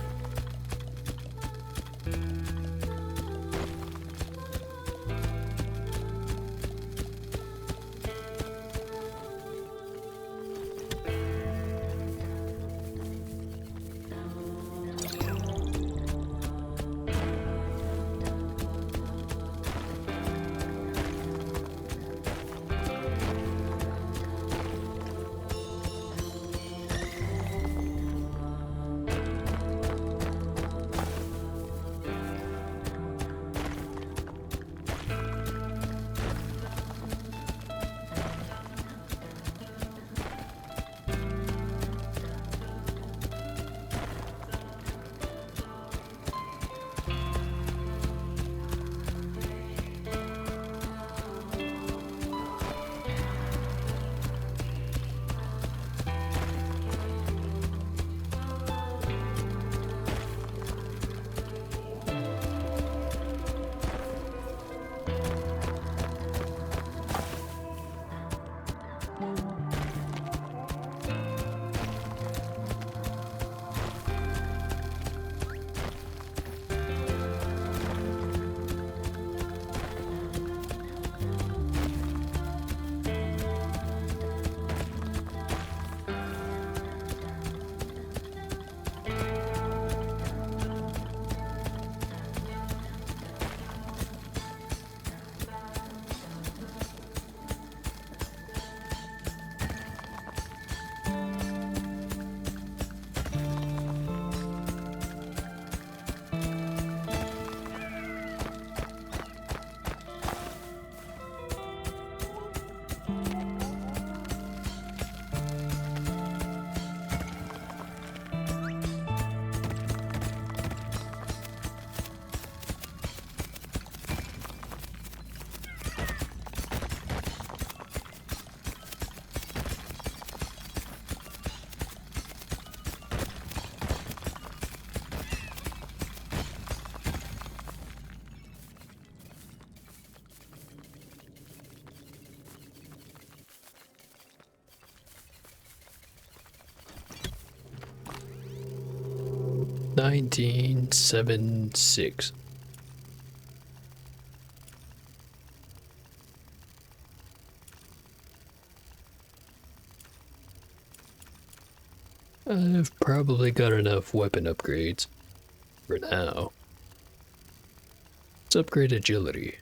1976. I've probably got enough weapon upgrades for now. Let's upgrade agility.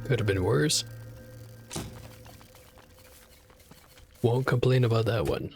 Could have been worse. Won't complain about that one.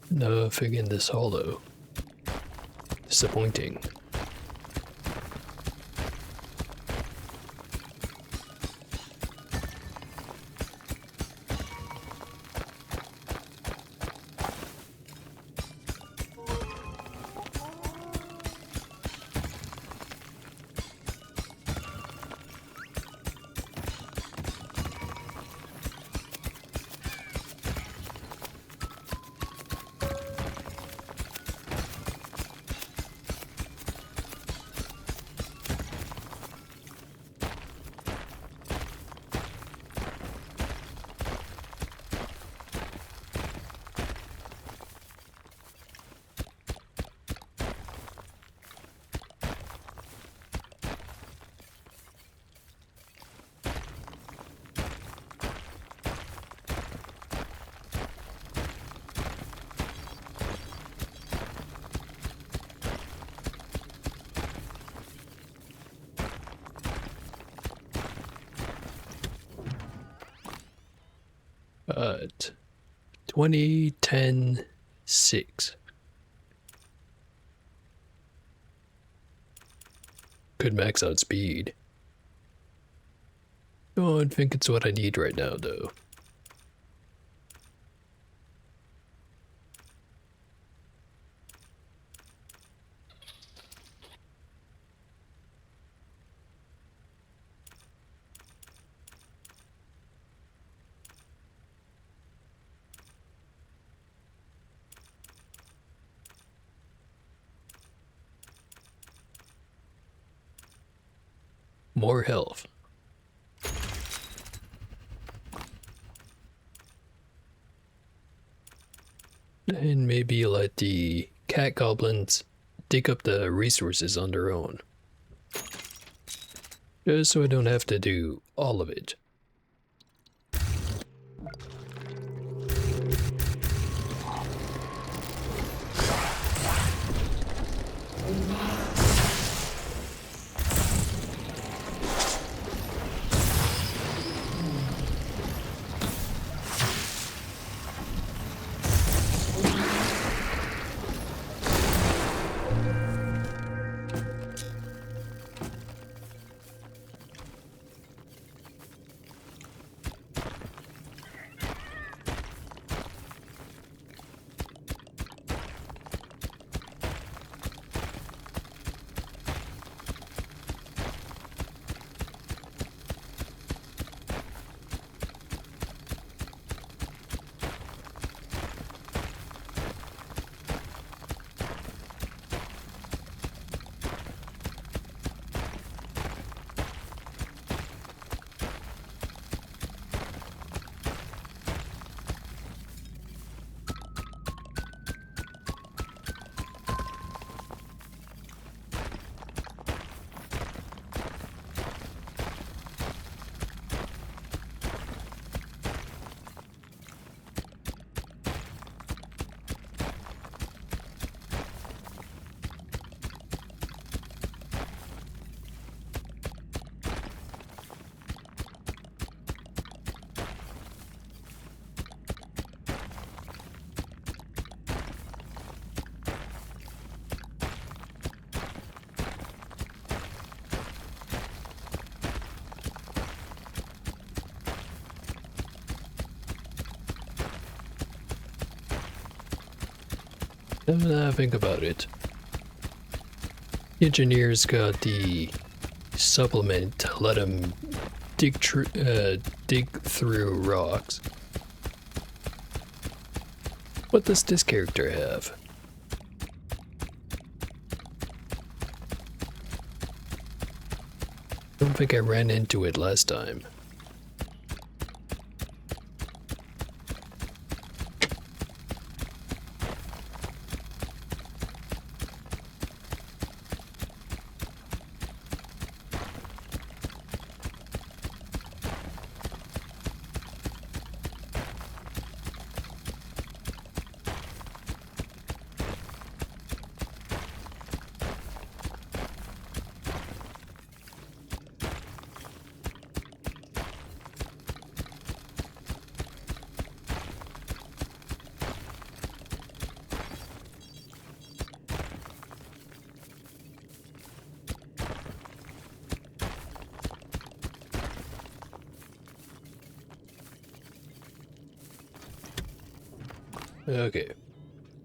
Nothing in this hollow. Disappointing. But 2010-6. Could max out speed. Don't think it's what I need right now, though. More health. And maybe let the cat goblins dig up the resources on their own. Just so I don't have to do all of it. Now that I think about it, the engineers got the supplement to let them dig through rocks. What does this character have? I don't think I ran into it last time. Okay.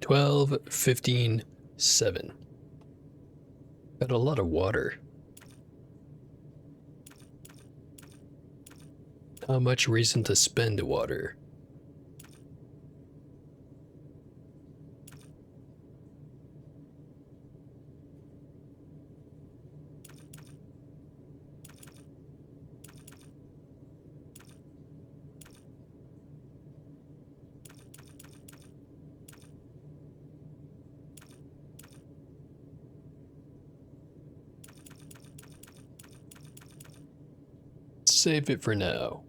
12, 15, 7. Got a lot of water. How much reason to spend water? Save it for now.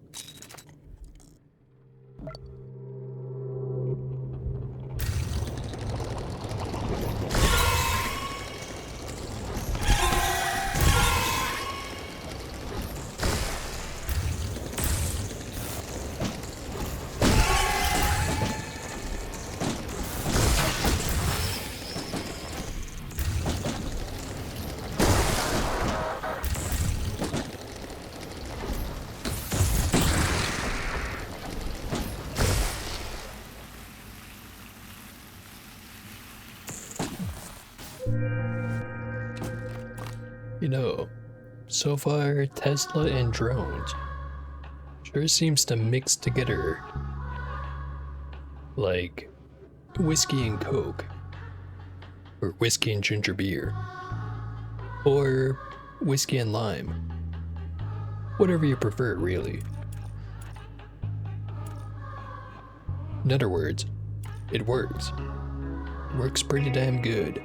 You know, so far Tesla and drones sure seems to mix together like whiskey and coke, or whiskey and ginger beer, or whiskey and lime. Whatever you prefer, really. In other words, it works. Works pretty damn good.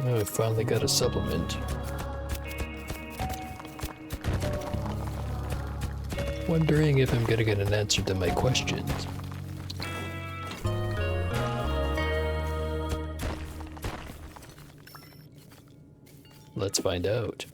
Oh, I finally got a supplement. Wondering if I'm gonna get an answer to my questions. Let's find out.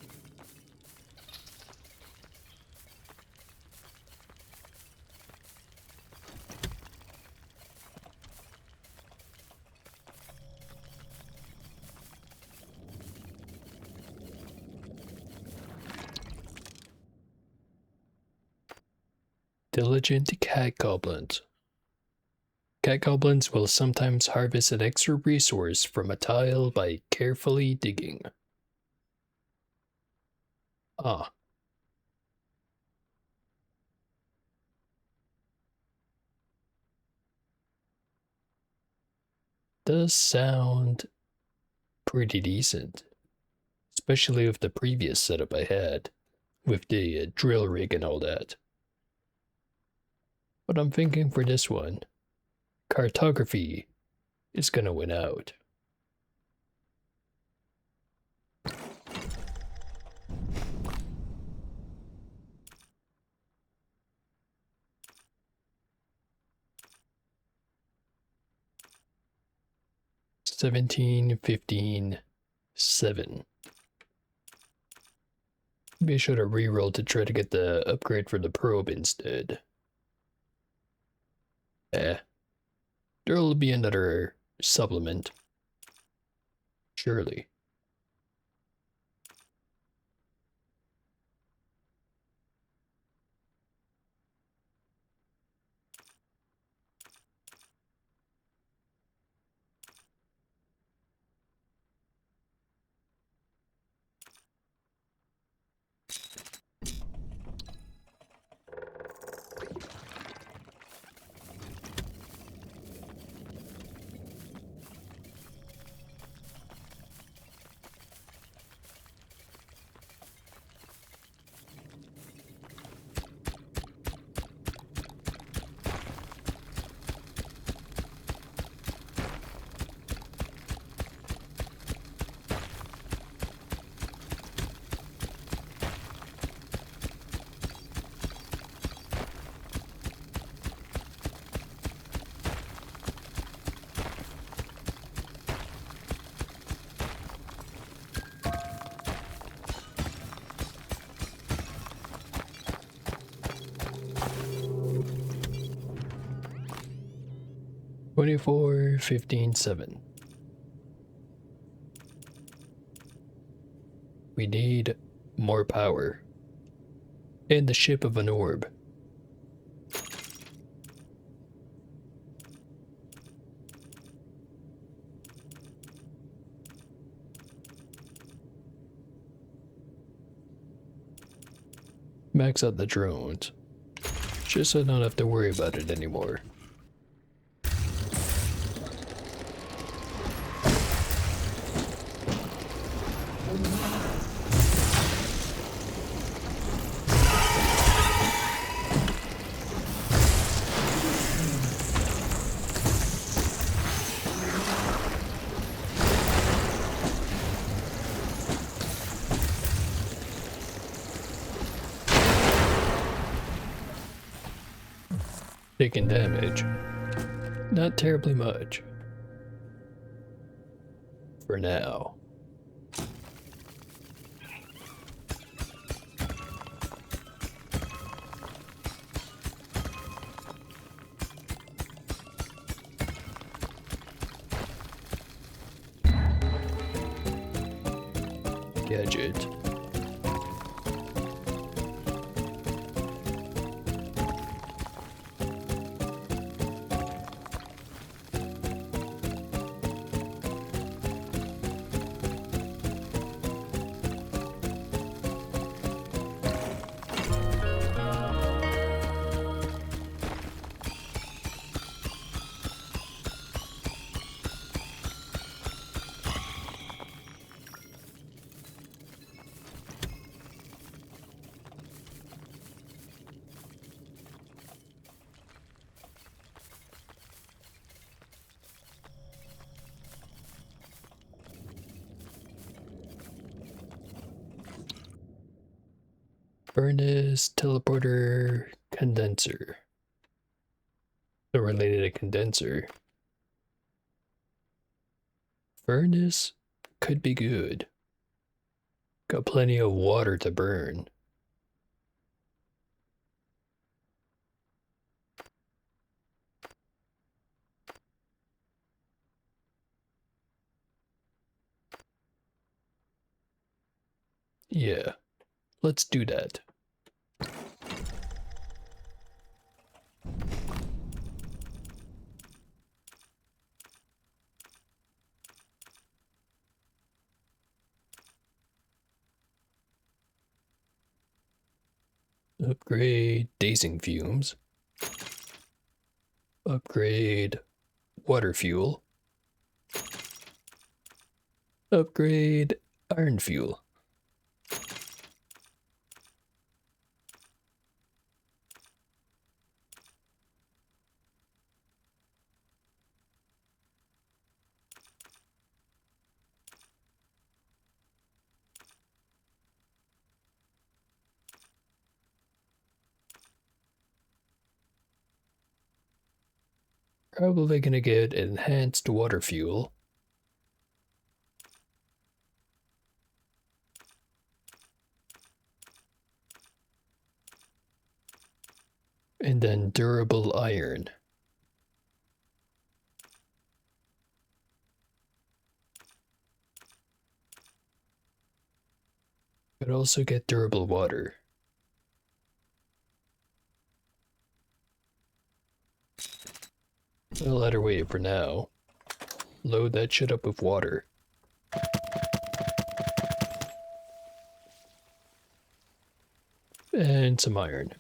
Diligent cat goblins. Cat goblins will sometimes harvest an extra resource from a tile by carefully digging. Ah. Does sound pretty decent. Especially with the previous setup I had, with the drill rig and all that. But I'm thinking for this one, cartography is gonna win out. $17, $15, $7. Maybe I should have rerolled to try to get the upgrade for the probe instead. There'll be another supplement. Surely. $24, $15, $7. We need more power. And the ship of an orb. Max out the drones. Just so I don't have to worry about it anymore. Taking damage. Not terribly much. For now. Gadget. Furnace, teleporter, condenser. So related to condenser. Furnace could be good. Got plenty of water to burn. Yeah, let's do that. Upgrade dazing fumes. Upgrade water fuel. Upgrade iron fuel. Probably gonna get enhanced water fuel. And then durable iron. Could also get durable water. I'll let her wait for now. Load that shit up with water. And some iron.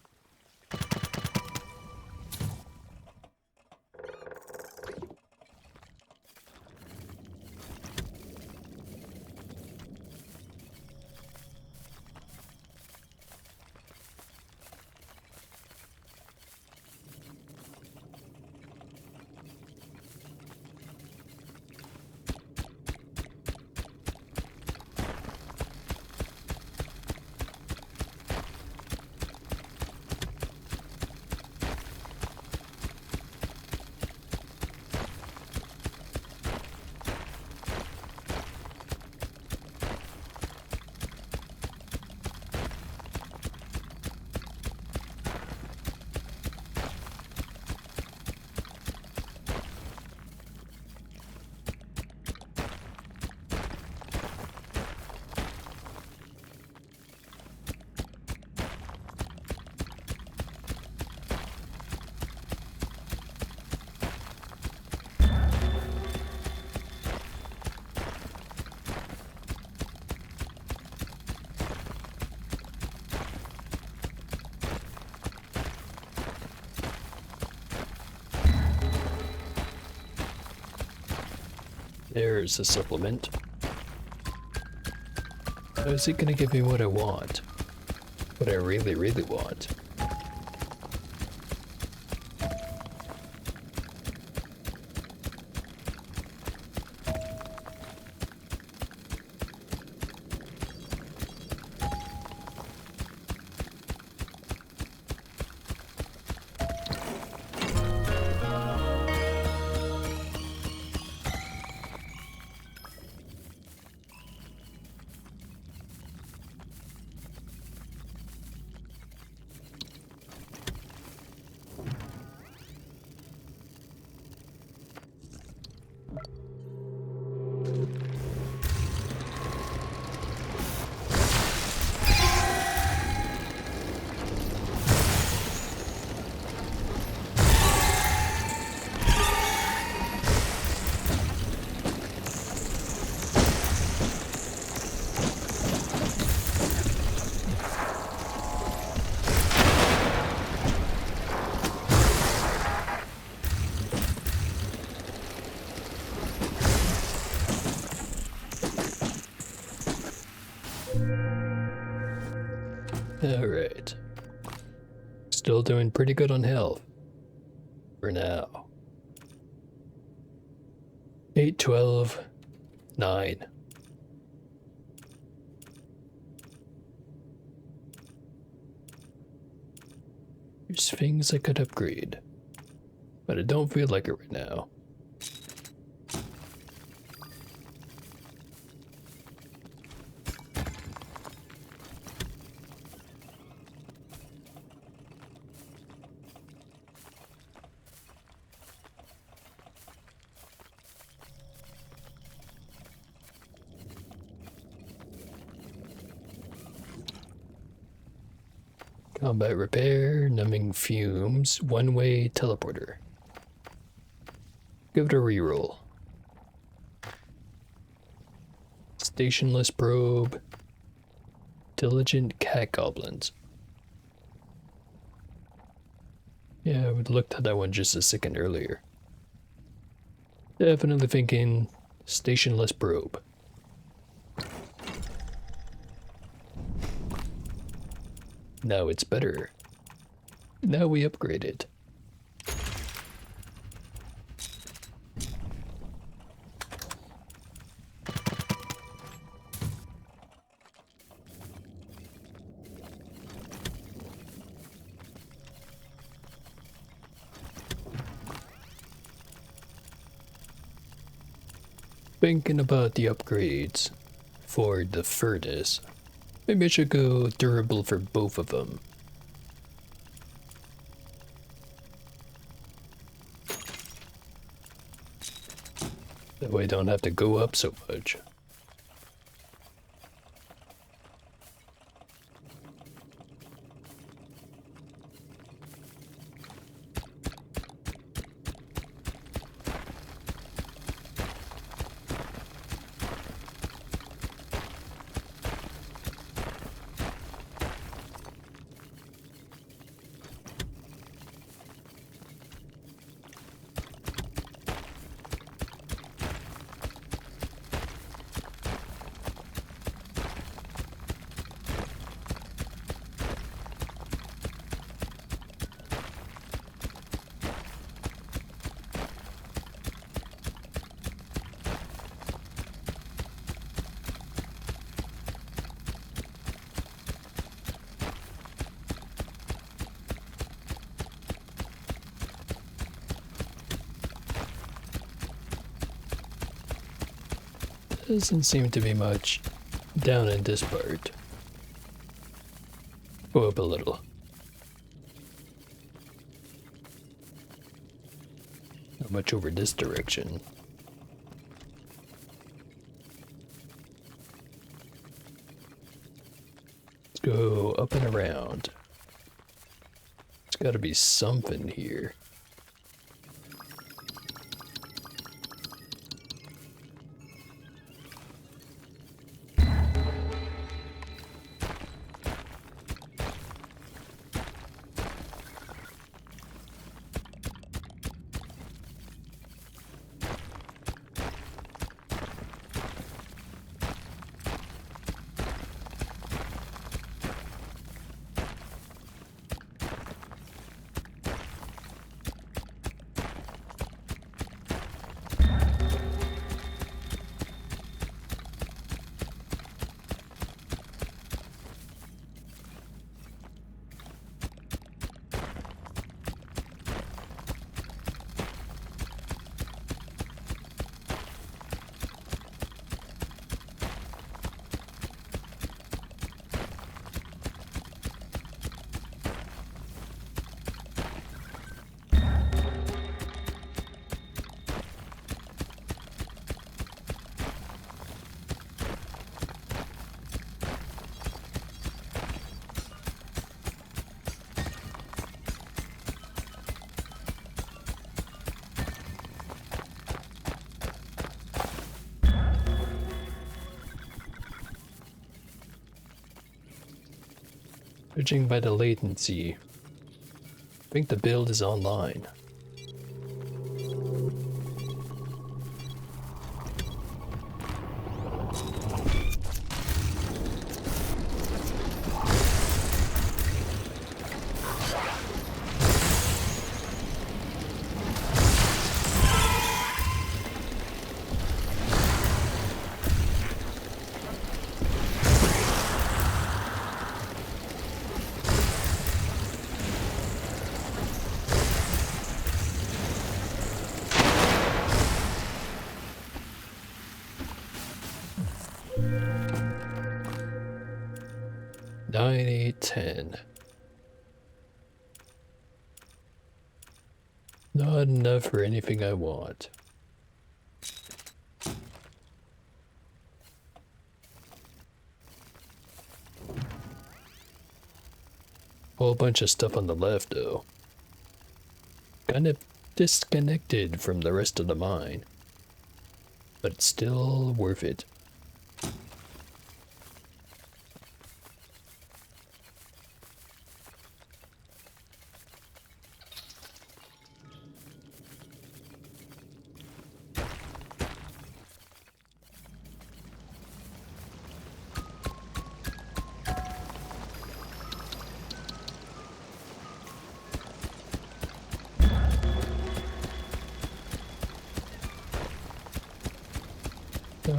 There's a supplement. How is it gonna give me what I want? What I really, really want? Alright. Still doing pretty good on health. For now. 8, 12, 9. There's things I could upgrade. But I don't feel like it right now. Combat repair, numbing fumes, one-way teleporter. Give it a reroll. Stationless probe. Diligent cat goblins. Yeah, I looked at that one just a second earlier. Definitely thinking stationless probe. Now it's better. Now we upgrade it. Thinking about the upgrades for the furnace. Maybe I should go durable for both of them. That way I don't have to go up so much. Doesn't seem to be much down in this part. Go up a little. Not much over this direction. Let's go up and around. There's gotta be something here. Judging by the latency, I think the build is online. Nine, 8, 10. Not enough for anything I want. Whole bunch of stuff on the left, though. Kind of disconnected from the rest of the mine. But it's still worth it.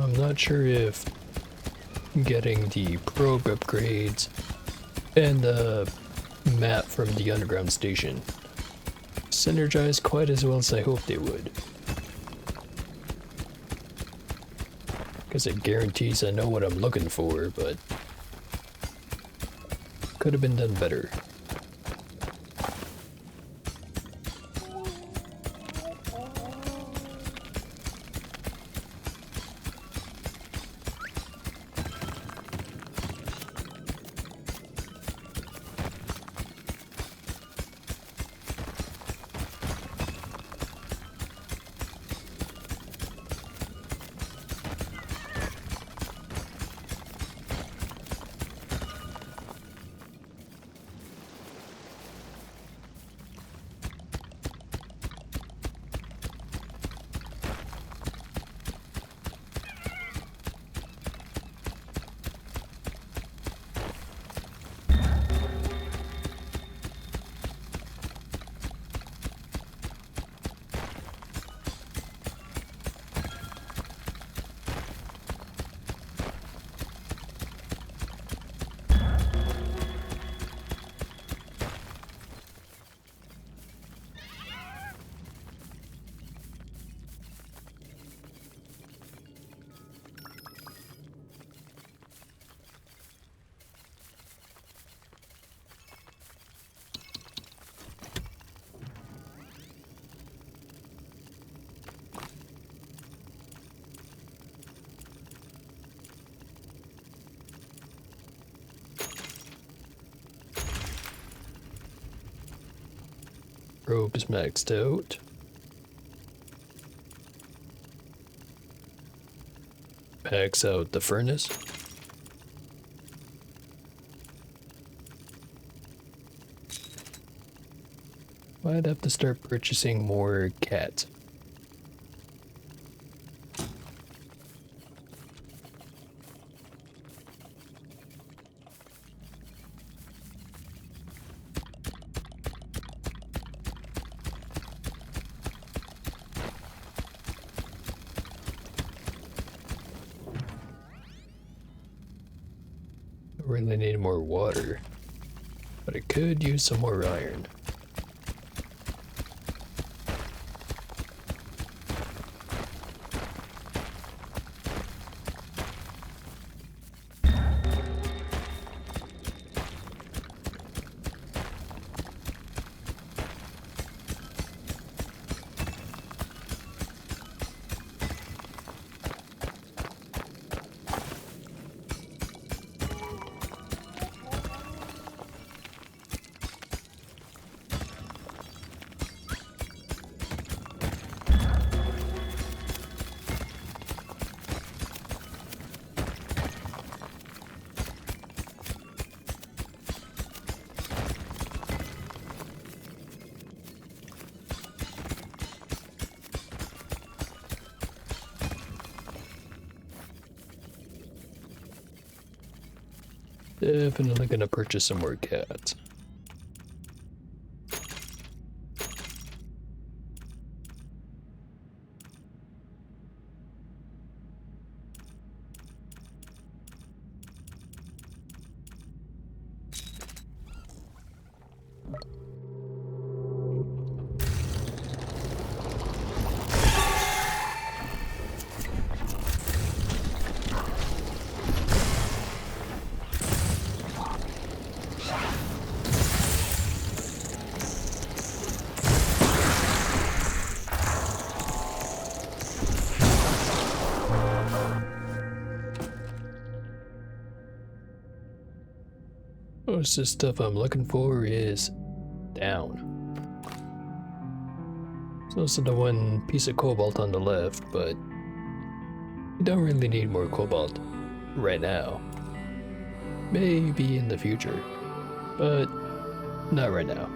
I'm not sure if getting the probe upgrades and the map from the underground station synergize quite as well as I hoped they would. Because it guarantees I know what I'm looking for, but could have been done better. Probe is maxed out. Max out the furnace. Might have to start purchasing more cats. Really need more water, but I could use some more iron. Definitely gonna purchase some more cats. Most of the stuff I'm looking for is down. It's also the one piece of cobalt on the left, but you don't really need more cobalt right now. Maybe in the future, but not right now.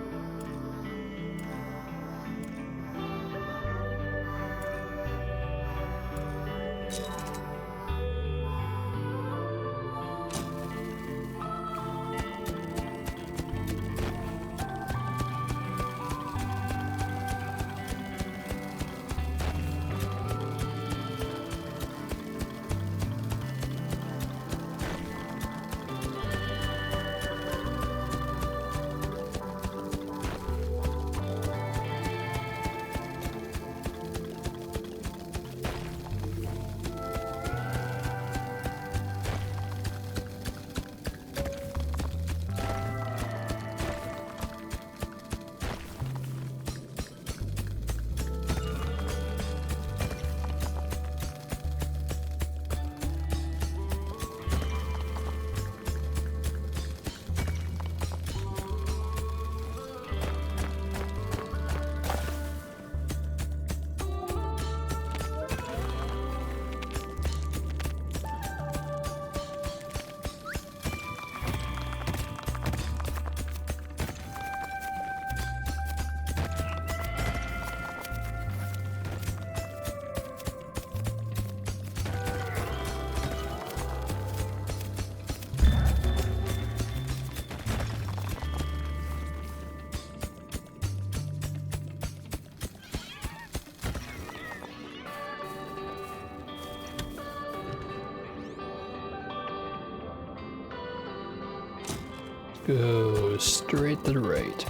go straight to the right.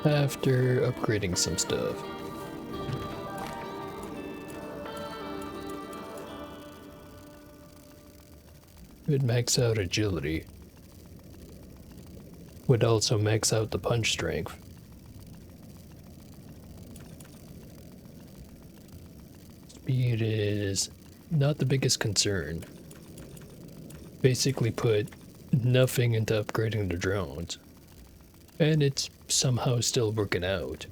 After upgrading some stuff. Would max out agility. Would also max out the punch strength. Speed is not the biggest concern. Basically put nothing into upgrading the drones. And it's somehow still working out.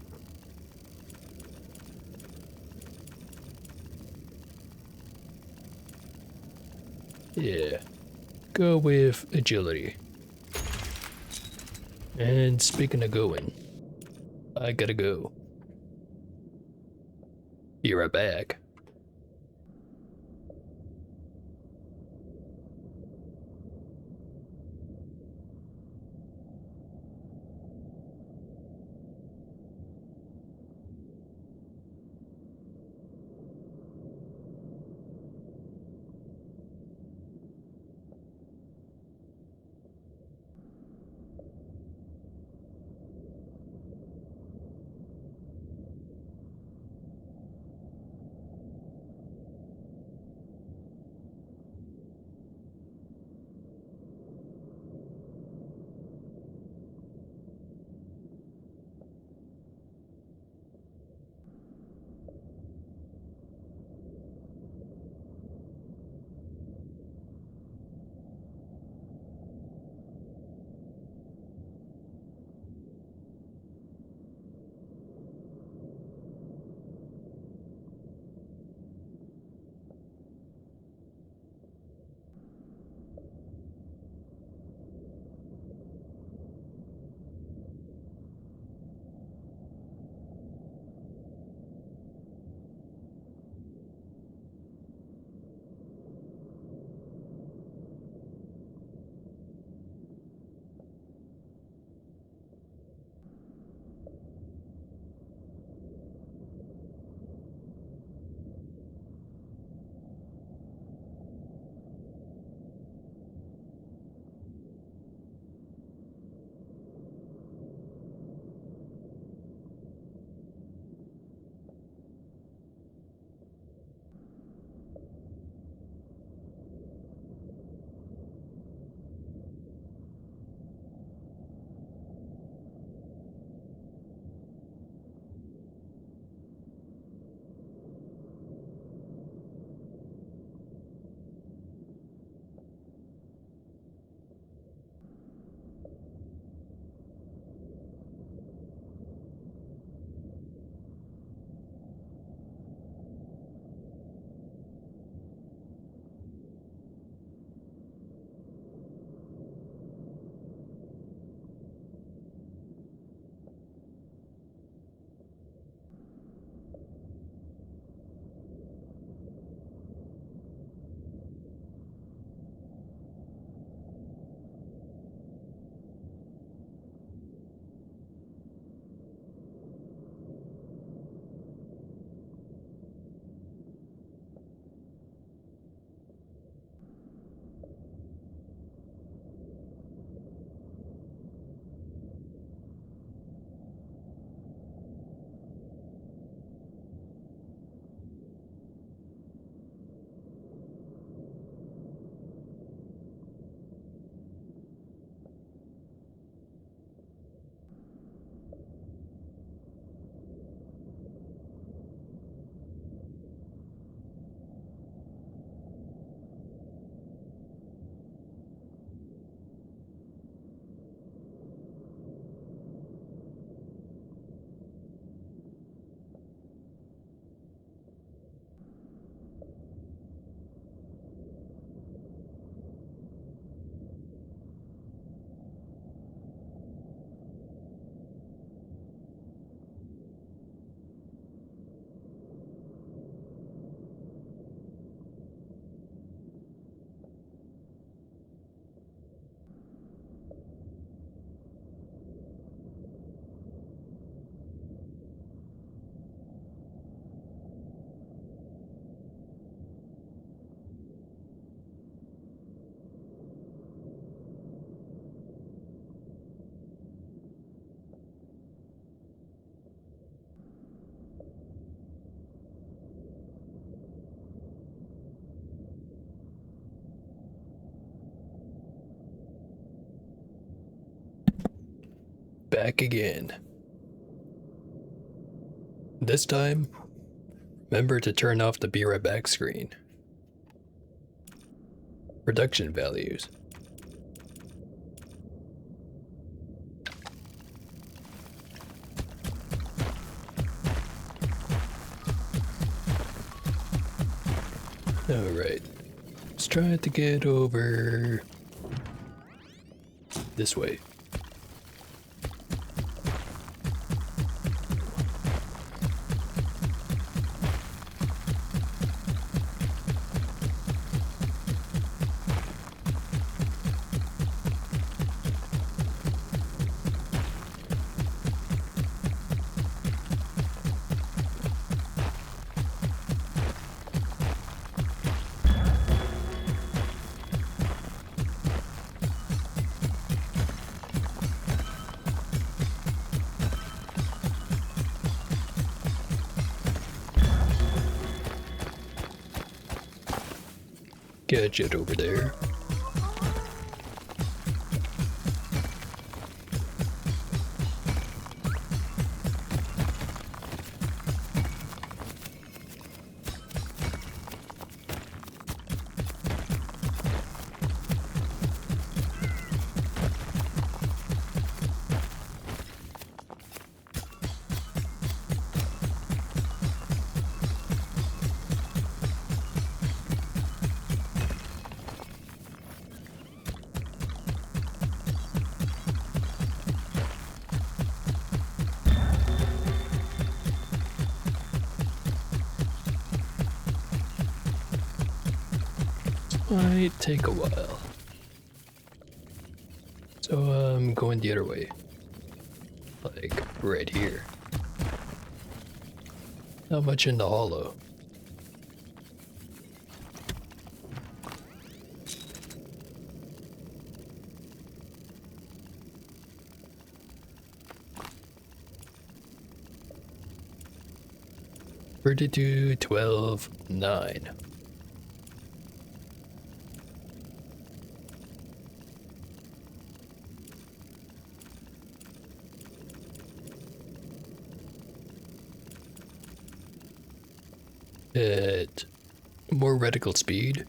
Yeah. Go with agility. And speaking of going, I gotta go. Be right back. back again. This time, remember to turn off the be right back screen. Production values. Alright, let's try to get over this way. Gadget over there. Might take a while. So I'm going the other way. Like right here. Not much in the hollow. $32, $12, $9. At more reticle speed,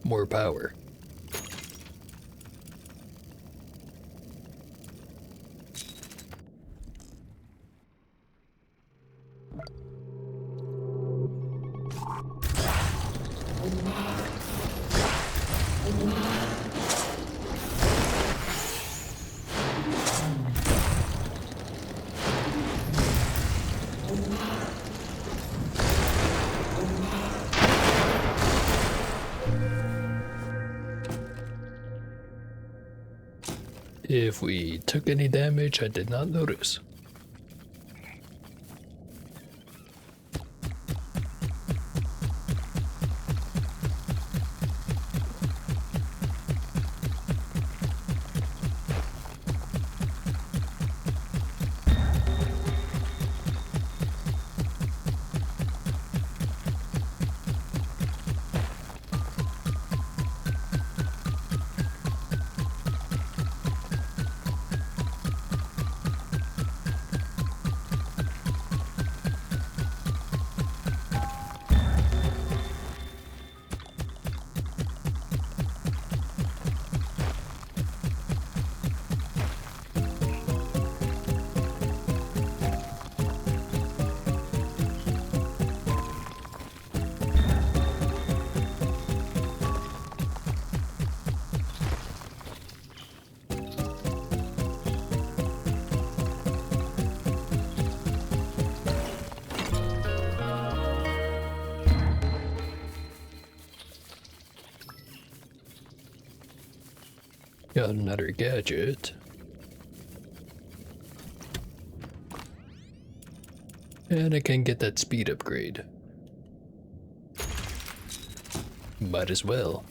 more power. If we took any damage, I did not notice. Got another gadget. And I can get that speed upgrade. Might as well.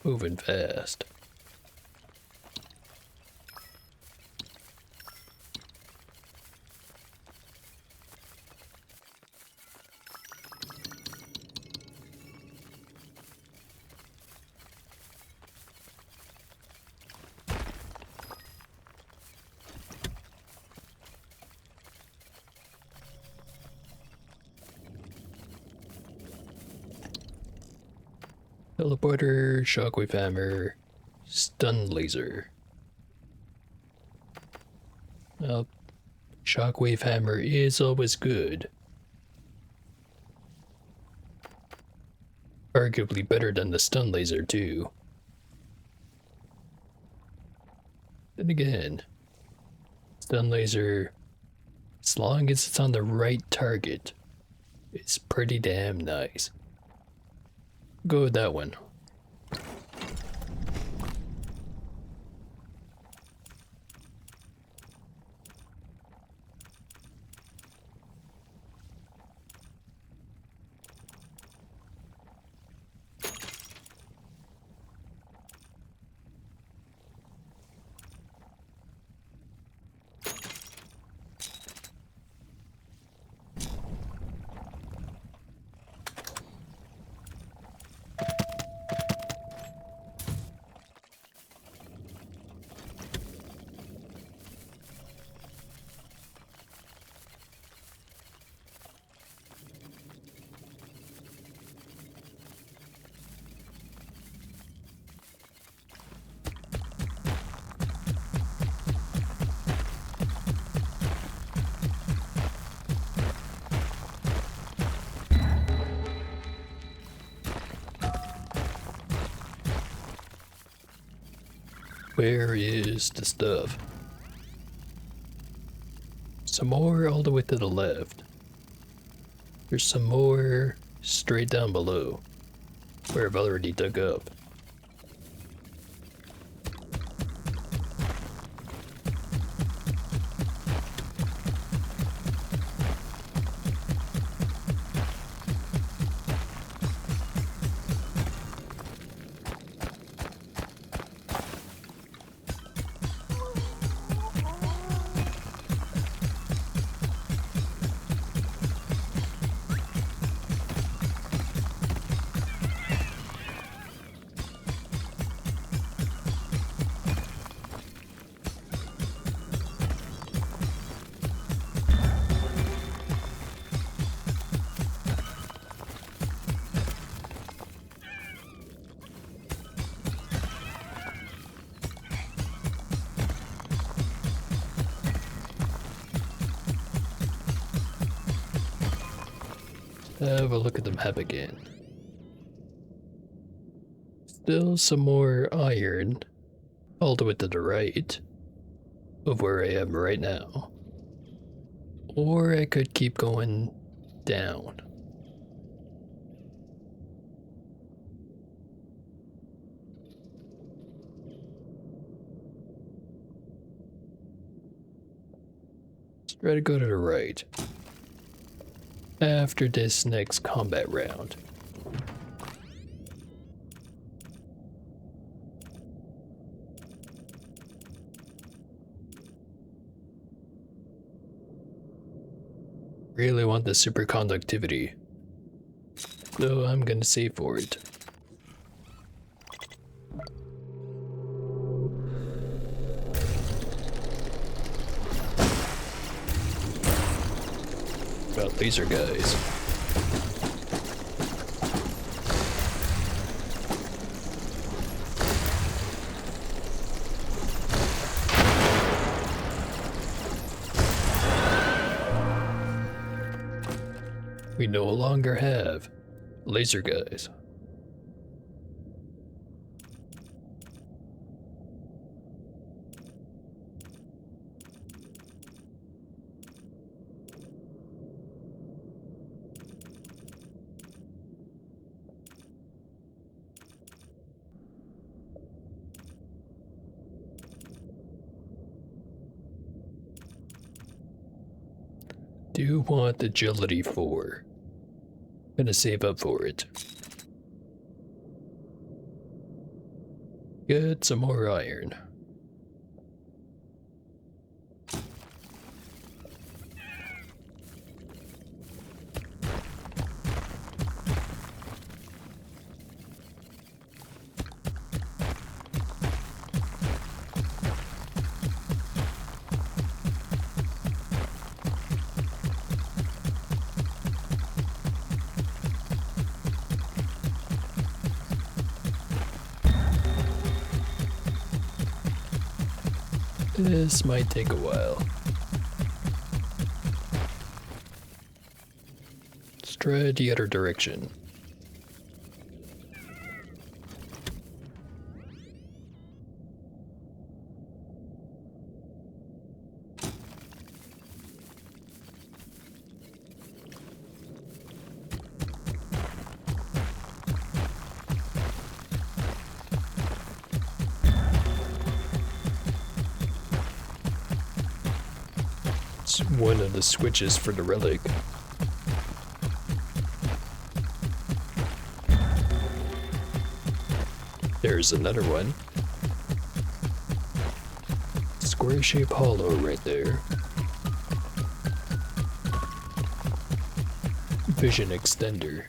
Moving fast. Teleporter, shockwave hammer, stun laser. Well, shockwave hammer is always good. Arguably better than the stun laser too. Then again, stun laser, as long as it's on the right target, it's pretty damn nice. Go with that one. Where is the stuff? Some more all the way to the left. There's some more straight down below, where I've already dug up. Have a look at the map again. Still some more iron all the way to the right of where I am right now. Or I could keep going down. Let's try to go to the right. After this next combat round. Really want the superconductivity, so I'm gonna save for it. About laser guys. We no longer have laser guys. Do want agility 4. Gonna save up for it. Get some more iron. This might take a while. Let's try the other direction. It's one of the switches for the relic. There's another one. Square shaped hollow right there. Vision extender.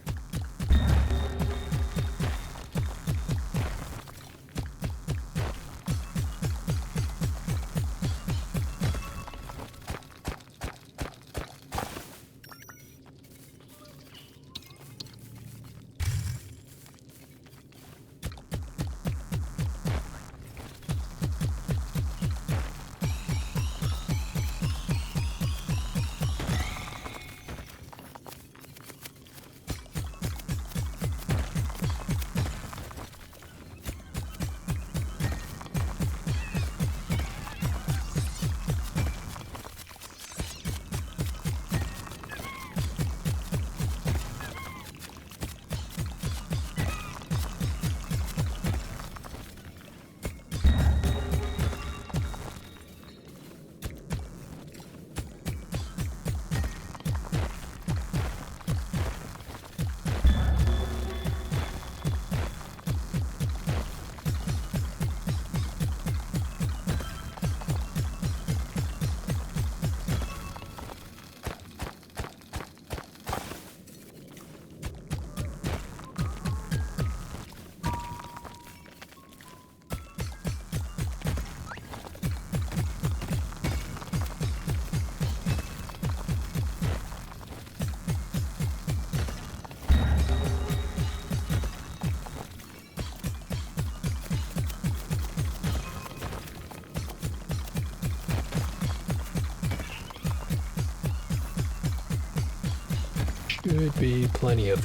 Should be plenty of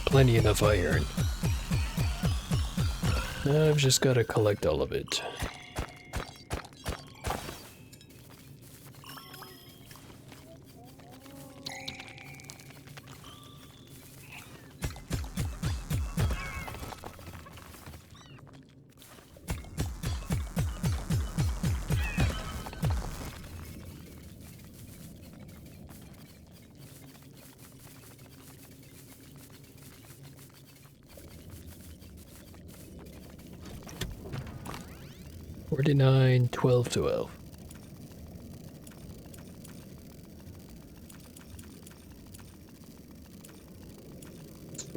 plenty enough iron. Now I've just got to collect all of it. $49, $12.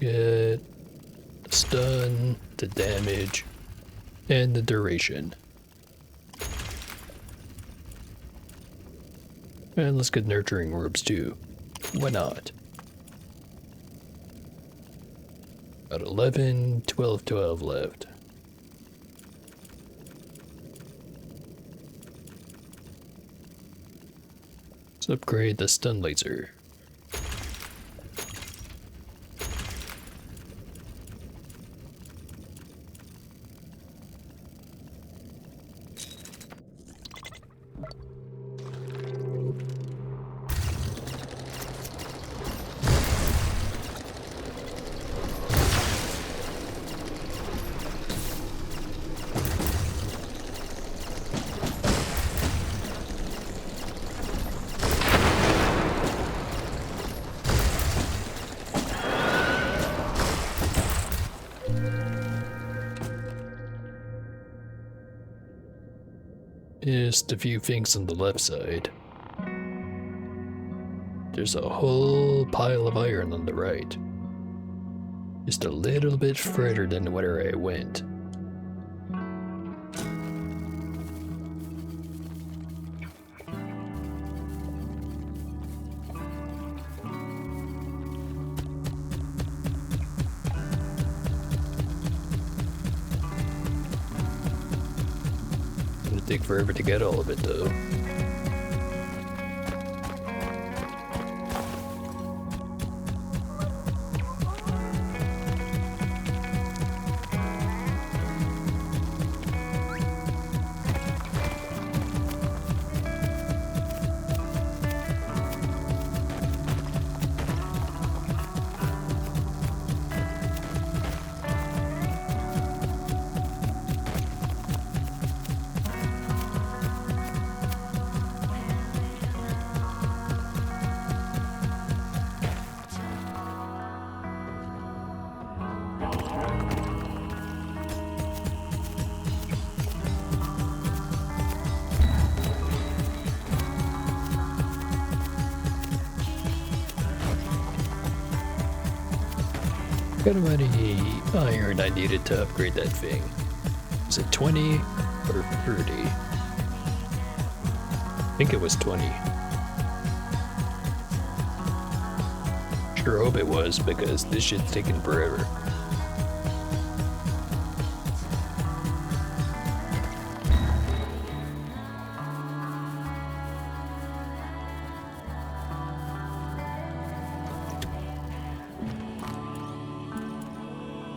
Get stun, the damage, and the duration. And let's get nurturing orbs too. Why not? About 11, 12 left. Let's upgrade the stun laser. Just a few things on the left side. There's a whole pile of iron on the right. Just a little bit further than where I went. take forever to get all of it though. Got how many iron I needed to upgrade that thing? Was it 20 or 30? I think it was 20. Sure hope it was, because this shit's taking forever.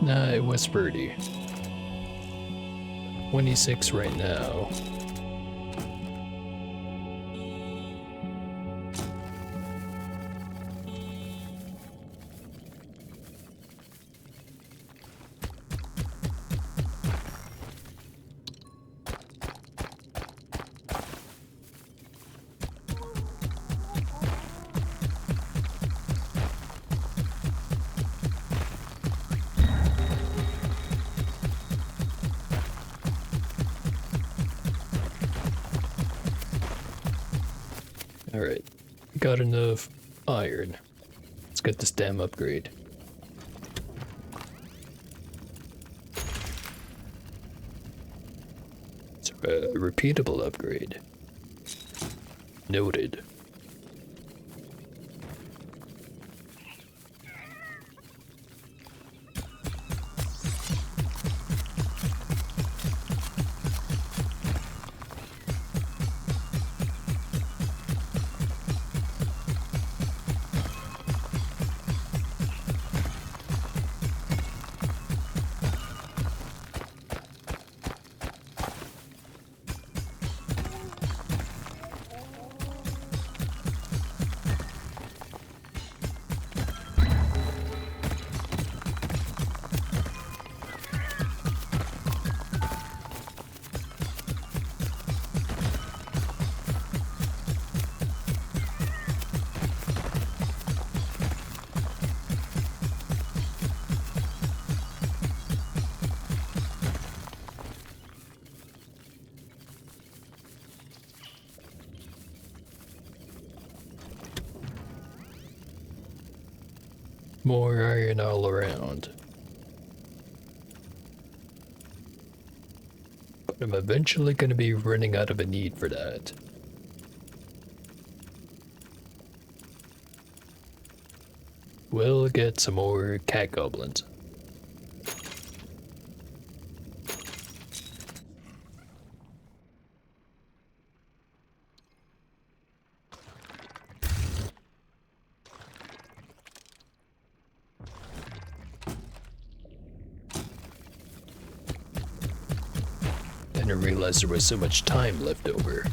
Nah, it was 30. 26 right now. Alright, got enough iron. Let's get this damn upgrade. It's a repeatable upgrade. Noted. More iron all around. But I'm eventually going to be running out of a need for that. We'll get some more cat goblins. I didn't realize there was so much time left over.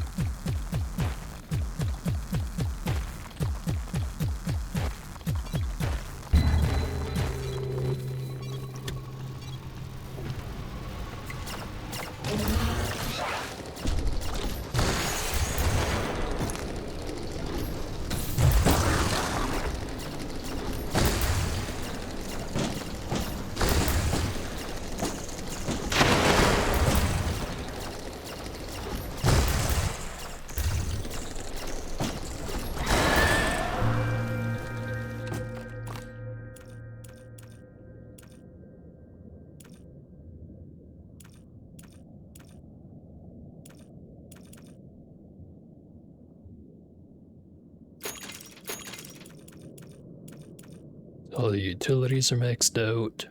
All the utilities are maxed out.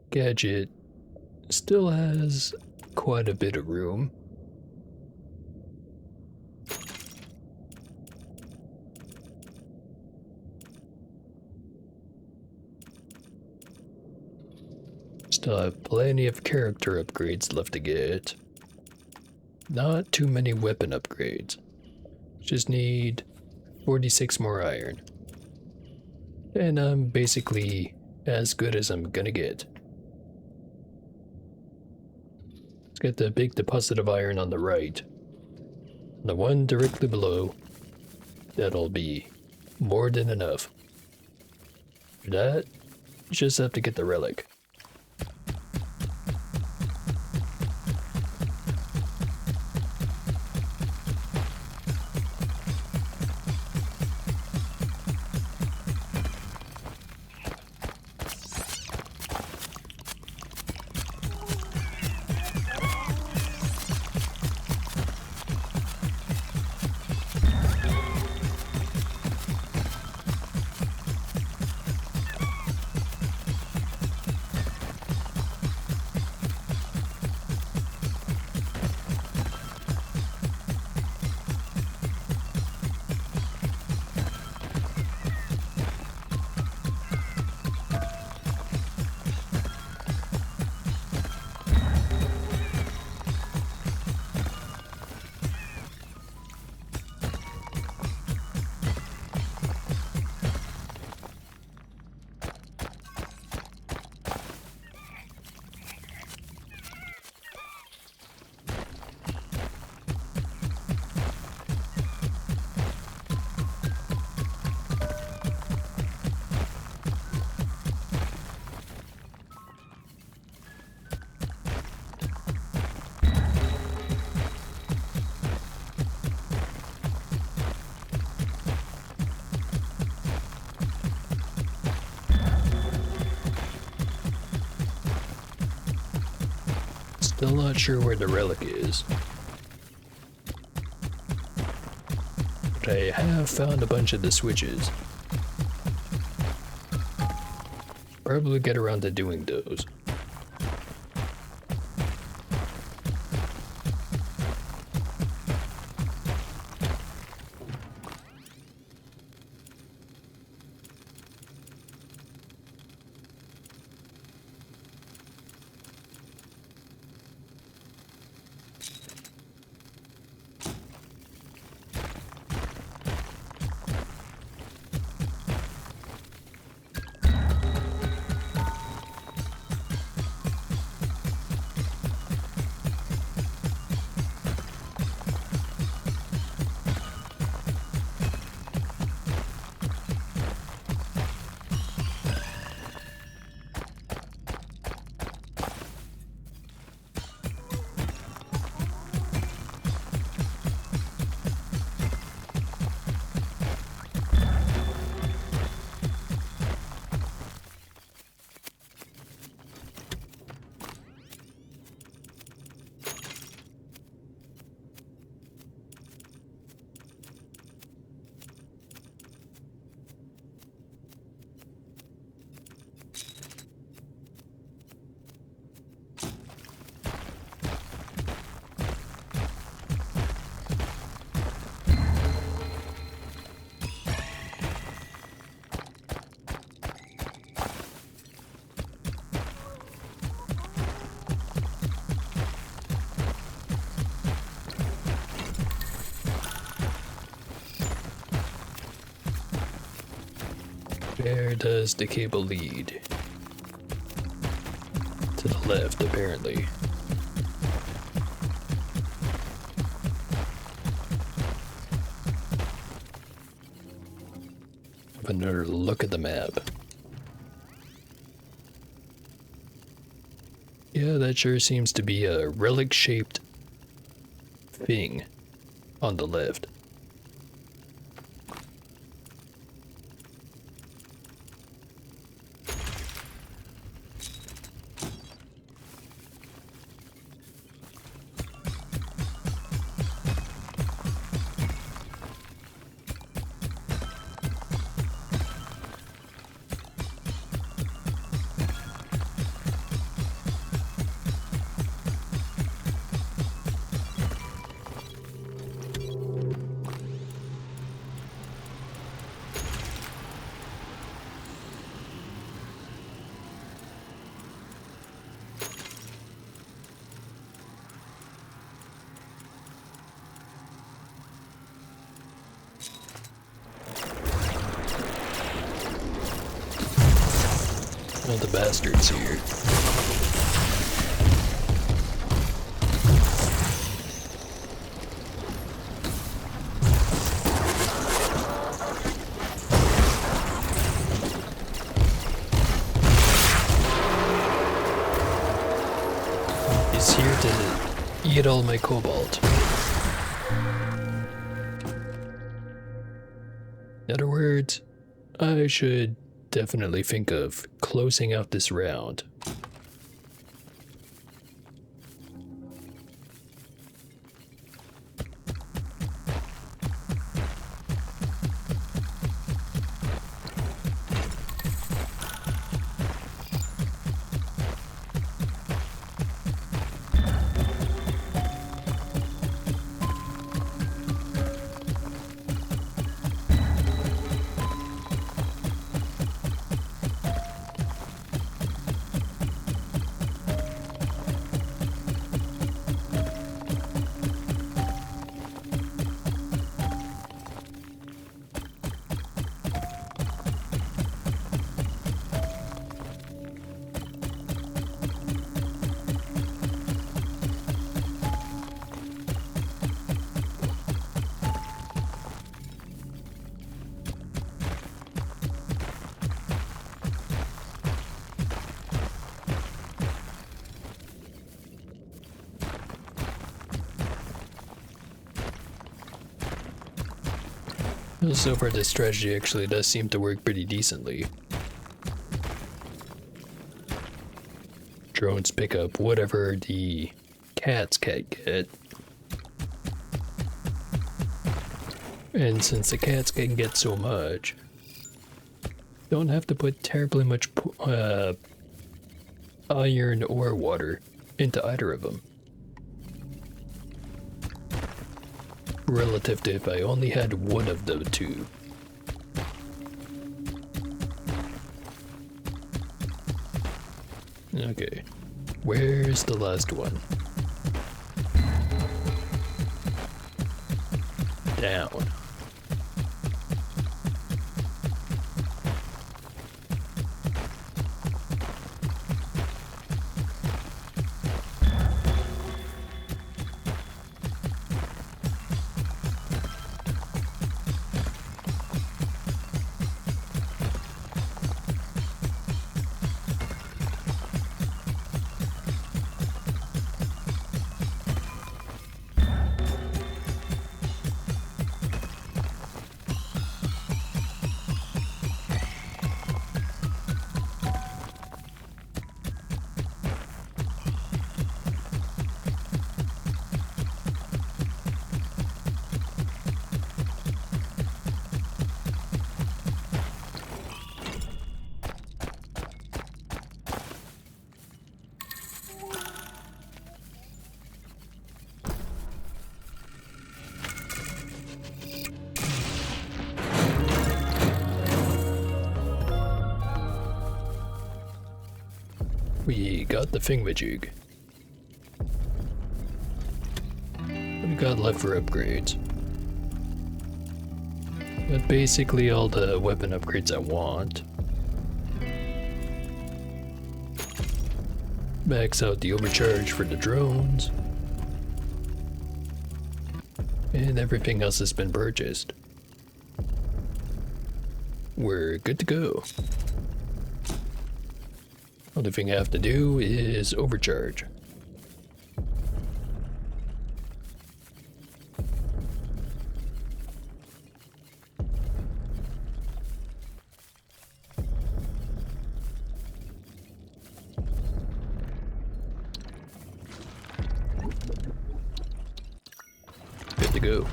Gadget still has quite a bit of room. Still have plenty of character upgrades left to get. Not too many weapon upgrades. Just need 46 more iron. And I'm basically as good as I'm gonna get. Let's get the big deposit of iron on the right. The one directly below, that'll be more than enough. For that, just have to get the relic. Still not sure where the relic is. But I have found a bunch of the switches. Probably get around to doing those. Where does the cable lead? To the left, apparently. Have another look at the map. Yeah, that sure seems to be a relic-shaped thing on the left. All the bastards here. He's here to eat all my cobalt. In other words, I should definitely think of closing out this round. So far this strategy actually does seem to work pretty decently. Drones pick up whatever the cats can't get. And since the cats can get so much, don't have to put terribly much iron or water into either of them. Relative to if I only had one of the two. Okay, where's the last one? Down. We got the thingamajig. What we got left for upgrades? Got basically all the weapon upgrades I want. Max out the overcharge for the drones. And everything else has been purchased. We're good to go. Only thing I have to do is overcharge. Good to go.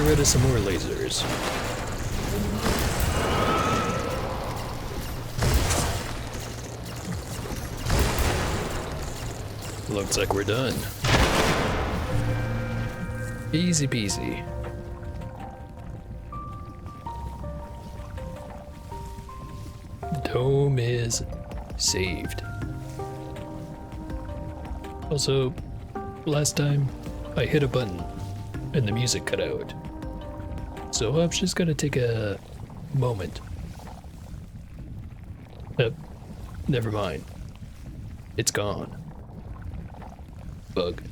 rid of some more lasers. Looks like we're done. Easy peasy. The dome is saved. Also, last time I hit a button and the music cut out. So I'm just gonna take a moment. Never mind. It's gone. Bug.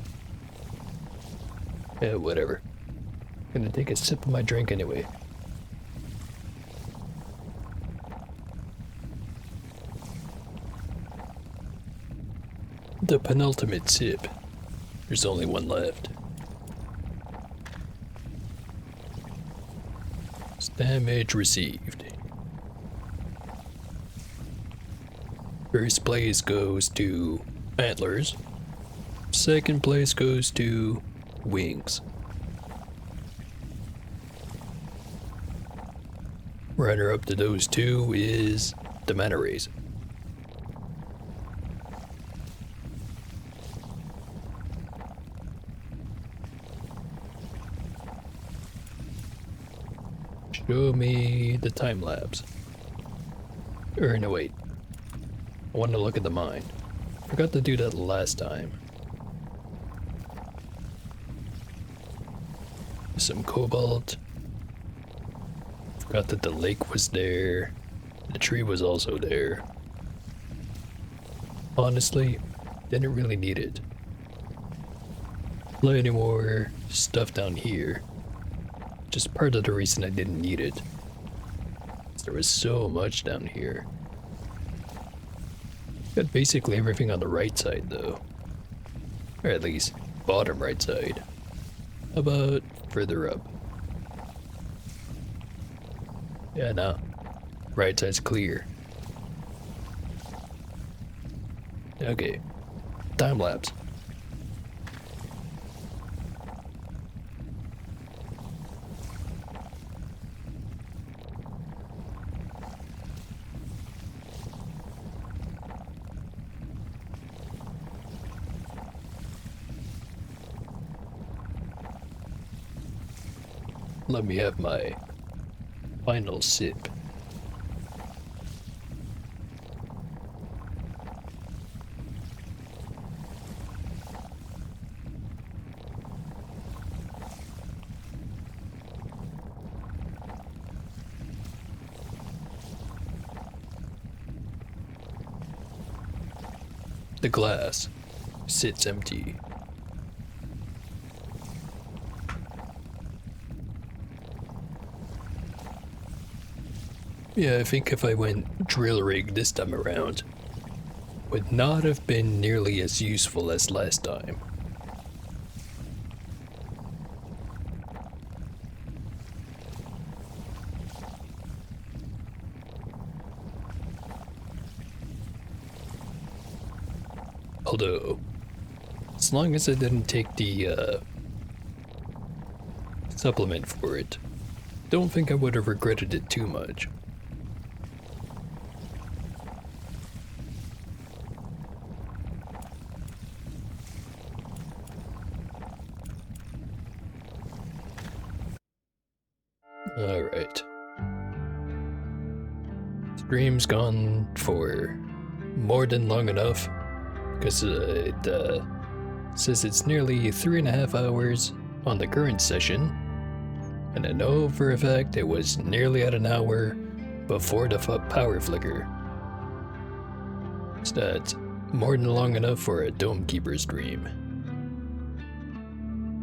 Yeah, whatever. Gonna take a sip of my drink anyway. The penultimate sip. There's only one left. Damage received. First place goes to antlers. Second place goes to wings. Runner up to those two is the manta rays. Show me the time lapse. Or no, wait. I want to look at the mine. Forgot to do that last time. Some cobalt. Forgot that the lake was there. The tree was also there. Honestly, didn't really need it. Plenty more stuff down here. Just part of the reason I didn't need it. There was so much down here. Got basically everything on the right side though. Or at least, bottom right side. How about further up? Yeah, no. Right side's clear. Okay. Time lapse. Let me have my final sip. The glass sits empty. Yeah, I think if I went drill rig this time around, would not have been nearly as useful as last time. Although, as long as I didn't take the supplement for it, don't think I would have regretted it too much. Alright. Stream's gone for more than long enough, because it says it's nearly 3.5 hours on the current session, and I know for a fact it was nearly at an hour before the power flicker. So that's more than long enough for a Dome Keeper stream.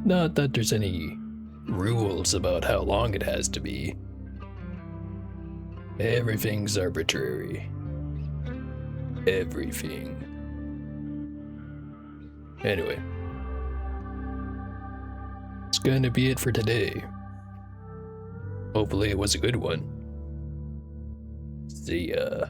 Not that there's any rules about how long it has to be. Everything's arbitrary. Everything. Anyway. It's gonna be it for today. Hopefully it was a good one. See ya.